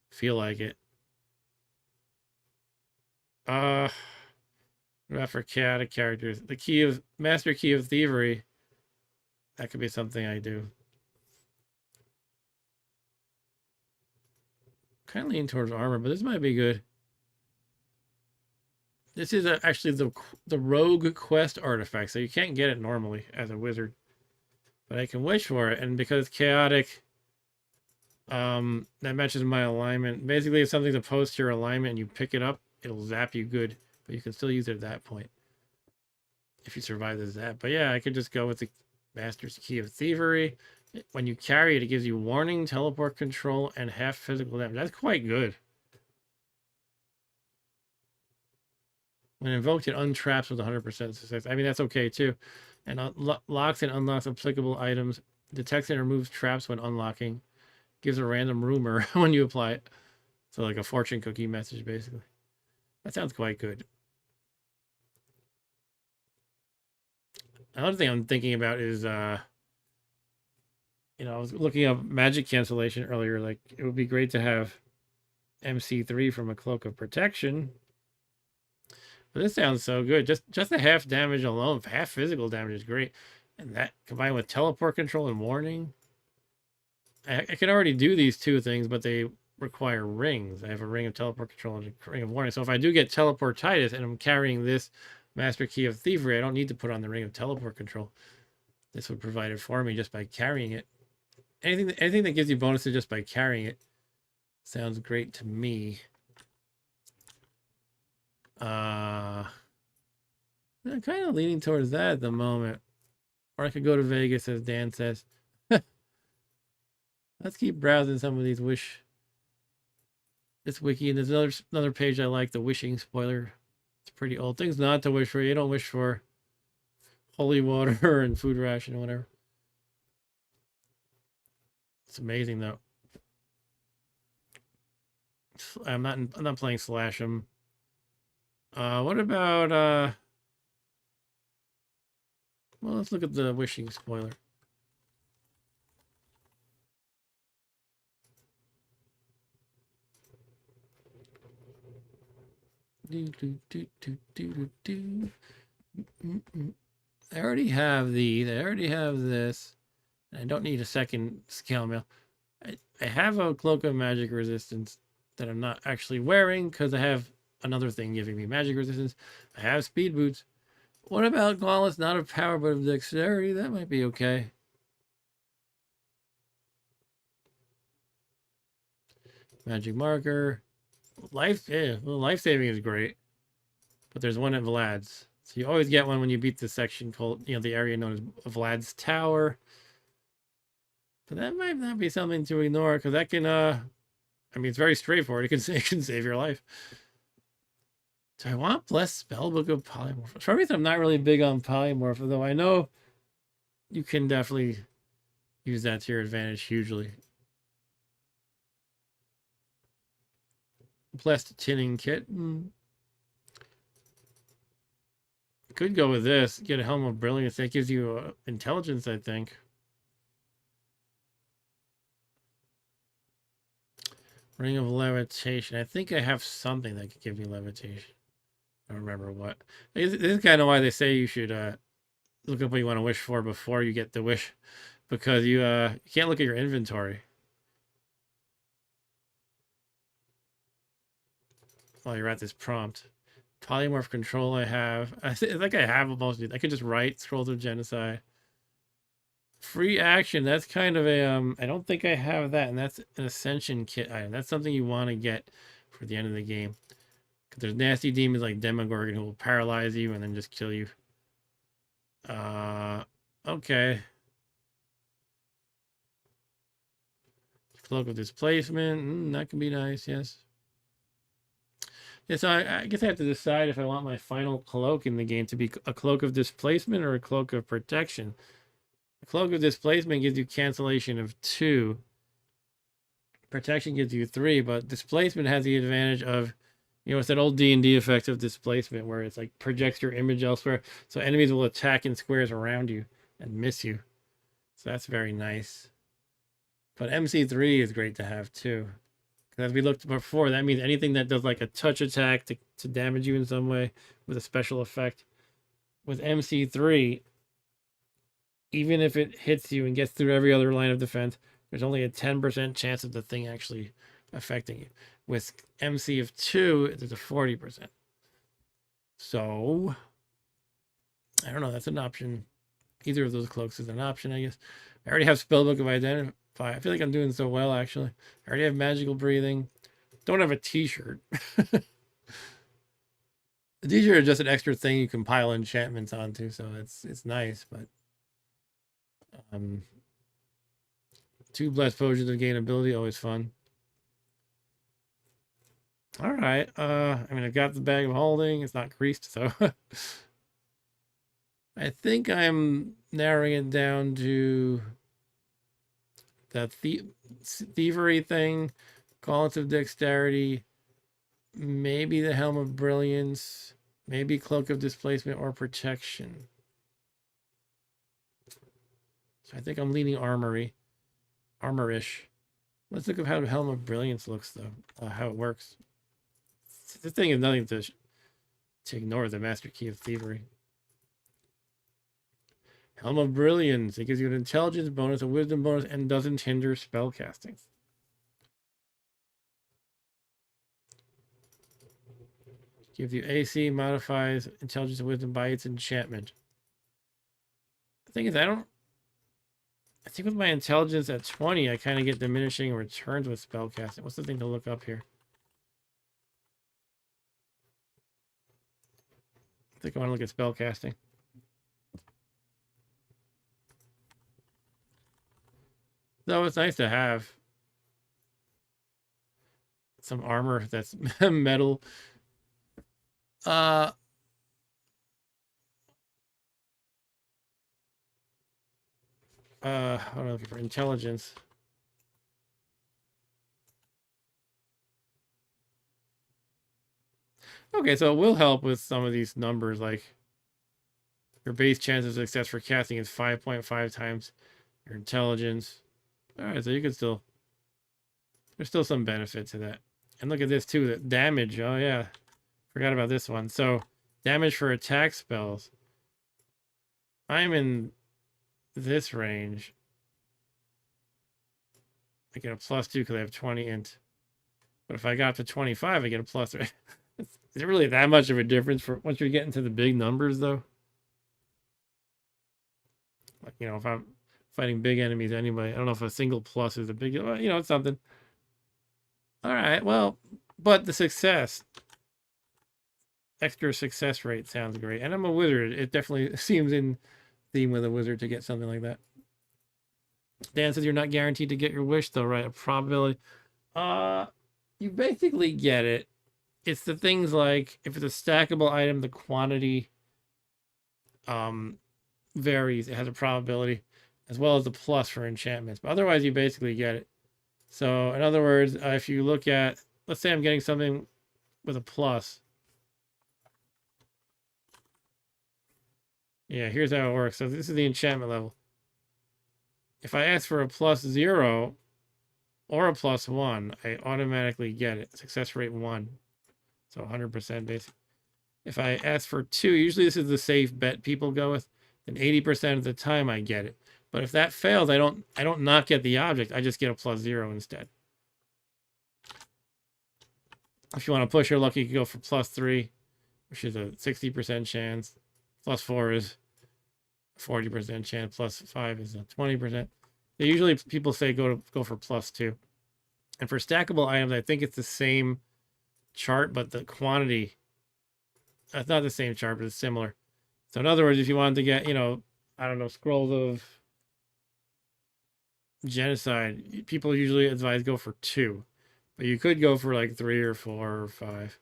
feel like it. What about for chaotic characters? The Master Key of Thievery. That could be something I do. Kind of lean towards armor, but this might be good. This is actually the Rogue Quest artifact, so you can't get it normally as a wizard. But I can wish for it, and because it's chaotic, that matches my alignment. Basically, if something's opposed to your alignment and you pick it up, it'll zap you good, but you can still use it at that point if you survive the zap. But yeah, I could just go with the Master's Key of Thievery. When you carry it, it gives you warning, teleport control, and half physical damage. That's quite good. When invoked, it untraps with 100% success. I mean, that's okay too. And locks and unlocks applicable items. Detects and removes traps when unlocking. Gives a random rumor when you apply it. So like a fortune cookie message, basically. That sounds quite good. Another thing I'm thinking about is, I was looking up magic cancellation earlier. Like, it would be great to have MC3 from a Cloak of Protection. But this sounds so good. Just the half damage alone, half physical damage is great. And that combined with teleport control and warning. I can already do these two things, but they require rings. I have a ring of teleport control and a ring of warning. So if I do get teleportitis and I'm carrying this Master Key of Thievery, I don't need to put on the ring of teleport control. This would provide it for me just by carrying it. Anything that gives you bonuses just by carrying it sounds great to me. I'm kind of leaning towards that at the moment. Or I could go to Vegas, as Dan says. Let's keep browsing some of these this wiki. And there's another page I like, the wishing spoiler. It's pretty old. Things not to wish for. You don't wish for holy water and food ration or whatever. It's amazing though. I'm not playing Slash 'em. What about well, let's look at the wishing spoiler. I already have these. I already have this. I don't need a second scale mail. I have a Cloak of Magic Resistance that I'm not actually wearing because I have another thing giving me magic resistance. I have Speed Boots. What about Gauntlets? Not of power, but of dexterity? That might be okay. Magic marker. Life saving is great. But there's one at Vlad's. So you always get one when you beat the section called, the area known as Vlad's Tower. But that might not be something to ignore, because that can, I mean, it's very straightforward. It can save your life. Do I want Blessed Spellbook of Polymorph? For some reason, I'm not really big on Polymorph, though I know you can definitely use that to your advantage hugely. Blessed Tinning Kit. Could go with this. Get a Helm of Brilliance. That gives you intelligence, I think. Ring of Levitation. I think I have something that could give me levitation. I don't remember what. This is kind of why they say you should look up what you want to wish for before you get the wish, because you can't look at your inventory while you're at this prompt. Polymorph control I have. I think I have most of these. I could just write Scrolls of Genocide. Free action. That's kind of a I don't think I have that, and that's an Ascension kit item. That's something you want to get for the end of the game. Because there's nasty demons like Demogorgon who will paralyze you and then just kill you. Okay. Cloak of Displacement. That can be nice, yes. Yeah, so I guess I have to decide if I want my final cloak in the game to be a Cloak of Displacement or a Cloak of Protection. A Cloak of Displacement gives you cancellation of 2. Protection gives you 3, but Displacement has the advantage of, it's that old D&D effect of Displacement where it's like projects your image elsewhere, so enemies will attack in squares around you and miss you. So that's very nice. But MC3 is great to have too. As we looked before, that means anything that does like a touch attack to damage you in some way with a special effect. With MC3, even if it hits you and gets through every other line of defense, there's only a 10% chance of the thing actually affecting you. With MC of 2, there's a 40%. So, I don't know. That's an option. Either of those cloaks is an option, I guess. I already have Spellbook of Identify. I feel like I'm doing so well, actually. I already have Magical Breathing. Don't have a t-shirt. The t-shirt is just an extra thing you can pile enchantments onto, so it's nice, but 2 blessed potions to gain ability, always fun. All right. I mean, I've got the bag of holding. It's not creased, so I think I'm narrowing it down to that thievery thing, Gauntlets of Dexterity, maybe the Helm of Brilliance, maybe Cloak of Displacement or Protection. So I think I'm leaning armorish. Let's look at how the Helm of Brilliance looks, though. How it works. The thing is nothing to ignore the Master Key of Thievery. Helm of Brilliance. It gives you an intelligence bonus, a wisdom bonus, and doesn't hinder spellcasting. Gives you AC, modifies intelligence and wisdom by its enchantment. The thing is, I think with my intelligence at 20, I kind of get diminishing returns with spellcasting. What's the thing to look up here? I think I want to look at spellcasting. Though it's nice to have some armor that's metal. I don't know, for intelligence. Okay, so it will help with some of these numbers, like your base chance of success for casting is 5.5 times your intelligence. All right, so you can still, there's still some benefit to that. And look at this too, the damage. Oh yeah, forgot about this one. So damage for attack spells. I'm in this range. I get a +2 because I have 20 int. But if I got to 25, I get a +3. Is it really that much of a difference for once you get into the big numbers, though? Like, if I'm fighting big enemies anyway, I don't know if a single plus is a big, it's something. All right, well, but the success, extra success rate sounds great. And I'm a wizard. It definitely seems in theme with a wizard to get something like that. Dan says you're not guaranteed to get your wish, though, right? A probability. You basically get it. It's the things like if it's a stackable item, the quantity varies. It has a probability as well as the plus for enchantments. But otherwise, you basically get it. So in other words, if you look at, let's say I'm getting something with a plus. Yeah, here's how it works. So this is the enchantment level. If I ask for a +0 or a +1, I automatically get it. Success rate 1. So 100% basically. If I ask for 2, usually this is the safe bet people go with, then 80% of the time I get it. But if that fails, I don't not get the object. I just get a +0 instead. If you want to push your luck, you can go for +3, which is a 60% chance. +4 is 40% chance. Plus 5 is a 20%. Usually people say go for plus 2. And for stackable items, I think it's the same chart, but the quantity, it's not the same chart, but it's similar. So in other words, if you wanted to get, I don't know, scrolls of genocide, people usually advise go for 2, but you could go for like 3 or 4 or 5.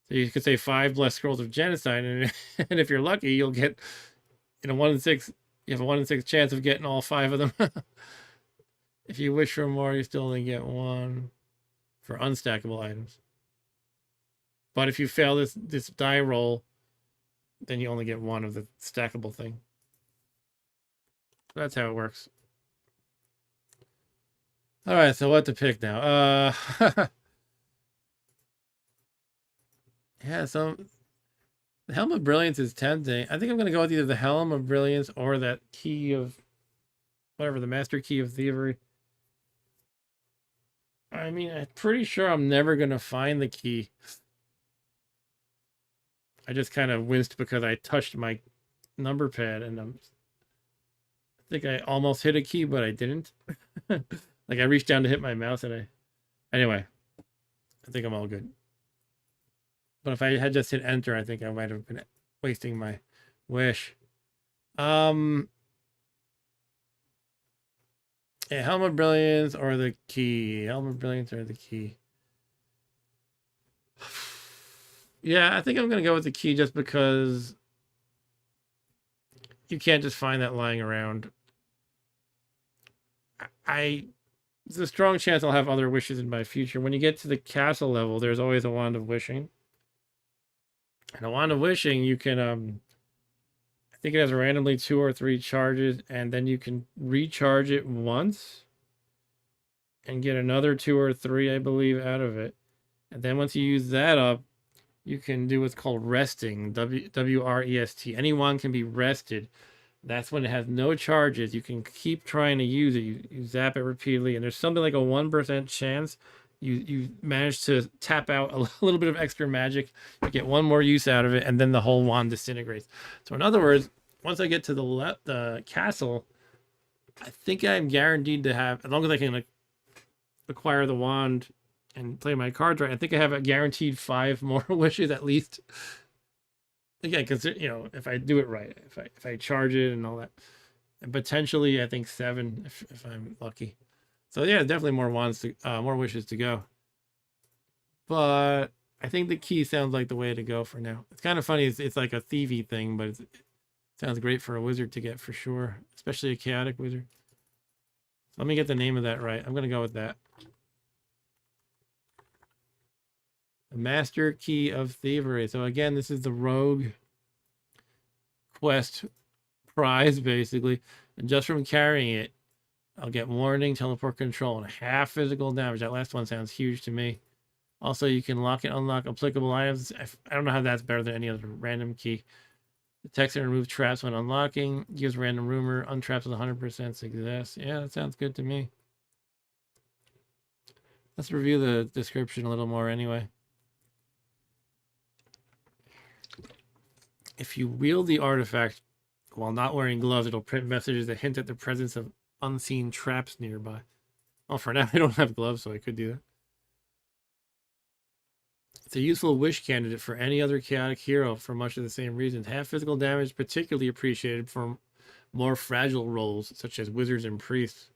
So you could say 5 blessed scrolls of genocide, and, and if you're lucky, you'll get, 1 in 6. You have a 1 in 6 chance of getting all 5 of them. If you wish for more, you still only get 1 for unstackable items. But if you fail this die roll, then you only get 1 of the stackable thing. That's how it works. All right, so what to pick now? Yeah, so the Helm of Brilliance is tempting. I think I'm going to go with either the Helm of Brilliance or that key of whatever, the Master Key of Thievery. I mean, I'm pretty sure I'm never going to find the key. I just kind of winced because I touched my number pad and I think I almost hit a key, but I didn't. Like I reached down to hit my mouse and anyway, I think I'm all good. But if I had just hit enter, I think I might have been wasting my wish. Yeah, Helm of Brilliance or the key. Helm of Brilliance or the key. Yeah, I think I'm going to go with the key just because you can't just find that lying around. There's a strong chance I'll have other wishes in my future. When you get to the castle level, there's always a Wand of Wishing. And a Wand of Wishing, you can, I think it has randomly 2 or 3 charges, and then you can recharge it once and get another 2 or 3, I believe, out of it. And then once you use that up, you can do what's called resting, W-R-E-S-T. Any wand can be rested. That's when it has no charges. You can keep trying to use it. You zap it repeatedly, and there's something like a 1% chance you manage to tap out a little bit of extra magic. You get 1 more use out of it, and then the whole wand disintegrates. So in other words, once I get to the castle, I think I'm guaranteed to have, as long as I can acquire the wand and play my cards right, I think I have a guaranteed 5 more wishes at least. Again, consider, if I do it right, if I charge it and all that, and potentially I think 7 if I'm lucky. So yeah, definitely more more wishes to go. But I think the key sounds like the way to go for now. It's kind of funny. It's like a thievy thing, but it sounds great for a wizard to get for sure, especially a chaotic wizard. So let me get the name of that right. I'm gonna go with that. The Master Key of Thievery. So again, this is the rogue quest prize, basically. And just from carrying it, I'll get warning, teleport control, and half physical damage. That last one sounds huge to me. Also, you can lock and unlock applicable items. I don't know how that's better than any other random key. Detects and removes traps when unlocking. Gives random rumor. Untraps with 100% success. Yeah, that sounds good to me. Let's review the description a little more anyway. If you wield the artifact while not wearing gloves, it'll print messages that hint at the presence of unseen traps nearby. Well, for now, I don't have gloves, so I could do that. It's a useful wish candidate for any other chaotic hero for much of the same reasons. Half physical damage is particularly appreciated for more fragile roles, such as wizards and priests.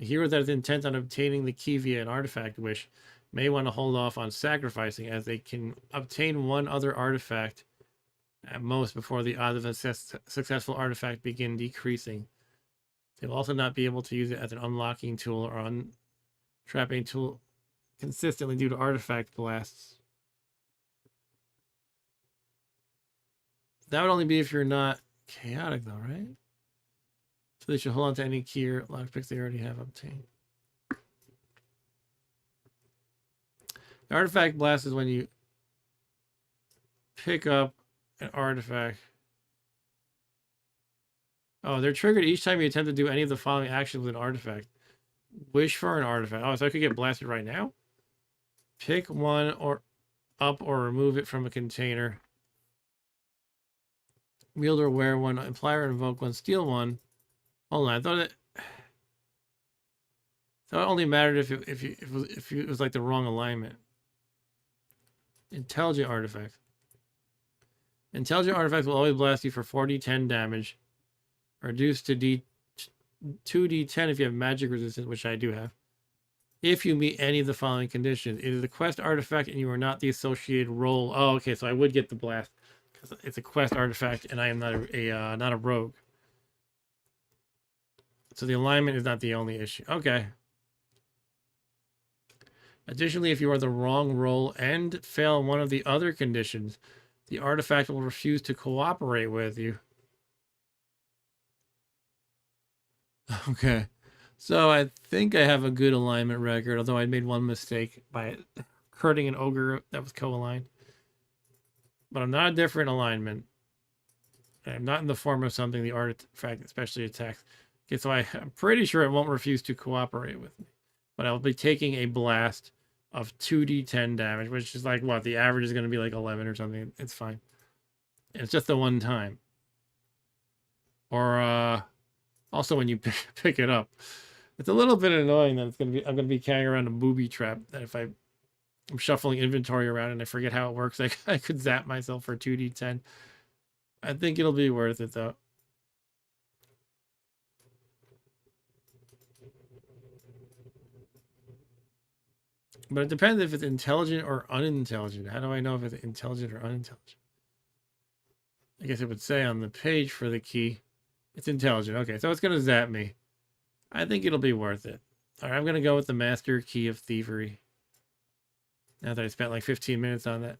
A hero that is intent on obtaining the key via an artifact wish may want to hold off on sacrificing, as they can obtain 1 other artifact at most before the odds of a successful artifact begin decreasing. They will also not be able to use it as an unlocking tool or untrapping tool consistently due to artifact blasts. That would only be if you're not chaotic, though, right? So they should hold on to any key or lockpicks they already have obtained. The artifact blast is when you pick up an artifact. Oh, they're triggered each time you attempt to do any of the following actions with an artifact. Wish for an artifact. Oh, so I could get blasted right now? Pick one or up or remove it from a container. Wield or wear one, apply or invoke one, steal one. Hold on, I thought it only mattered if it was like the wrong alignment. Intelligent artifact. Intelligent artifacts will always blast you for 4d10 damage. Reduced to 2d10 if you have magic resistance, which I do have. If you meet any of the following conditions. It is a quest artifact and you are not the associated role. Oh, okay, so I would get the blast because it's a quest artifact and I am not a rogue. So the alignment is not the only issue. Okay. Additionally, if you are the wrong role and fail one of the other conditions, the artifact will refuse to cooperate with you. Okay. So I think I have a good alignment record, although I made one mistake by hurting an ogre that was co-aligned. But I'm not a different alignment. I'm not in the form of something the artifact especially attacks. Okay, so I'm pretty sure it won't refuse to cooperate with me. But I'll be taking a blast of 2d10 damage, which is like, what, the average is going to be like 11 or something. It's fine. It's just the one time. Or, also when you pick it up. It's a little bit annoying that I'm going to be carrying around a booby trap that if I'm shuffling inventory around and I forget how it works, I could zap myself for 2d10. I think it'll be worth it, though. But it depends if it's intelligent or unintelligent. How do I know if it's intelligent or unintelligent? I guess it would say on the page for the key. It's intelligent. Okay, so it's going to zap me. I think it'll be worth it. All right, I'm going to go with the Master Key of Thievery. Now that I spent like 15 minutes on that.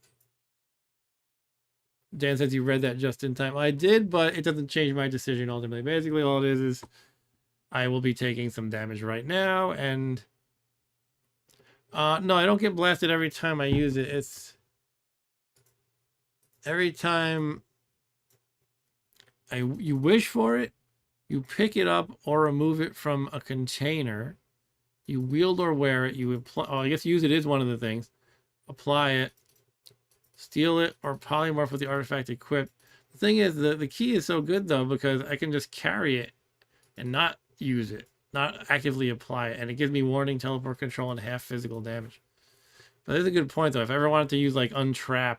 Dan says you read that just in time. I did, but it doesn't change my decision ultimately. Basically, all it is I will be taking some damage right now, and no, I don't get blasted every time I use it. It's every time you wish for it, you pick it up or remove it from a container, you wield or wear it, you apply, I guess use it is one of the things, apply it, steal it, or polymorph with the artifact equipped. The thing is, the key is so good, though, because I can just carry it and not use it, not actively apply it, and it gives me warning, teleport control, and half physical damage. But that's a good point, though. If I ever wanted to use, like, untrap,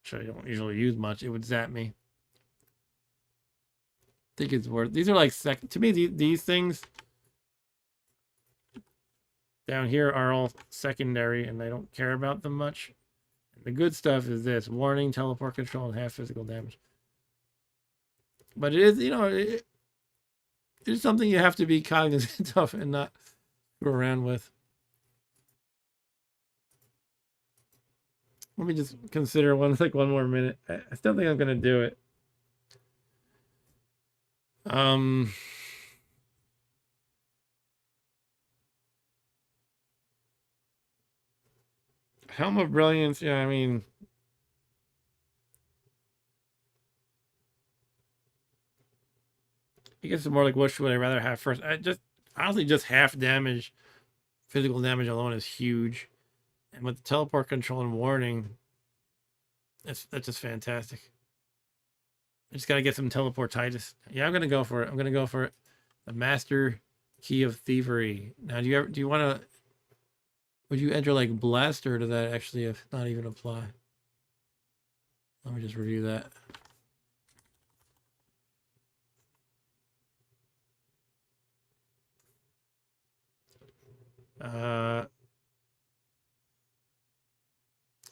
which I don't usually use much, it would zap me. I think it's worth. These are like to me. These things down here are all secondary, and I don't care about them much. The good stuff is this: warning, teleport control, and half physical damage. But it is, it is something you have to be cognizant of and not screw around with. Let me just consider one more minute. I still think I'm gonna do it. Helm of Brilliance, yeah, I mean, I guess it's more like what would I rather have first. Honestly, just half damage, physical damage alone is huge, and with the teleport control and warning, that's just fantastic. I just gotta get some teleportitis. Yeah, I'm gonna go for it. I'm gonna go for it. The Master Key of Thievery. Now, do you want to? Would you enter like blessed, or does that actually not even apply? Let me just review that.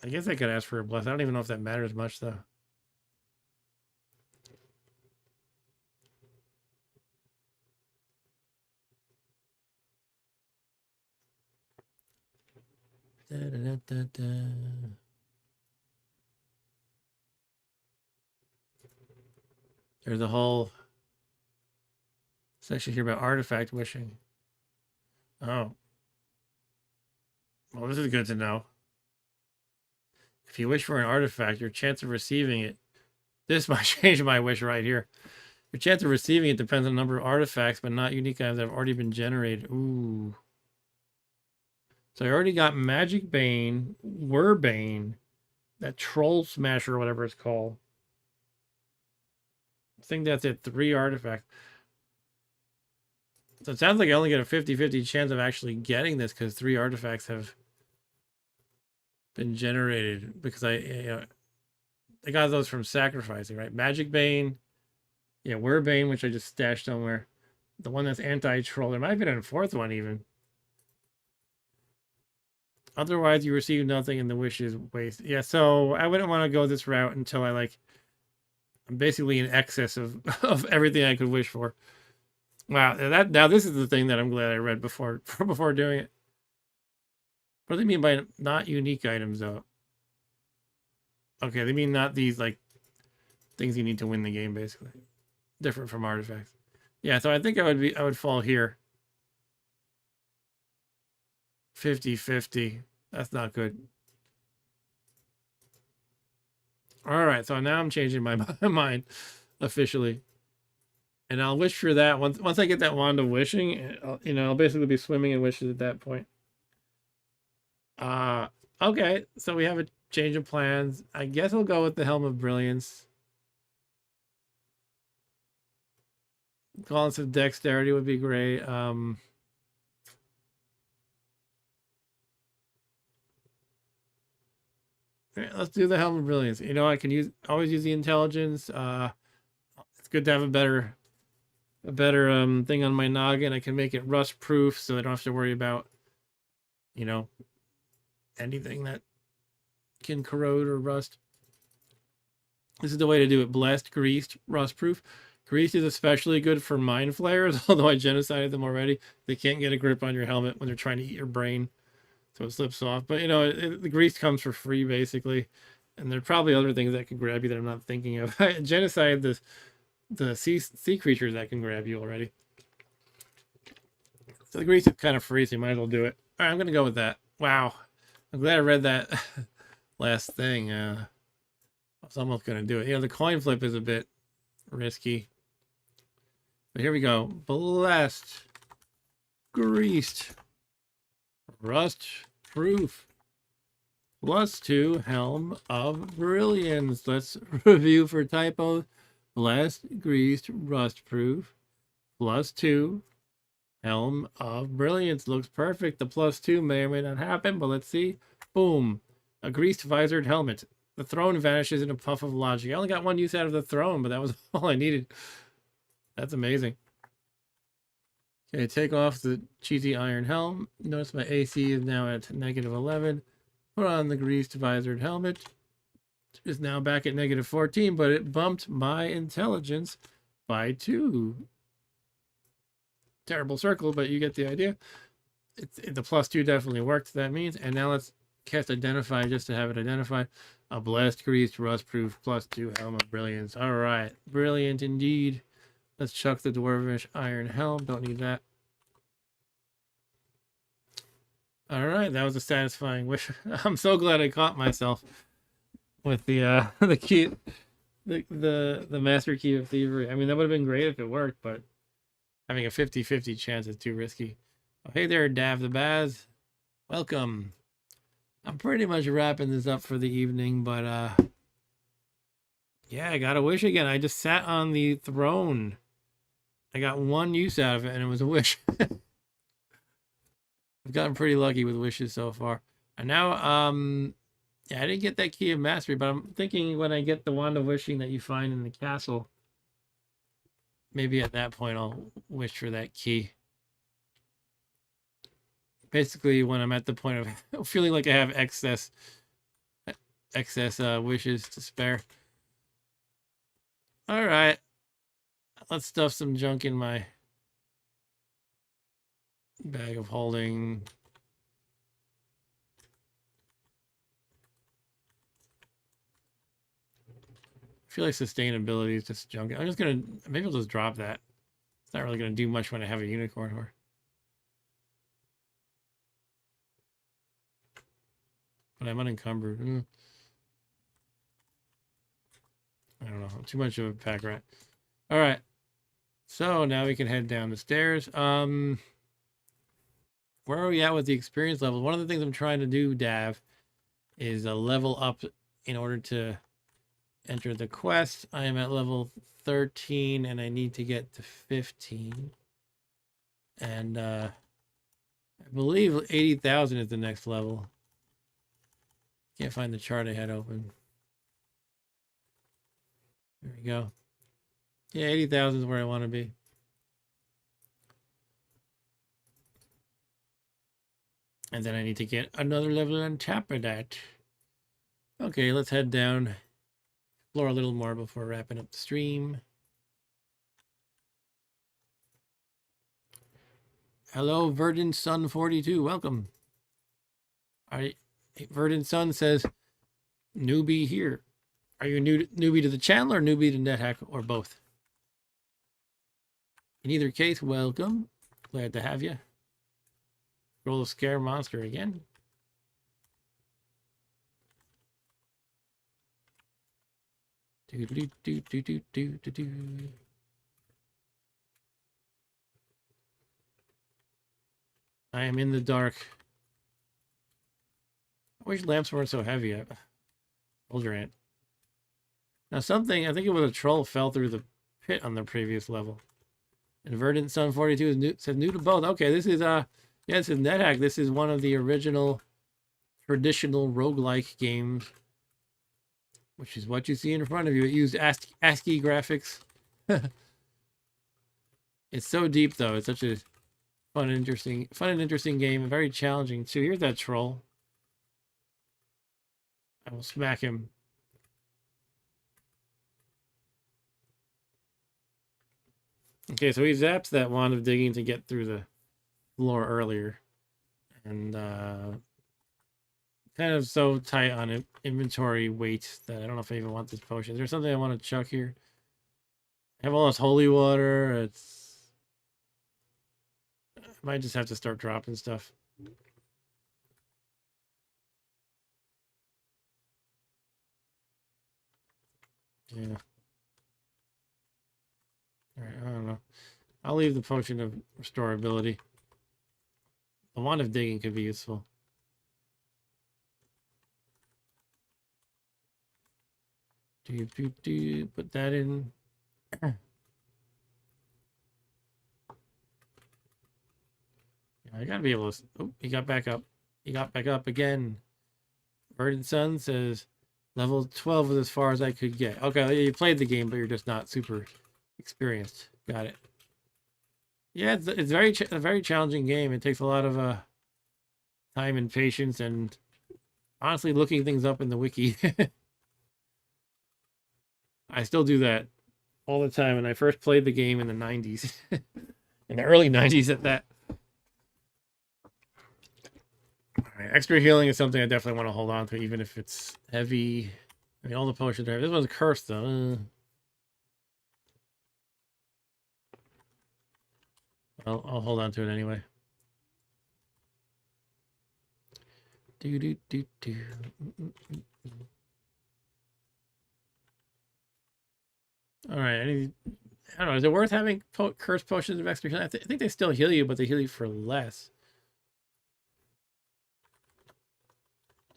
I guess I could ask for a bless. I don't even know if that matters much, though. Da, da, da, da. There's a whole section here about artifact wishing. Oh. Well, this is good to know. If you wish for an artifact, your chance of receiving it... This might change my wish right here. Your chance of receiving it depends on the number of artifacts, but not unique items that have already been generated. Ooh. So I already got Magic Bane, Werbane, that Troll Smasher or whatever it's called. I think that's it. 3 artifacts. So it sounds like I only get a 50-50 chance of actually getting this because 3 artifacts have been generated because I got those from sacrificing, right? Magic Bane, yeah, Werbane, which I just stashed somewhere. The one that's anti-troll. There might have been a 4th one even. Otherwise, you receive nothing and the wish is waste. Yeah, so I wouldn't want to go this route until I'm basically in excess of, of everything I could wish for. Wow, now this is the thing that I'm glad I read before before doing it. What do they mean by not unique items though? Okay, they mean not these things you need to win the game, basically. Different from artifacts. Yeah, so I think I would fall here. 50-50. That's not good. All right, so now I'm changing my mind officially. And I'll wish for that once I get that wand of wishing. I'll basically be swimming in wishes at that point. Okay, so we have a change of plans. I guess I'll go with the Helm of Brilliance. Gauntlets of Dexterity would be great. Let's do the Helm of Brilliance. I can always use the intelligence. It's good to have a better thing on my noggin. I can make it rust proof so I don't have to worry about anything that can corrode or rust. This is the way to do it. Blessed, greased, rust proof. Greased is especially good for mind flayers, although I genocided them already. They can't get a grip on your helmet when they're trying to eat your brain, so it slips off. But the grease comes for free basically, and there are probably other things that can grab you that I'm not thinking of. I genocided the sea creatures that can grab you already. So the grease is kind of free, so you might as well do it. All right, I'm gonna go with that. Wow, I'm glad I read that last thing. I was almost gonna do it. The coin flip is a bit risky, but here we go. Blessed, greased, rust proof, +2 Helm of Brilliance. Let's review for typos. Blessed, greased, rust proof, +2 Helm of Brilliance. Looks perfect. The +2 may or may not happen, but let's see. Boom. A greased visored helmet. The throne vanishes in a puff of logic. I only got 1 use out of the throne, but that was all I needed. That's amazing. Okay, take off the cheesy iron helm. Notice my AC is now at -11. Put on the greased visored helmet. It is now back at -14, but it bumped my intelligence by 2. Terrible circle, but you get the idea. The +2 definitely worked, that means. And now let's cast Identify just to have it identified. A blessed, greased, rust-proof, +2 Helm of Brilliance. All right, brilliant indeed. Let's chuck the Dwarvish Iron Helm. Don't need that. All right, that was a satisfying wish. I'm so glad I caught myself with the the key, the Master Key of Thievery. I mean, that would have been great if it worked, but having a 50-50 chance is too risky. Oh, hey there, Dav the Baz. Welcome. I'm pretty much wrapping this up for the evening, but yeah, I got a wish again. I just sat on the throne. I got 1 use out of it, and it was a wish. I've gotten pretty lucky with wishes so far. And now, yeah, I didn't get that Key of Mastery, but I'm thinking when I get the Wand of Wishing that you find in the castle, maybe at that point I'll wish for that key. Basically, when I'm at the point of feeling like I have excess wishes to spare. All right, let's stuff some junk in my bag of holding. I feel like sustainability is just junk. I'm just gonna, maybe I'll just drop that. It's not really gonna do much when I have a unicorn horn. But I'm unencumbered. I don't know. I'm too much of a pack rat. All right. So now we can head down the stairs. Where are we at with the experience levels? One of the things I'm trying to do, Dav, is a level up in order to enter the quest. I am at level 13 and I need to get to 15. And I believe 80,000 is the next level. Can't find the chart I had open. There we go. Yeah, 80,000 is where I want to be. And then I need to get another level on top of that. Okay, let's head down. Explore a little more before wrapping up the stream. Hello, Verdant Sun 42. Welcome. Verdant Sun says, newbie here. Are you newbie to the channel or newbie to Nethack or both? In either case, welcome. Glad to have you. Roll a scare monster again. I am in the dark. I wish lamps weren't so heavy. Older ant. Now something, I think it was a troll, fell through the pit on the previous level. And Verdant Sun 42 is new, says new to both. Okay, this is yeah, this is Nethack. This is one of the original traditional roguelike games, which is what you see in front of you. It used ASCII graphics. It's so deep though. It's such a fun and interesting game, and very challenging too. Here's that troll. I will smack him. Okay, so he zaps that wand of digging to get through the floor earlier. And kind of so tight on inventory weight that I don't know if I even want this potion. Is there something I want to chuck here? I have all this holy water. I might just have to start dropping stuff. Yeah. Alright, I don't know. I'll leave the potion of restorability. The wand of digging could be useful. Put that in. Yeah, I gotta be able to. Oh, he got back up. He got back up again. Verdant Sun says level 12 was as far as I could get. Okay, you played the game, but you're just not super experienced. Got it. Yeah, it's a very challenging game. It takes a lot of time and patience, and honestly, looking things up in the wiki. I still do that all the time. And I first played the game in the 90s, in the early 90s at that. All right, extra healing is something I definitely want to hold on to, even if it's heavy. I mean, all the potions are heavy. This one's cursed, though. I'll hold on to it anyway. All right. I don't know. Is it worth having cursed potions of extra healing? I think they still heal you, but they heal you for less.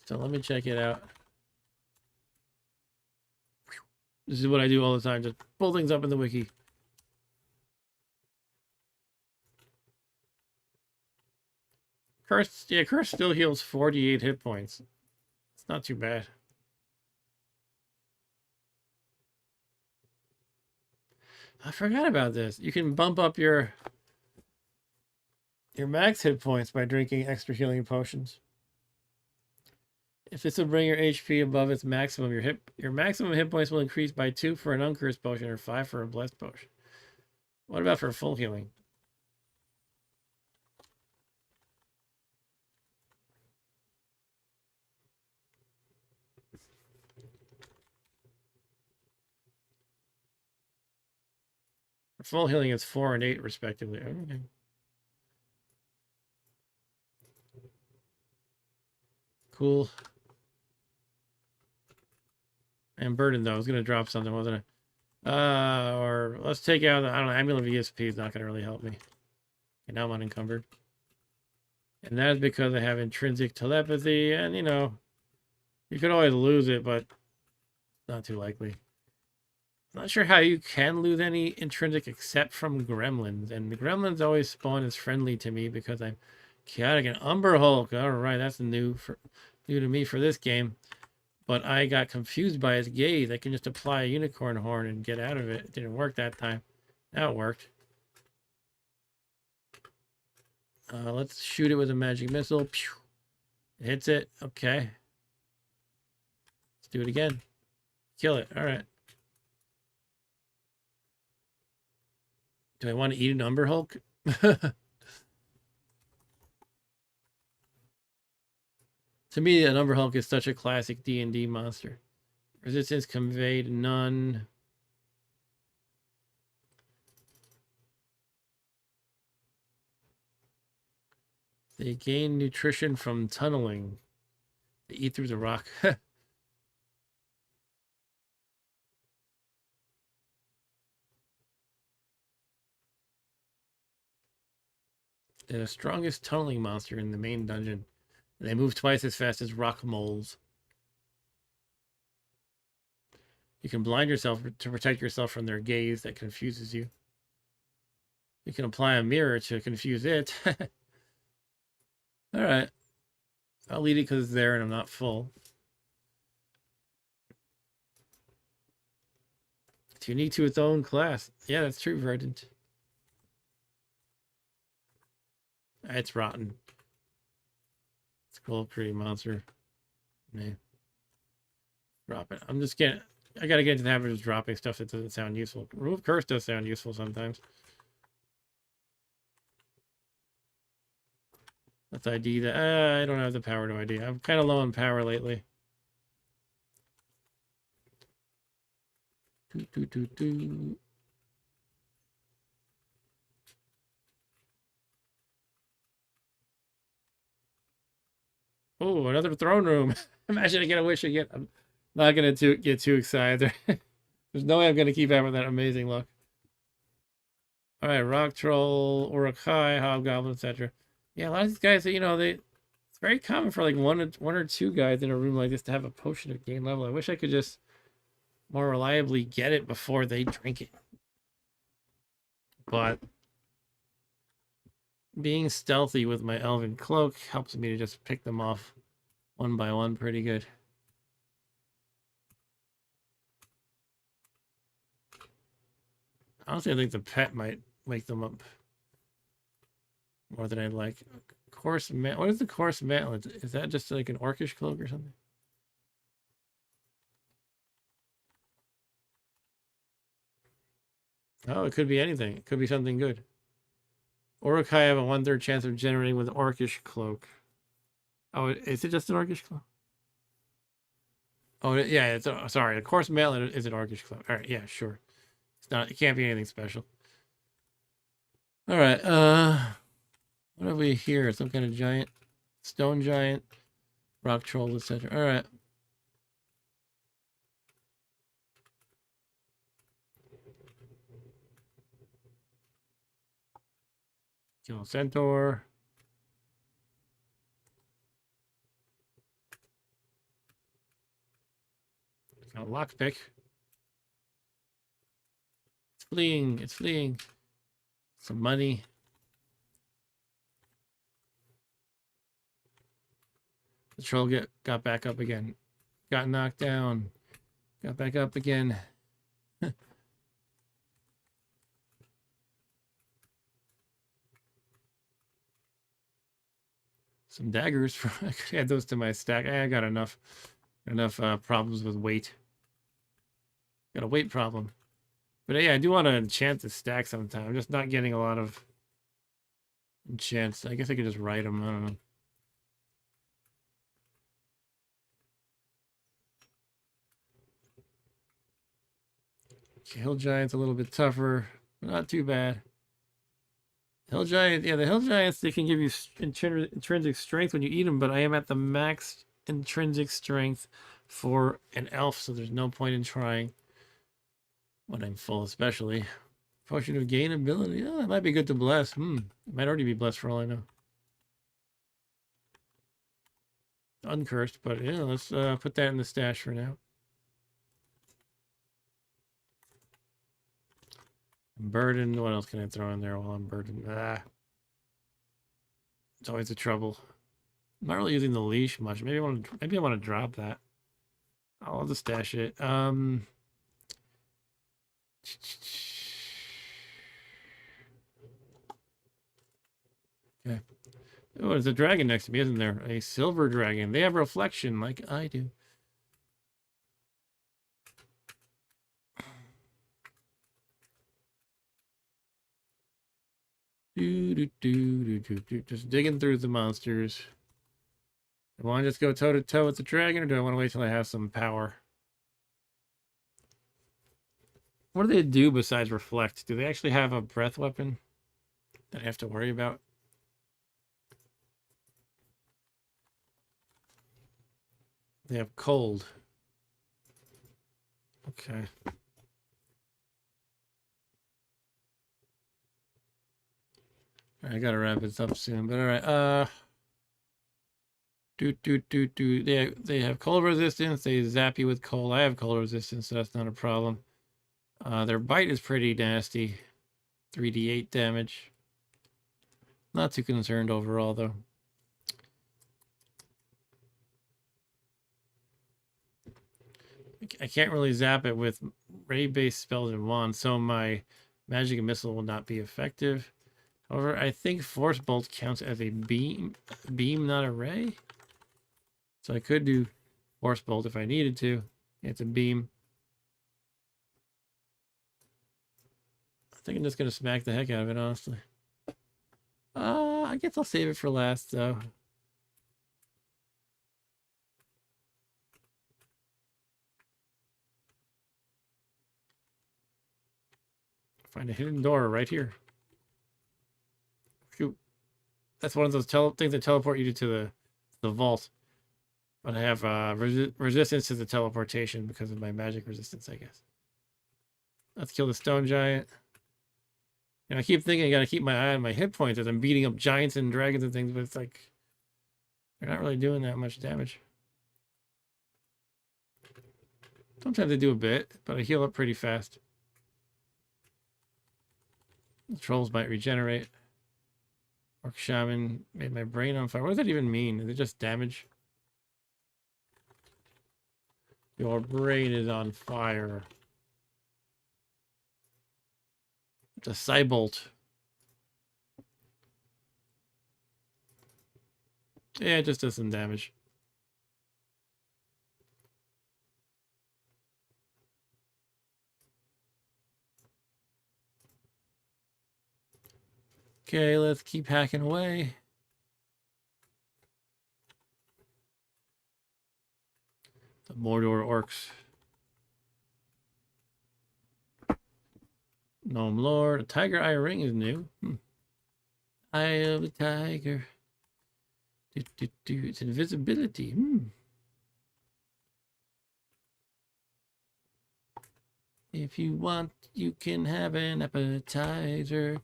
So let me check it out. This is what I do all the time. Just pull things up in the wiki. Curse still heals 48 hit points. It's not too bad. I forgot about this. You can bump up your max hit points by drinking extra healing potions. If this will bring your HP above its maximum, your maximum hit points will increase by 2 for an uncursed potion or 5 for a blessed potion. What about for full healing? For full healing, it's 4 and 8 respectively. Okay. Cool. And burden though, I was gonna drop something, wasn't I? Or let's take out I don't know, Amulet of ESP is not gonna really help me. Okay, now I'm unencumbered. And that is because I have intrinsic telepathy, and you know, you could always lose it, but Not too likely. Not sure how you can lose any intrinsic except from gremlins. And the gremlins always spawn as friendly to me because I'm chaotic and Umber Hulk. All right, that's new to me for this game. But I got confused by his gaze. I can just apply a unicorn horn and get out of it. It didn't work that time. Now it worked. Let's shoot it with a magic missile. Pew. It hits it. Okay. Let's do it again. Kill it. All right. Do I want to eat an Umber Hulk? To me, an Umber Hulk is such a classic D&D monster. Resistance conveyed none. They gain nutrition from tunneling. They eat through the rock. They're the strongest tunneling monster in the main dungeon. They move twice as fast as rock moles. You can blind yourself to protect yourself from their gaze that confuses you. You can apply a mirror to confuse it. All right. I'll eat it because it's there and I'm not full. It's unique to its own class. Yeah, that's true, Verdant. It's rotten. It's called pretty monster. Nah. Drop it. I gotta get into the habit of dropping stuff that doesn't sound useful. Remove curse does sound useful sometimes. Let's ID that. I don't have the power to ID. I'm kind of low on power lately. Oh, another throne room. Imagine I get a wish again. I'm not going to get too excited. There's no way I'm going to keep having that amazing luck. All right, Rock Troll, Urukai, Hobgoblin, etc. Yeah, a lot of these guys, it's very common for like one or two guys in a room like this to have a potion of gain level. I wish I could just more reliably get it before they drink it. But being stealthy with my elven cloak helps me to just pick them off one by one pretty good. Honestly, I think the pet might wake them up more than I'd like. Coarse mantle. What is the coarse mantle? Is that just like an orcish cloak or something? Oh, it could be anything. It could be something good. Urukai have a 1/3 chance of generating with orcish cloak. Oh, is it just an orcish cloak? Oh, yeah. Sorry. A coarse mantle is an orcish cloak. All right. Yeah, sure. It's not. It can't be anything special. All right. What have we here? Some kind of giant, stone giant, rock troll, etc. All right. Kill a centaur. Got a lockpick. It's fleeing. It's fleeing. Some money. The troll got back up again. Got knocked down. Got back up again. Some daggers. I could add those to my stack. I got enough problems with weight. Got a weight problem. But yeah, I do want to enchant the stack sometime. I'm just not getting a lot of enchants. I guess I could just write them. I don't know. Hill Giant's a little bit tougher. Not too bad. Hill Giant, yeah, the Hill Giants, they can give you intrinsic strength when you eat them, but I am at the max intrinsic strength for an elf, so there's no point in trying when I'm full, especially. Potion of gain ability. Oh, that might be good to bless. It might already be blessed for all I know. Uncursed, but yeah, let's put that in the stash for now. I'm burdened. What else can I throw in there while I'm burdened? It's always a trouble. I'm not really using the leash much. Maybe I want to drop that. I'll just stash it. Okay. Oh, there's a dragon next to me, isn't there? A silver dragon. They have reflection like I do. Just digging through the monsters. Do I want to just go toe to toe with the dragon, or do I want to wait till I have some power? What do they do besides reflect? Do they actually have a breath weapon that I have to worry about? They have cold. Okay. I gotta wrap this up soon, but all right. They have cold resistance. They zap you with cold. I have cold resistance, so that's not a problem. Their bite is pretty nasty. 3d8 damage. Not too concerned overall, though. I can't really zap it with ray-based spells and wands, so my magic missile will not be effective. However, I think Force Bolt counts as a beam, not a ray. So I could do Force Bolt if I needed to. It's a beam. I think I'm just going to smack the heck out of it, honestly. I guess I'll save it for last, though. Find a hidden door right here. Shoot. That's one of those things that teleport you to the vault. But I have resistance to the teleportation because of my magic resistance, I guess. Let's kill the stone giant. And I keep thinking I gotta keep my eye on my hit points as I'm beating up giants and dragons and things, but it's like they're not really doing that much damage. Sometimes they do a bit, but I heal up pretty fast. The trolls might regenerate. Orc shaman made my brain on fire. What does that even mean? Is it just damage? Your brain is on fire. It's a Cybolt. Yeah, it just does some damage. Okay, let's keep hacking away. The Mordor orcs. Gnome Lord. A tiger eye ring is new. Eye of the tiger. It's invisibility. If you want, you can have an appetizer.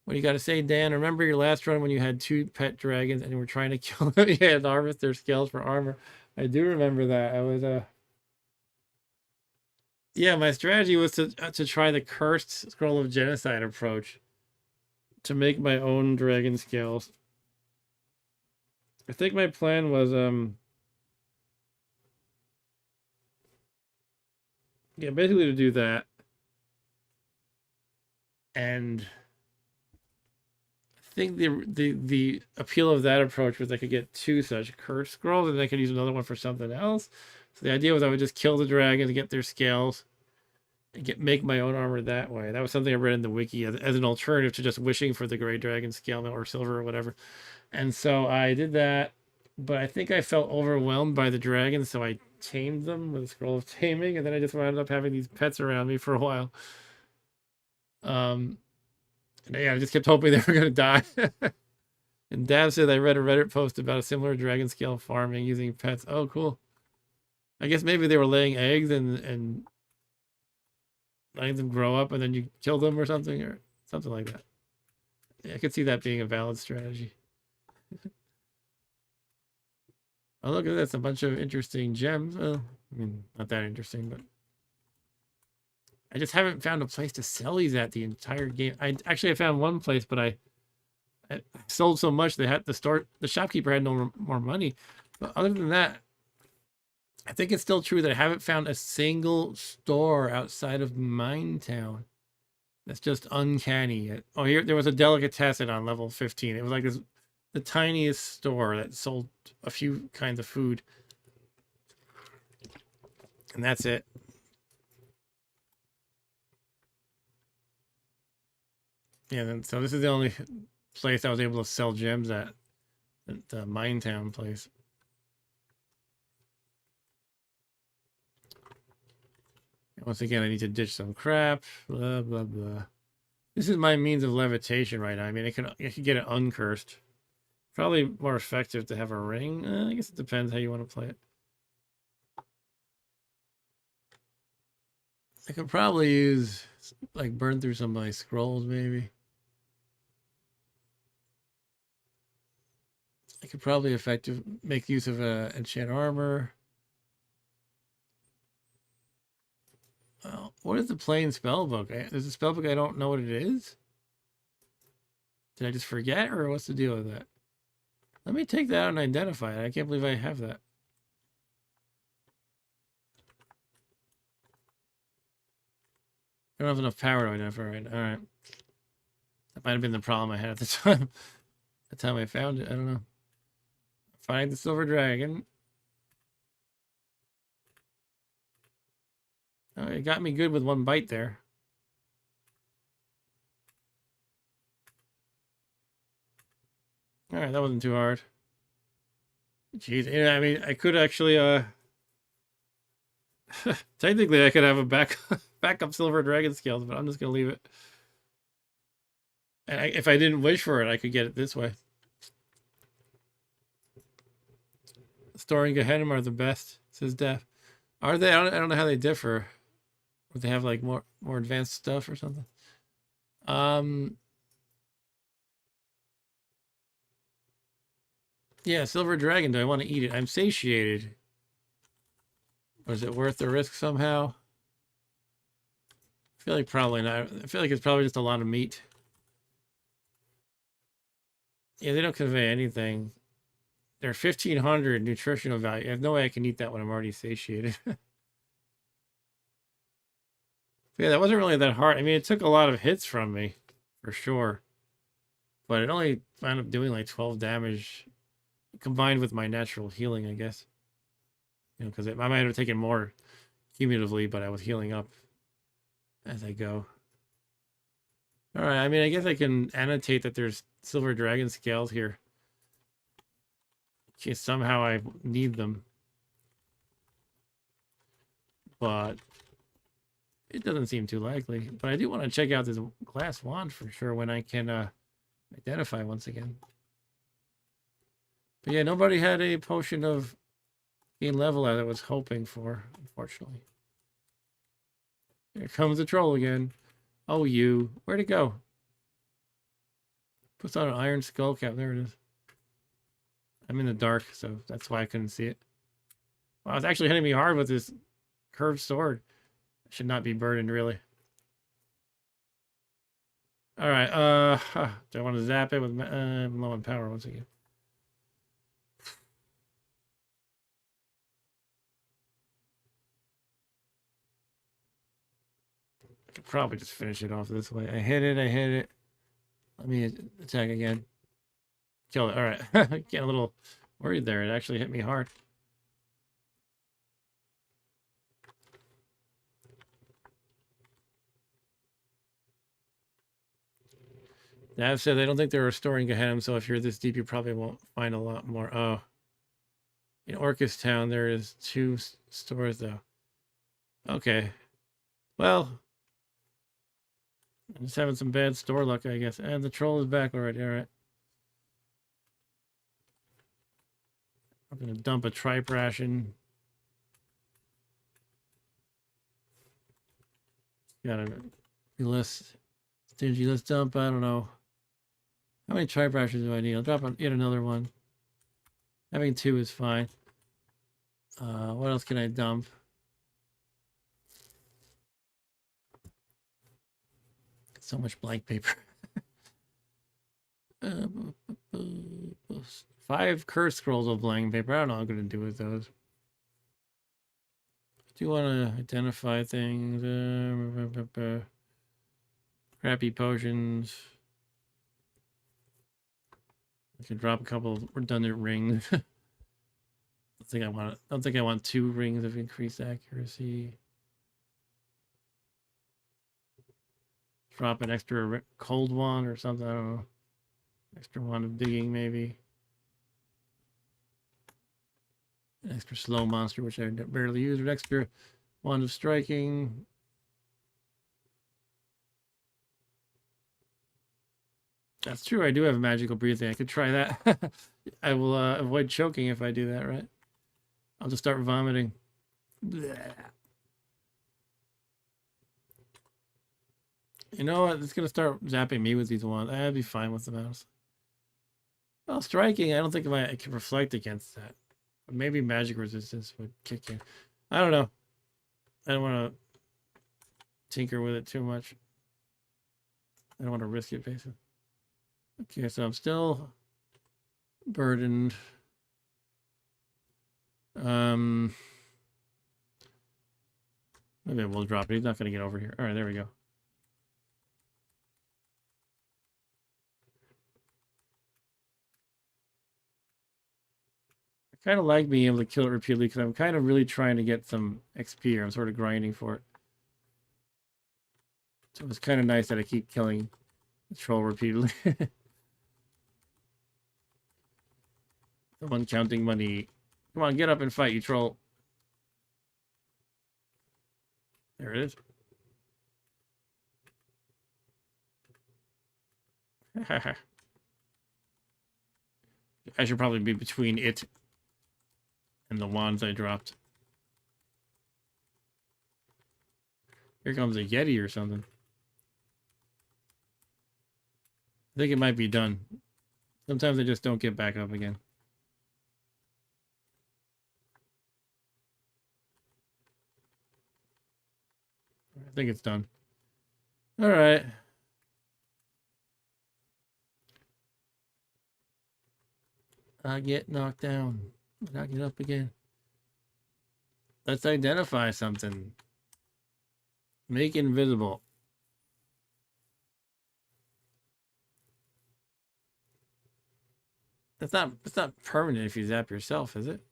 What do you got to say, Dan? Remember your last run when you had 2 pet dragons and you were trying to kill them? You had to harvest their scales for armor. I do remember that. I was yeah, my strategy was to try the cursed scroll of genocide approach to make my own dragon scales. I think my plan was yeah, basically to do that. And I think the appeal of that approach was I could get 2 such cursed scrolls and I could use another one for something else. So the idea was I would just kill the dragons, get their scales, and make my own armor that way. That was something I read in the wiki as an alternative to just wishing for the gray dragon scale or silver or whatever. And so I did that, but I think I felt overwhelmed by the dragons, so I tamed them with a scroll of taming, and then I just wound up having these pets around me for a while. And yeah, I just kept hoping they were gonna die. And Dab said I read a Reddit post about a similar dragon scale farming using pets. Oh, cool. I guess maybe they were laying eggs and letting them grow up, and then you kill them or something like that. Yeah, I could see that being a valid strategy. Oh, look at this, a bunch of interesting gems. Well, I mean, not that interesting, but I just haven't found a place to sell these at the entire game. I found one place, but I sold so much they had the shopkeeper had no more money. But other than that, I think it's still true that I haven't found a single store outside of Minetown. That's just uncanny. Oh, here there was a delicatessen on level 15. It was like the tiniest store that sold a few kinds of food. And that's it. Yeah, so this is the only place I was able to sell gems at the Minetown place. Once again, I need to ditch some crap. Blah, blah, blah. This is my means of levitation right now. I mean, I can get it uncursed. Probably more effective to have a ring. I guess it depends how you want to play it. I could probably use, like, burn through some of my scrolls, maybe. I could probably make use of enchant armor. What is the plain spellbook? There's a spellbook I don't know what it is. Did I just forget, or what's the deal with that? Let me take that out and identify it. I can't believe I have that. I don't have enough power to identify it. All right. That might have been the problem I had at the time. The time I found it. I don't know. Find the silver dragon. Oh, it got me good with one bite there. All right, that wasn't too hard. Jeez, yeah, I mean, I could actually, technically I could have a backup silver dragon scales, but I'm just gonna leave it. And if I didn't wish for it, I could get it this way. Storing Gehenna are the best, says Def. Are they? I don't know how they differ. Would they have like more advanced stuff or something? Yeah, silver dragon. Do I want to eat it? I'm satiated. Or is it worth the risk somehow? I feel like probably not. I feel like it's probably just a lot of meat. Yeah, they don't convey anything. They're 1,500 nutritional value. I have no way I can eat that when I'm already satiated. Yeah, that wasn't really that hard. I mean, it took a lot of hits from me, for sure. But it only wound up doing like 12 damage, combined with my natural healing, I guess. You know, because I might have taken more cumulatively, but I was healing up as I go. All right, I mean, I guess I can annotate that there's silver dragon scales here. In case somehow I need them. But it doesn't seem too likely. But I do want to check out this glass wand for sure when I can identify once again. But yeah, nobody had a potion of gain level as I was hoping for, unfortunately. Here comes the troll again. Oh, you. Where'd it go? Puts on an iron skull cap. There it is. I'm in the dark, so that's why I couldn't see it. Wow, it's actually hitting me hard with this curved sword. I should not be burdened, really. All right. Do I want to zap it with I'm low on power once again? I could probably just finish it off this way. I hit it. Let me attack again. Kill it. All right. Getting a little worried there. It actually hit me hard. That said, I don't think they're restoring Gehenna, so if you're this deep, you probably won't find a lot more. Oh. In Orcus Town, there is 2 stores, though. Okay. Well, I'm just having some bad store luck, I guess. And the troll is back already. All right. I'm going to dump a tripe ration. Got a list. Stingy, let's dump, I don't know. How many tripe rations do I need? I'll drop yet another one. Having 2 is fine. What else can I dump? So much blank paper. 5 curse scrolls of blank paper. I don't know what I'm going to do with those. Do you want to identify things? Crappy potions. I can drop a couple of redundant rings. I don't think I want 2 rings of increased accuracy. Drop an extra cold wand or something. I don't know. Extra wand of digging, maybe. An extra slow monster, which I barely use. An extra wand of striking. That's true. I do have magical breathing. I could try that. I will avoid choking if I do that, right? I'll just start vomiting. Blech. You know what? It's going to start zapping me with these wands. I'd be fine with the mouse. Well, striking, I don't think I can reflect against that. But maybe magic resistance would kick in. I don't know. I don't want to tinker with it too much. I don't want to risk it, basically. Okay, so I'm still burdened. Maybe we'll drop it. He's not going to get over here. All right, there we go. I kind of like being able to kill it repeatedly because I'm kind of really trying to get some XP. I'm sort of grinding for it. So it's kind of nice that I keep killing the troll repeatedly. The one counting money. Come on, get up and fight, you troll. There it is. I should probably be between it and the wands I dropped. Here comes a Yeti or something. I think it might be done. Sometimes I just don't get back up again. I think it's done. All right. I get knocked down. I get up again. Let's identify something. Make invisible. It's not permanent if you zap yourself, is it?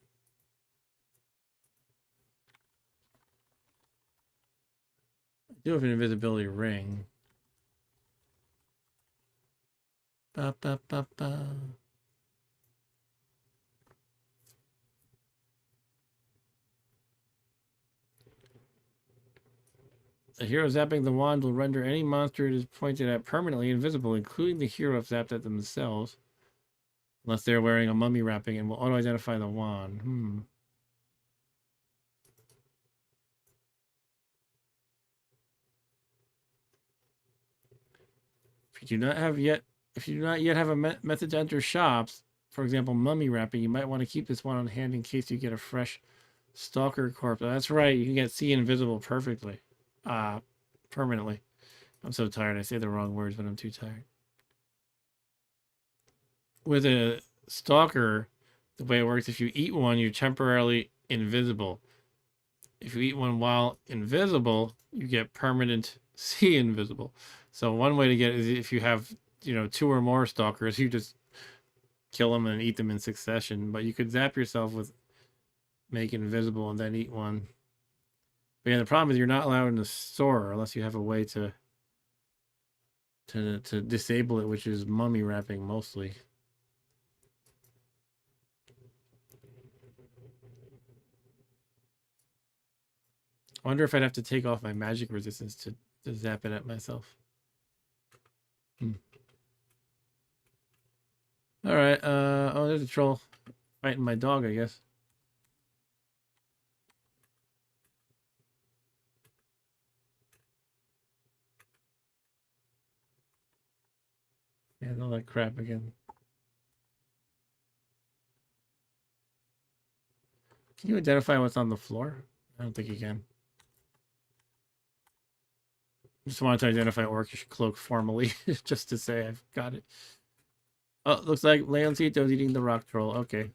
I do have an invisibility ring. Ba, ba, ba, ba. A hero zapping the wand will render any monster it is pointed at permanently invisible, including the hero if zapped at themselves. Unless they're wearing a mummy wrapping and will auto-identify the wand. If you do not yet have a method to enter shops, for example, mummy wrapping, you might want to keep this one on hand in case you get a fresh stalker corpse. Oh, that's right, you can get see invisible perfectly. Permanently. I'm so tired. I say the wrong words, but I'm too tired. With a stalker, the way it works, if you eat one, you're temporarily invisible. If you eat one while invisible, you get permanent see invisible. So one way to get it is if you have, 2 or more stalkers, you just kill them and eat them in succession. But you could zap yourself with make invisible and then eat one. But yeah, the problem is you're not allowed in the store unless you have a way to disable it, which is mummy wrapping mostly. I wonder if I'd have to take off my magic resistance to zap it at myself. All right. Oh, there's a troll fighting my dog, I guess. Yeah, all that crap again. Can you identify what's on the floor? I don't think you can. Just wanted to identify Orcish Cloak formally, just to say I've got it. Oh, looks like Leoncito's eating the rock troll. Okay.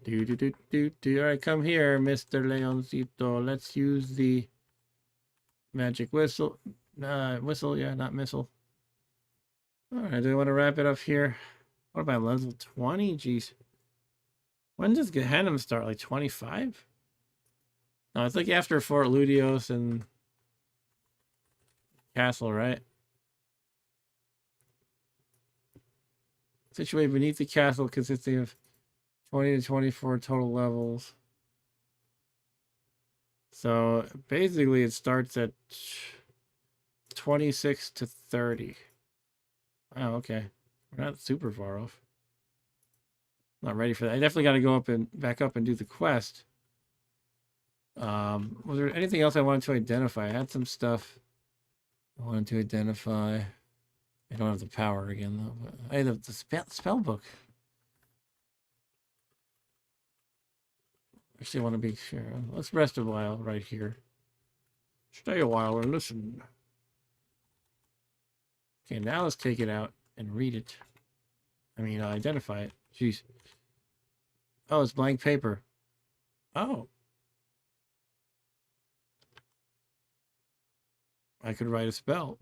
All right, come here, Mr. Leoncito. Let's use the magic whistle. Whistle, yeah, not missile. All right, do we want to wrap it up here? What about level 20? Jeez. When does Gehenna start? Like 25? No, it's like after Fort Ludios and Castle, right? Situated beneath the castle, consisting of 20 to 24 total levels. So basically it starts at 26 to 30. Oh, okay. We're not super far off. Not ready for that. I definitely got to go up and back up and do the quest. Was there anything else I wanted to identify? I had some stuff I wanted to identify. I don't have the power again, though. But I had the spell book. Actually, I want to be sure. Let's rest a while right here. Stay a while and listen. Okay, now let's take it out and read it. I mean, identify it. Jeez. Oh, it's blank paper. Oh. I could write a spell.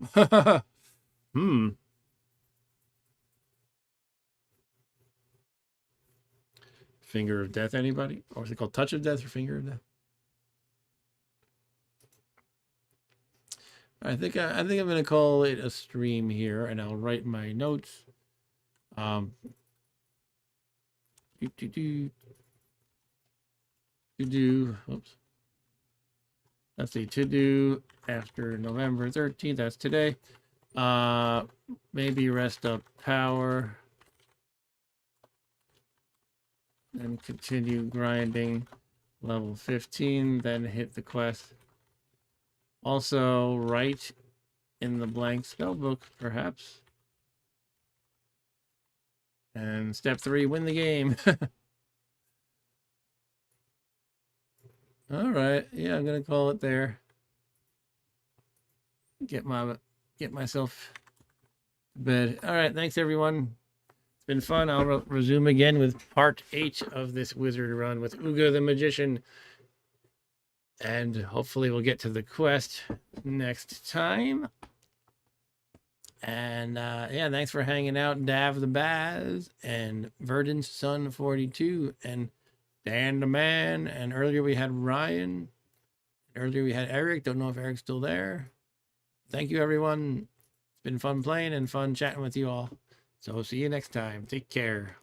Finger of Death, anybody? Or is it called Touch of Death or Finger of Death? I think I'm gonna call it a stream here, and I'll write my notes. Oops. Let's see, to do after November 13th. That's today. Maybe rest up power. And continue grinding level 15, then hit the quest. Also, write in the blank spellbook, perhaps. And step 3, win the game. All right, yeah, I'm gonna call it there. Get myself to bed. All right, thanks everyone. It's been fun. I'll resume again with part 8 of this wizard run with Ooga the Magician. And hopefully we'll get to the quest next time. And yeah, thanks for hanging out, Dav the Baz, and Verdant's Son 42, and Dan the Man. And earlier we had Ryan. Earlier we had Eric. Don't know if Eric's still there. Thank you, everyone. It's been fun playing and fun chatting with you all. So see you next time. Take care.